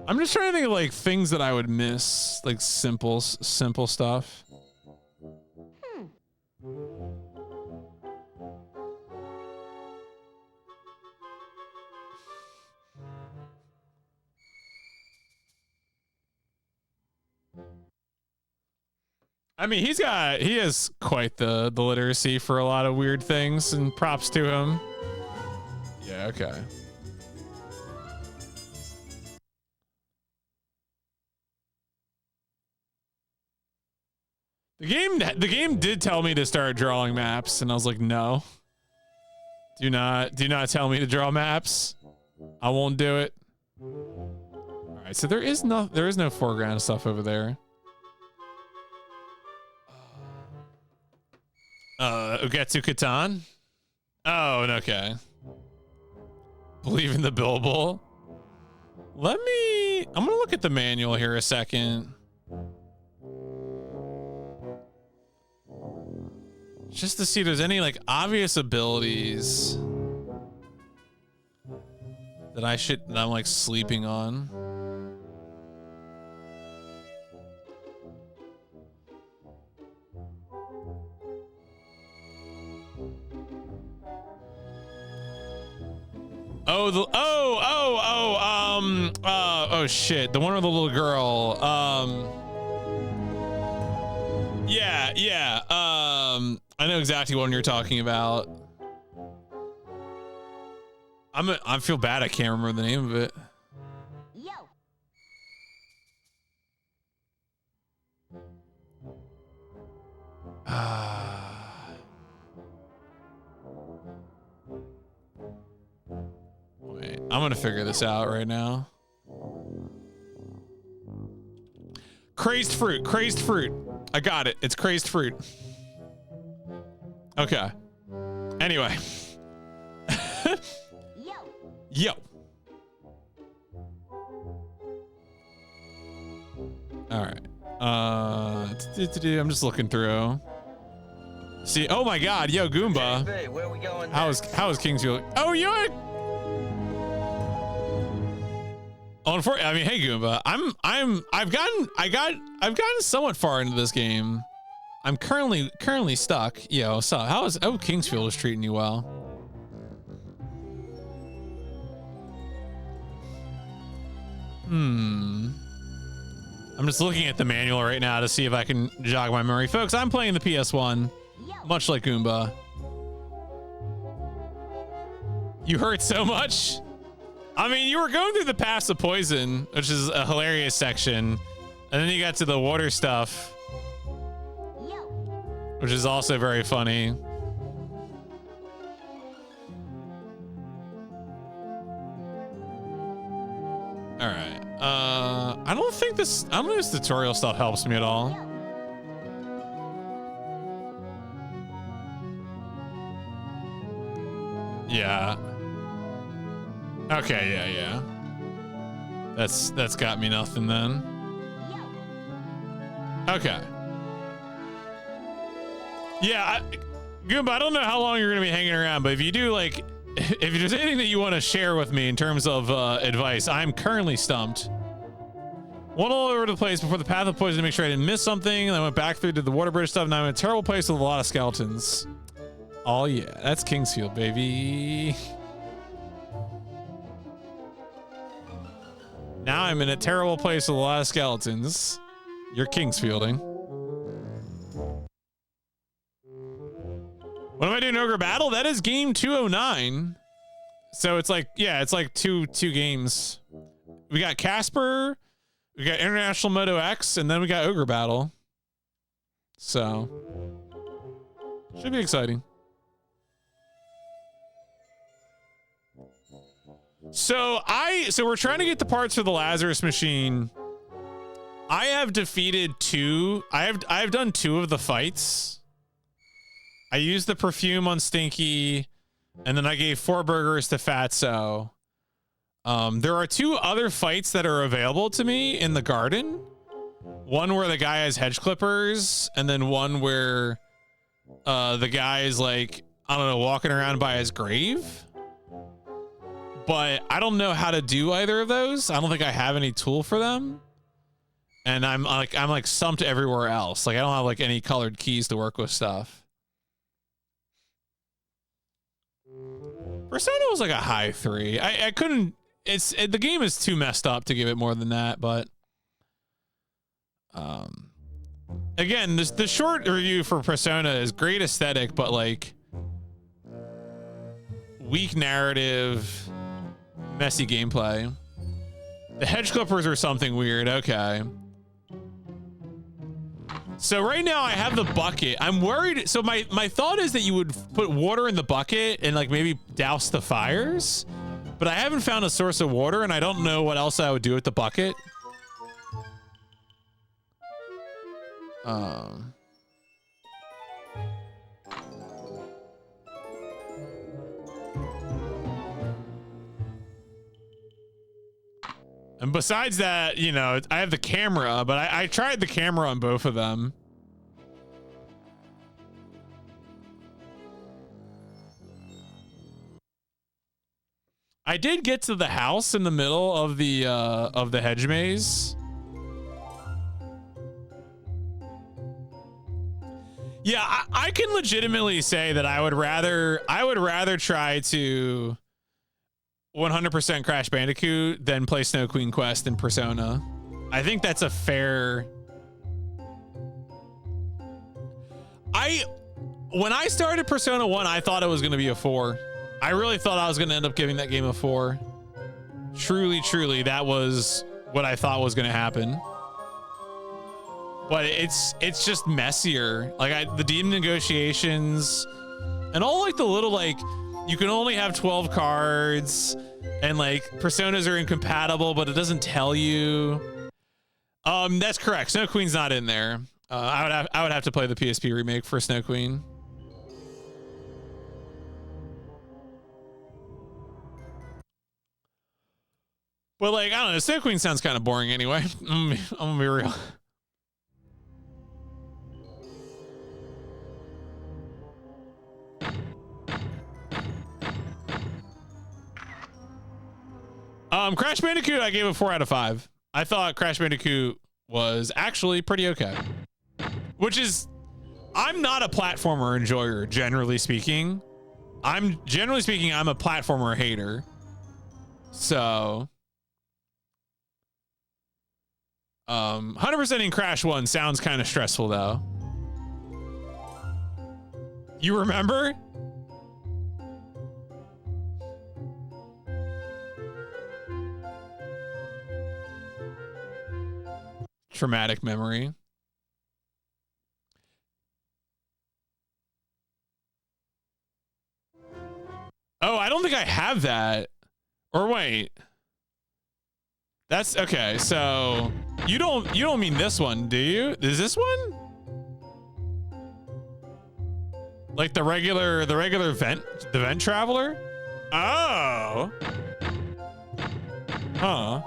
A: I'm just trying to think of like things that I would miss, like simple stuff. I mean, he has quite the literacy for a lot of weird things, and props to him. Yeah, okay. The game did tell me to start drawing maps, and I was like, no. Do not tell me to draw maps. I won't do it. All right, so there is no foreground stuff over there. Ugetsu Katan? Oh, okay. Believe in the Bilbo. I'm gonna look at the manual here a second. Just to see if there's any like obvious abilities that I'm like sleeping on. Oh shit, the one with the little girl. Yeah. I know exactly what you're talking about. I feel bad I can't remember the name of it.
B: Yo.
A: I'm gonna figure this out right now. Crazed fruit, crazed fruit. I got it. It's crazed fruit. Okay. Anyway. Yo. All right. I'm just looking through. See, oh my God, yo, Goomba.
I: Hey, where we going
A: How is Kingsfield? Oh, you're. Unfortunately, I mean, hey, Goomba. I've gotten somewhat far into this game. I'm currently stuck. Yo, so Kingsfield is treating you well. I'm just looking at the manual right now to see if I can jog my memory. Folks, I'm playing the PS1, much like Goomba. You hurt so much? I mean, you were going through the Paths of Poison, which is a hilarious section. And then you got to the water stuff, which is also very funny. All right. I don't think this tutorial stuff helps me at all. Yeah. Okay, yeah. That's got me nothing then. Okay. Yeah, Goomba, I don't know how long you're gonna be hanging around, but if you do, like, if there's anything that you want to share with me in terms of advice, I'm currently stumped. Went all over the place before the Path of Poison to make sure I didn't miss something. And I went back through to the water bridge stuff. Now I'm in a terrible place with a lot of skeletons. Oh yeah, that's Kingsfield, baby. Now I'm in a terrible place with a lot of skeletons. You're Kingsfielding. What am I doing? Ogre Battle? That is game 209. So it's like, yeah, it's like two games. We got Casper, we got International Moto X, and then we got Ogre Battle. So should be exciting. So we're trying to get the parts for the Lazarus machine. I have defeated two. I've done 2 of the fights. I used the perfume on Stinky, and then I gave 4 burgers to Fatso. There are 2 other fights that are available to me in the garden. One where the guy has hedge clippers, and then one where the guy is like, I don't know, walking around by his grave. But I don't know how to do either of those. I don't think I have any tool for them. And I'm like stumped everywhere else. Like I don't have like any colored keys to work with stuff. Persona was like a high 3. I couldn't. The game is too messed up to give it more than that. But again, the short review for Persona is great aesthetic, but like weak narrative, messy gameplay. The hedge clippers are something weird. Okay. So right now I have the bucket. I'm worried. So my thought is that you would put water in the bucket and like maybe douse the fires, but I haven't found a source of water and I don't know what else I would do with the bucket. And besides that, you know, I have the camera, but I tried the camera on both of them. I did get to the house in the middle of the hedge maze. Yeah, I can legitimately say that I would rather try to 100% Crash Bandicoot than play Snow Queen Quest in Persona. I think that's a fair. When I started Persona 1, I thought it was going to be a 4. I really thought I was going to end up giving that game a 4. Truly, that was what I thought was going to happen. But it's just messier. Like the demon negotiations and all like the little like, you can only have 12 cards, and like personas are incompatible, but it doesn't tell you. That's correct. Snow Queen's not in there. I would have to play the PSP remake for Snow Queen. But like, I don't know, Snow Queen sounds kind of boring anyway. I'm gonna be real. Crash Bandicoot, I gave it 4 out of 5. I thought Crash Bandicoot was actually pretty okay. Which is, I'm not a platformer enjoyer, generally speaking. I'm a platformer hater. So 100%ing Crash 1 sounds kind of stressful though. You remember? Traumatic memory. Oh, I don't think I have that. Or wait. That's okay. So you don't mean this one, do you? Is this one? Like the regular vent traveler? Oh. Huh.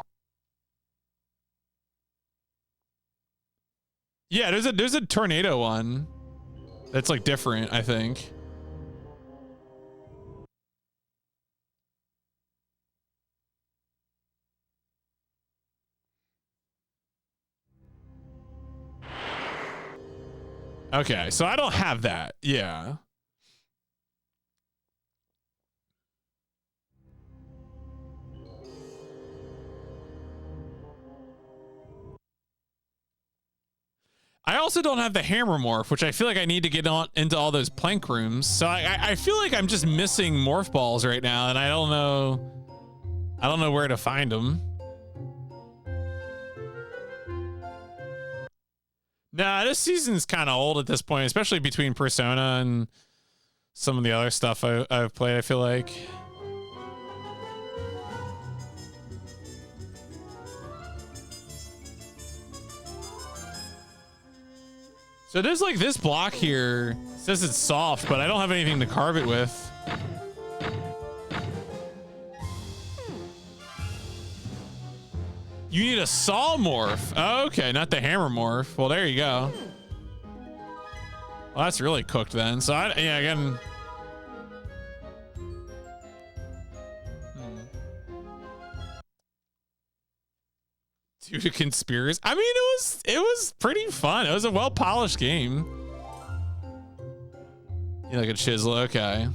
A: Yeah, there's a tornado one that's like different, I think. Okay, so I don't have that. Yeah. I also don't have the hammer morph, which I feel like I need to get on into all those plank rooms. So I feel like I'm just missing morph balls right now, and I don't know where to find them. Nah, this season's kind of old at this point, especially between Persona and some of the other stuff I've played, I feel like. So there's like this block here. It says it's soft, but I don't have anything to carve it with. You need a saw morph. Oh, okay, not the hammer morph. Well, there you go. Well, that's really cooked then. So yeah, again. Due to conspiracy. I mean, it was pretty fun. It was a well-polished game. You like a chisel, okay.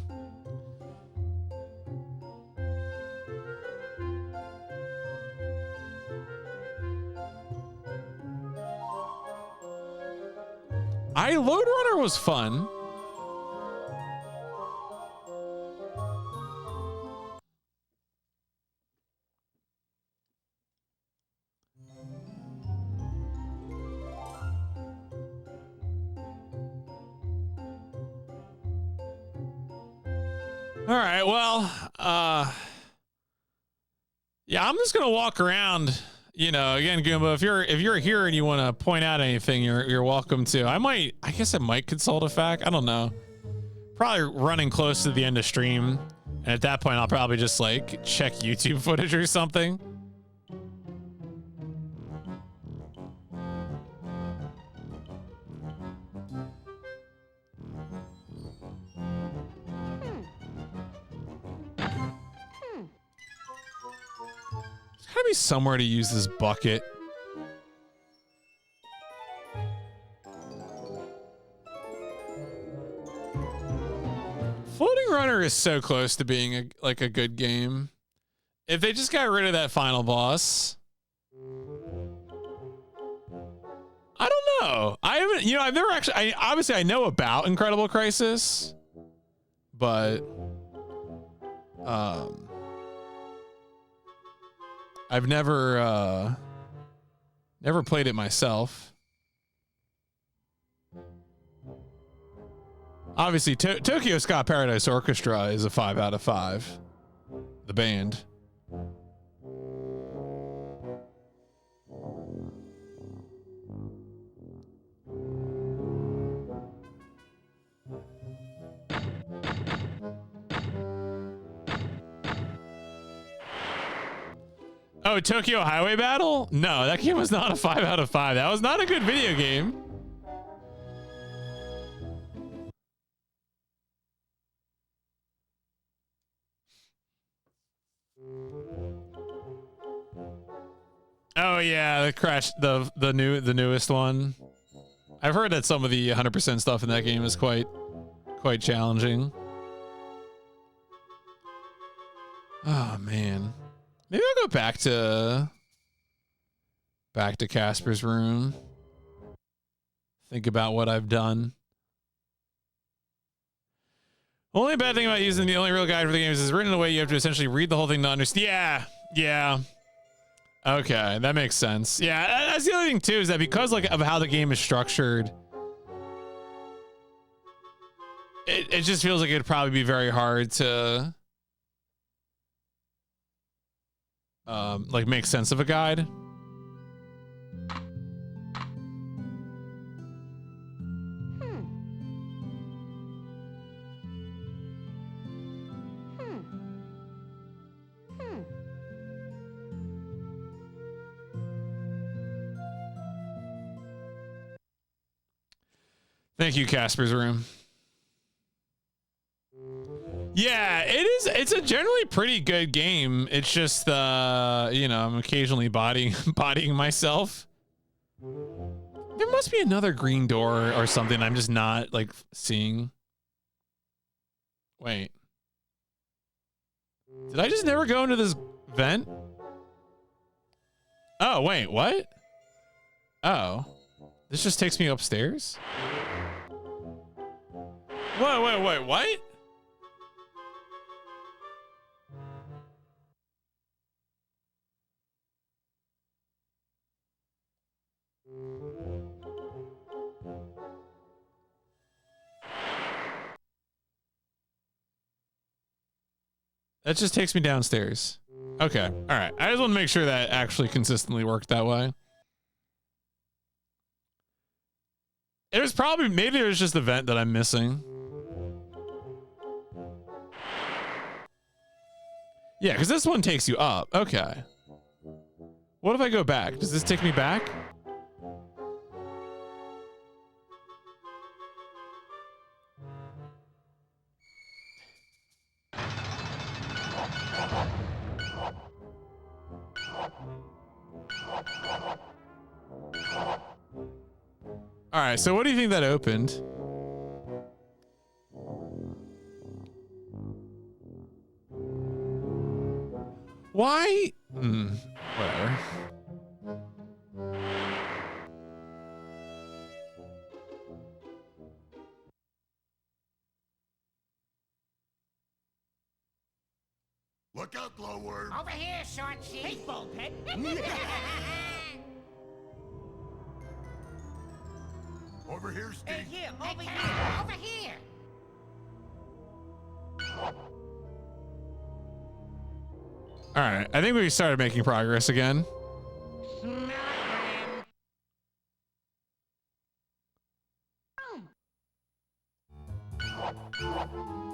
A: Load Runner was fun. All right, well, yeah, I'm just gonna walk around. You know, again, Goomba, if you're here and you want to point out anything, you're welcome to. I guess I might consult a fact. I don't know. Probably running close to the end of stream, and at that point, I'll probably just like check YouTube footage or something. There's gotta be somewhere to use this bucket. Floating Runner is so close to being a good game. If they just got rid of that final boss. I don't know. I haven't, you know, I've never actually, obviously I know about Incredible Crisis, but I've never played it myself. Obviously, Tokyo Ska Paradise Orchestra is a 5 out of 5. The band. Oh, Tokyo Highway Battle? No, that game was not a 5 out of 5. That was not a good video game. Oh yeah, the Crash, the newest one. I've heard that some of the 100% stuff in that game is quite challenging. Oh man, maybe I'll go back to Casper's room. Think about what I've done. Only bad thing about using the only real guide for the game is it's written in a way you have to essentially read the whole thing to understand. Yeah. Okay, that makes sense. Yeah, that's the other thing too, is that because like of how the game is structured, it just feels like it'd probably be very hard to like make sense of a guide. Thank you, Casper's room. Yeah, it is. It's a generally pretty good game. It's just, you know, I'm occasionally bodying myself. There must be another green door or something I'm just not like seeing. Wait. Did I just never go into this vent? Oh, wait, what? Oh, this just takes me upstairs? Wait, what? That just takes me downstairs. Okay, all right. I just want to make sure that actually consistently worked that way. There's probably, maybe there's just a vent that I'm missing. Yeah, because this one takes you up. Okay. What if I go back? Does this take me back? All right, so what do you think that opened? Why? Whatever.
F: Look out, glowworm.
D: Over here, short sheet. Hey, bullpen.
F: Over here, Steve.
D: Hey, here, over here, over here.
A: All right, I think we started making progress again.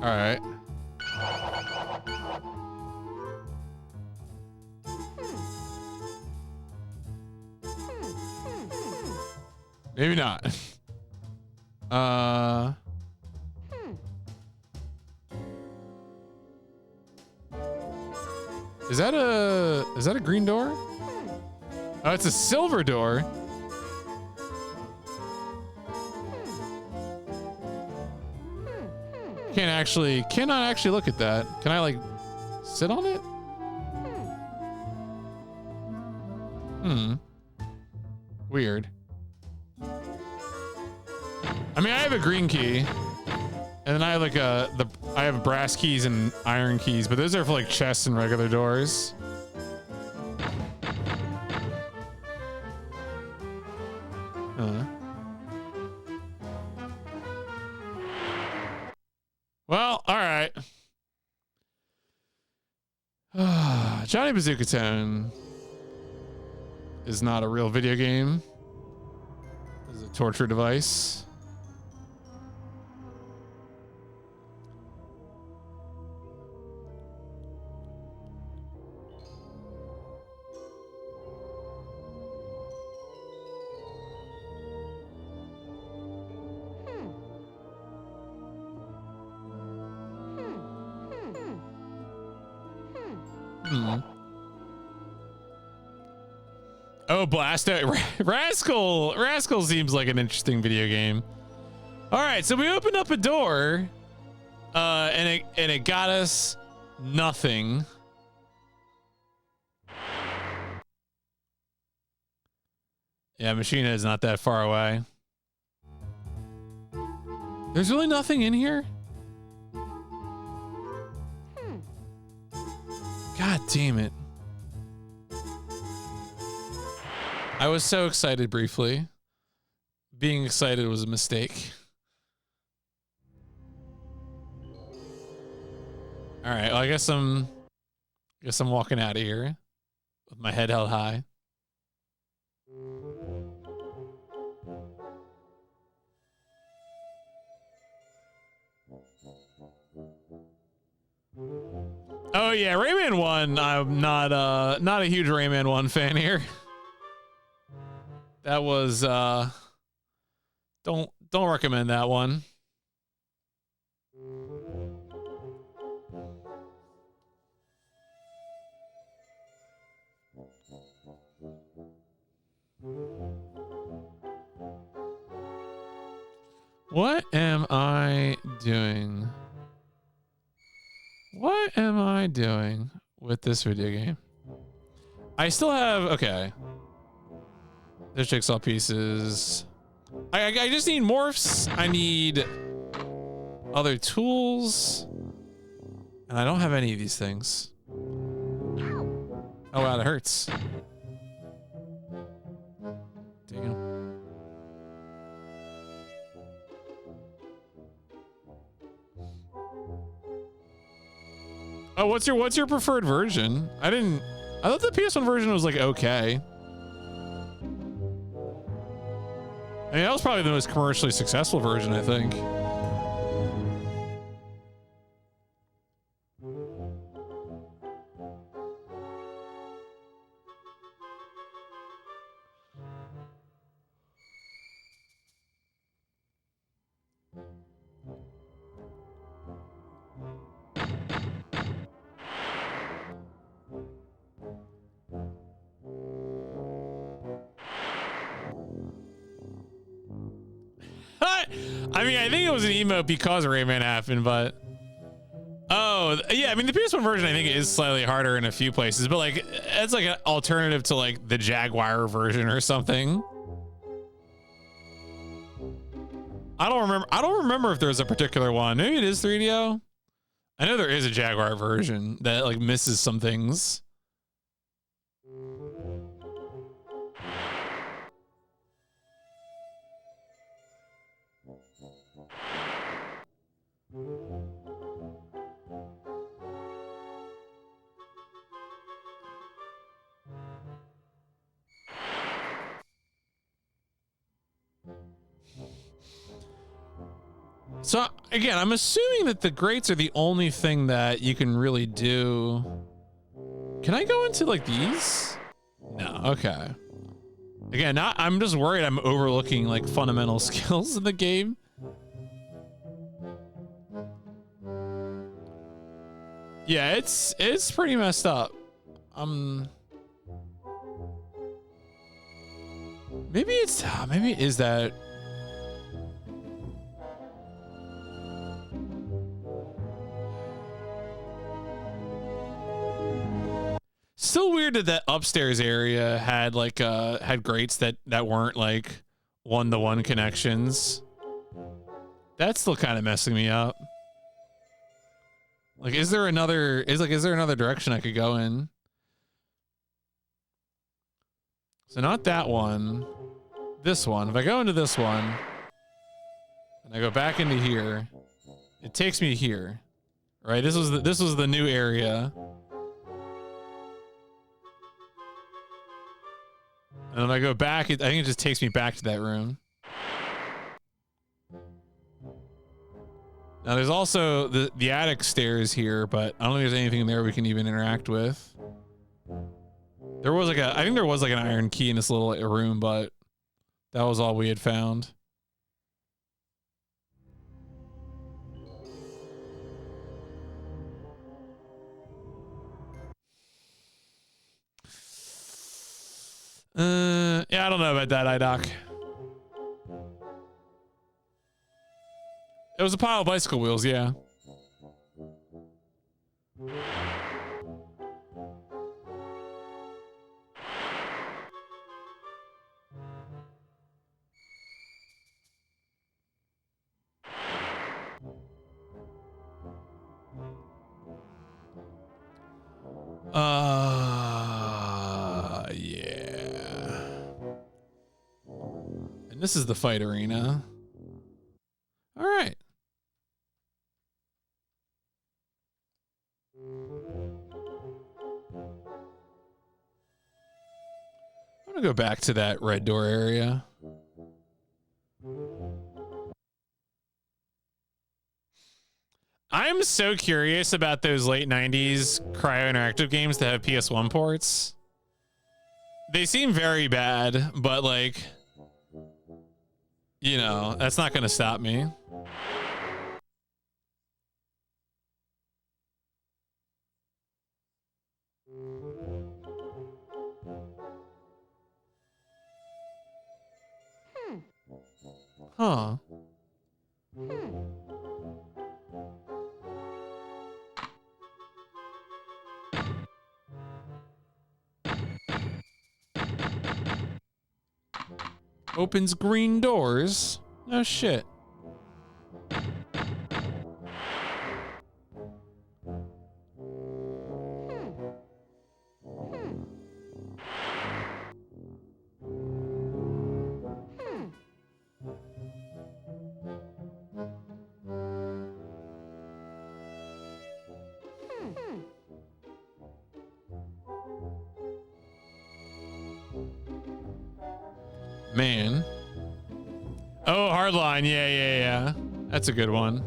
A: All right. Maybe not. Is that a green door? Oh, it's a silver door. Cannot actually look at that. Can I like sit on it? Weird. I mean, I have a green key, and then I have like I have brass keys and iron keys, but those are for like chests and regular doors. Johnny Bazooka Town is not a real video game. It's a torture device. Oh, blast it. Rascal seems like an interesting video game. All right, so we opened up a door, and it got us nothing. Yeah, Machina is not that far away. There's really nothing in here? God damn it. I was so excited briefly. Being excited was a mistake. All right, well, I guess I'm walking out of here with my head held high. Oh yeah, Rayman 1. I'm not a huge Rayman 1 fan here. That was don't recommend that one. What am I doing? What am I doing with this video game? I still have, okay. There's jigsaw pieces. I just need morphs. I need other tools. And I don't have any of these things. Oh wow, that hurts. Damn. Oh, what's your preferred version? I thought the PS1 version was like okay. I mean, that was probably the most commercially successful version, I think. I mean, I think it was an emote because Rayman happened, but oh yeah, I mean the PS1 version I think is slightly harder in a few places, but like it's like an alternative to like the Jaguar version or something. I don't remember if there's a particular one. Maybe it is 3DO. I know there is a Jaguar version that like misses some things. So again, I'm assuming that the grates are the only thing that you can really do. Can I go into like these? No, okay. Again, I'm just worried I'm overlooking like fundamental skills in the game. Yeah, it's pretty messed up. Maybe it is that. Still weird that upstairs area had like had grates that weren't like one-to-one connections. That's still kind of messing me up. Like, is there another direction I could go in? So not that one, this one. If I go into this one and I go back into here, it takes me here, right? This was the new area. And then I go back, I think it just takes me back to that room. Now there's also the attic stairs here, but I don't think there's anything in there we can even interact with. There was like I think there was like an iron key in this little room, but that was all we had found. Yeah, I don't know about that, iDoc. It was a pile of bicycle wheels, yeah. Yeah. And this is the fight arena. All right. I'm gonna go back to that red door area. I'm so curious about those late 90s cryo interactive games that have PS1 ports. They seem very bad, but like, you know, that's not gonna stop me. Huh. Opens green doors. No shit. Man. Oh, Hardline. Yeah. That's a good one.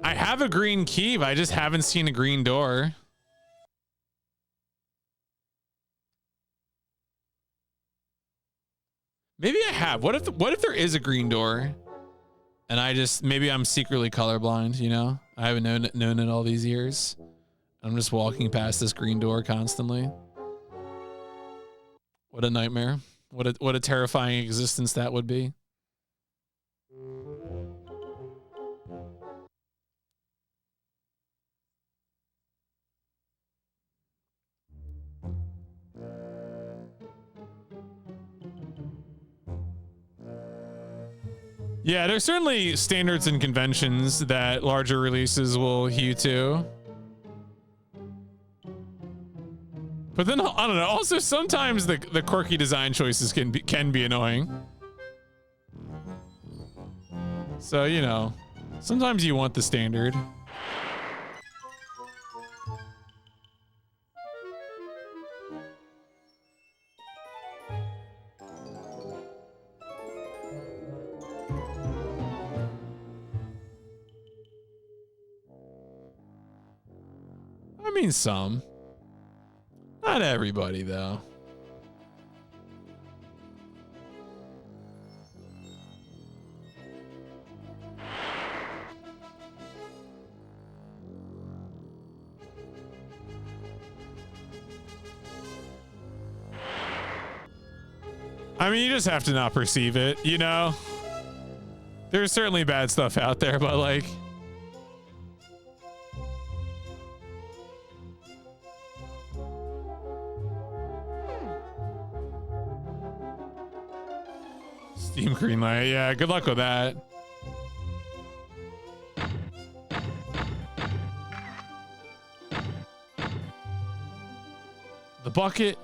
A: I have a green key, but I just haven't seen a green door. Maybe I have. What if there is a green door and I just, maybe I'm secretly colorblind, you know? I haven't known it all these years. I'm just walking past this green door constantly. What a nightmare. What a terrifying existence that would be. Yeah, there's certainly standards and conventions that larger releases will hew to. But then, I don't know, also sometimes the quirky design choices can be annoying. So, you know, sometimes you want the standard. I mean, some. Not everybody, though. I mean, you just have to not perceive it, you know? There's certainly bad stuff out there, but like... Steam Greenlight, yeah, good luck with that. The bucket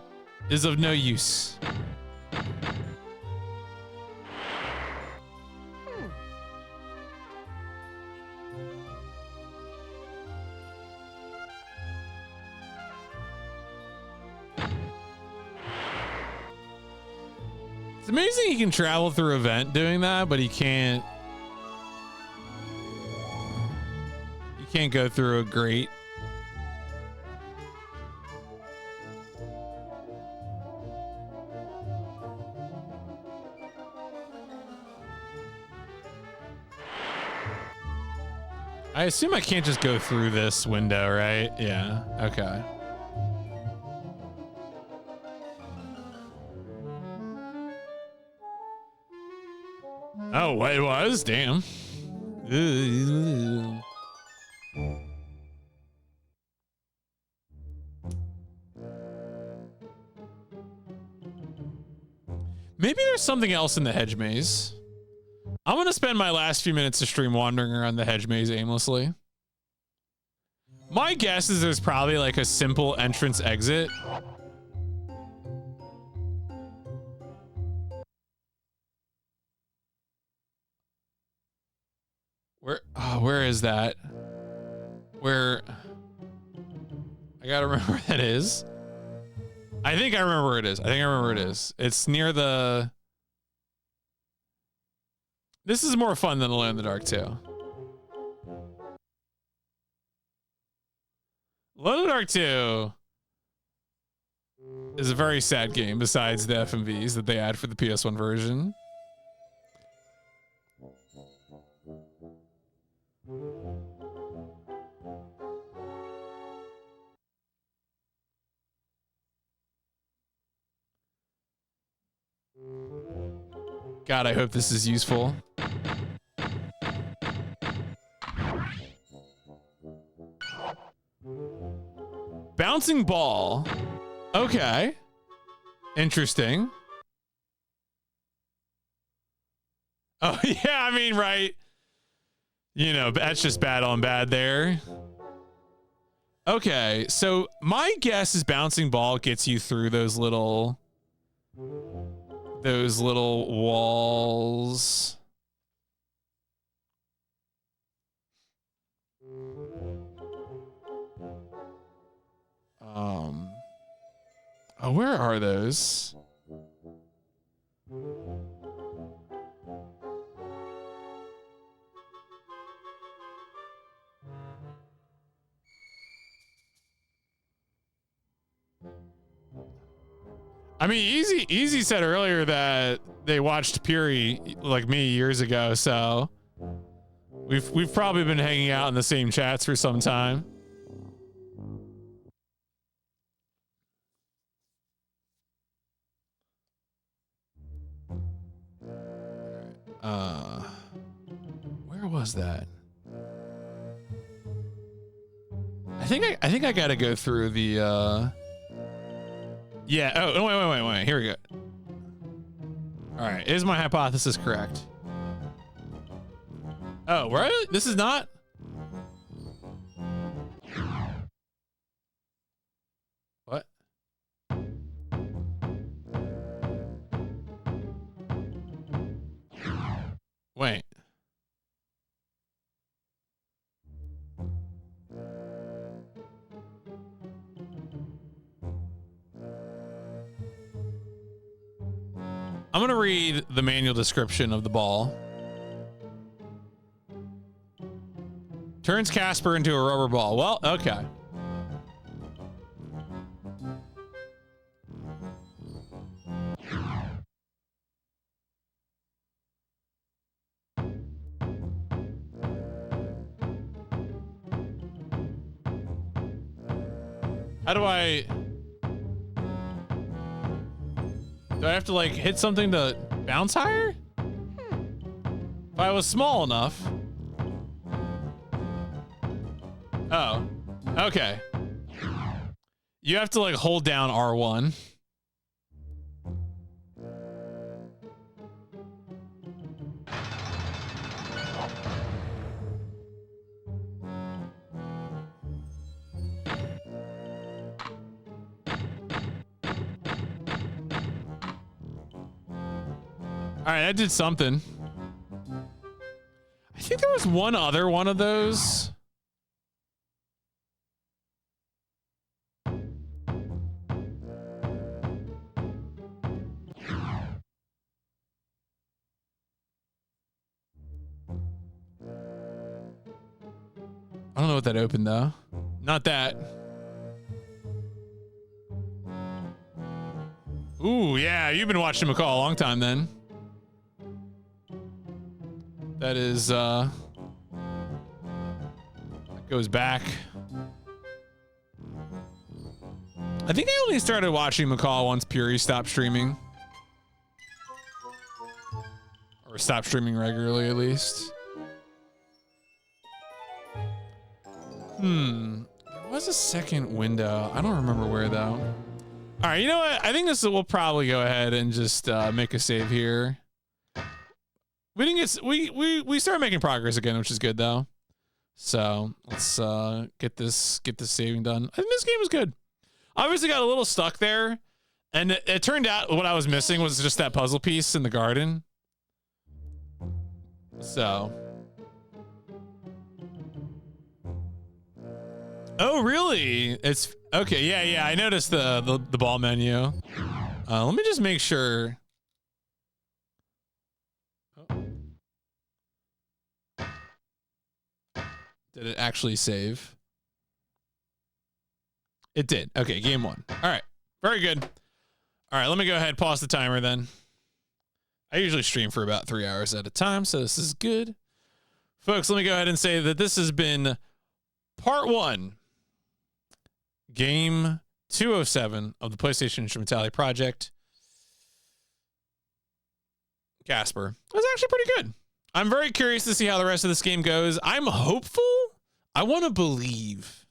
A: is of no use. amazing he can travel through a vent doing that, but he can't go through a grate. I assume I can't just go through this window, right? Yeah, okay. Oh, it was? Damn. Maybe there's something else in the hedge maze. I'm going to spend my last few minutes of stream wandering around the hedge maze aimlessly. My guess is there's probably like a simple entrance exit. Where is that? Where? I gotta remember where that is. I think I remember where it is. It's near the... This is more fun than Alone in the Dark 2. Alone in the Dark 2 is a very sad game besides the FMVs that they add for the PS1 version. God, I hope this is useful. Bouncing ball. Okay. Interesting. Oh, yeah, I mean, right. You know, that's just bad on bad there. Okay, so my guess is bouncing ball gets you through those little walls. Oh, where are those? I mean, Easy said earlier that they watched Puri like me years ago, so we've probably been hanging out in the same chats for some time. Where was that? I think I gotta go through the yeah. Oh, wait. Here we go. All right. Is my hypothesis correct? Oh, right. This is not. What? Wait. I'm gonna read the manual description of the ball. Turns Casper into a rubber ball. Well, okay. How do I have to like hit something to bounce higher? If I was small enough. Oh, okay. You have to like hold down R1. All right, that did something. I think there was one other one of those. I don't know what that opened though. Not that. Ooh, yeah, you've been watching McCall a long time then. That is, that goes back. I think I only started watching McCall once Puri stopped streaming. Or stopped streaming regularly, at least. There was a second window. I don't remember where, though. All right, you know what? I think we'll probably go ahead and just make a save here. We didn't get we started making progress again, which is good though. So let's get this saving done. I think this game was good. Obviously got a little stuck there, and it turned out what I was missing was just that puzzle piece in the garden. So. Oh really? It's okay. Yeah. I noticed the ball menu. Let me just make sure. Did it actually save? It did. Okay, game 1. All right, very good. All right, let me go ahead and pause the timer then. I usually stream for about 3 hours at a time, so this is good. Folks, let me go ahead and say that this has been part 1, game 207 of the PlayStation Instrumentality Project. Casper. It was actually pretty good. I'm very curious to see how the rest of this game goes. I'm hopeful. I want to believe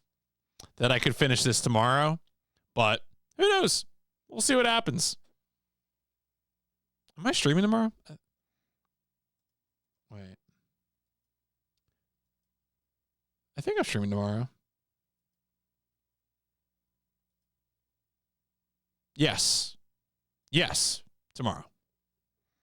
A: that I could finish this tomorrow, but who knows? We'll see what happens. Am I streaming tomorrow? Wait. I think I'm streaming tomorrow. Yes. Yes. Tomorrow.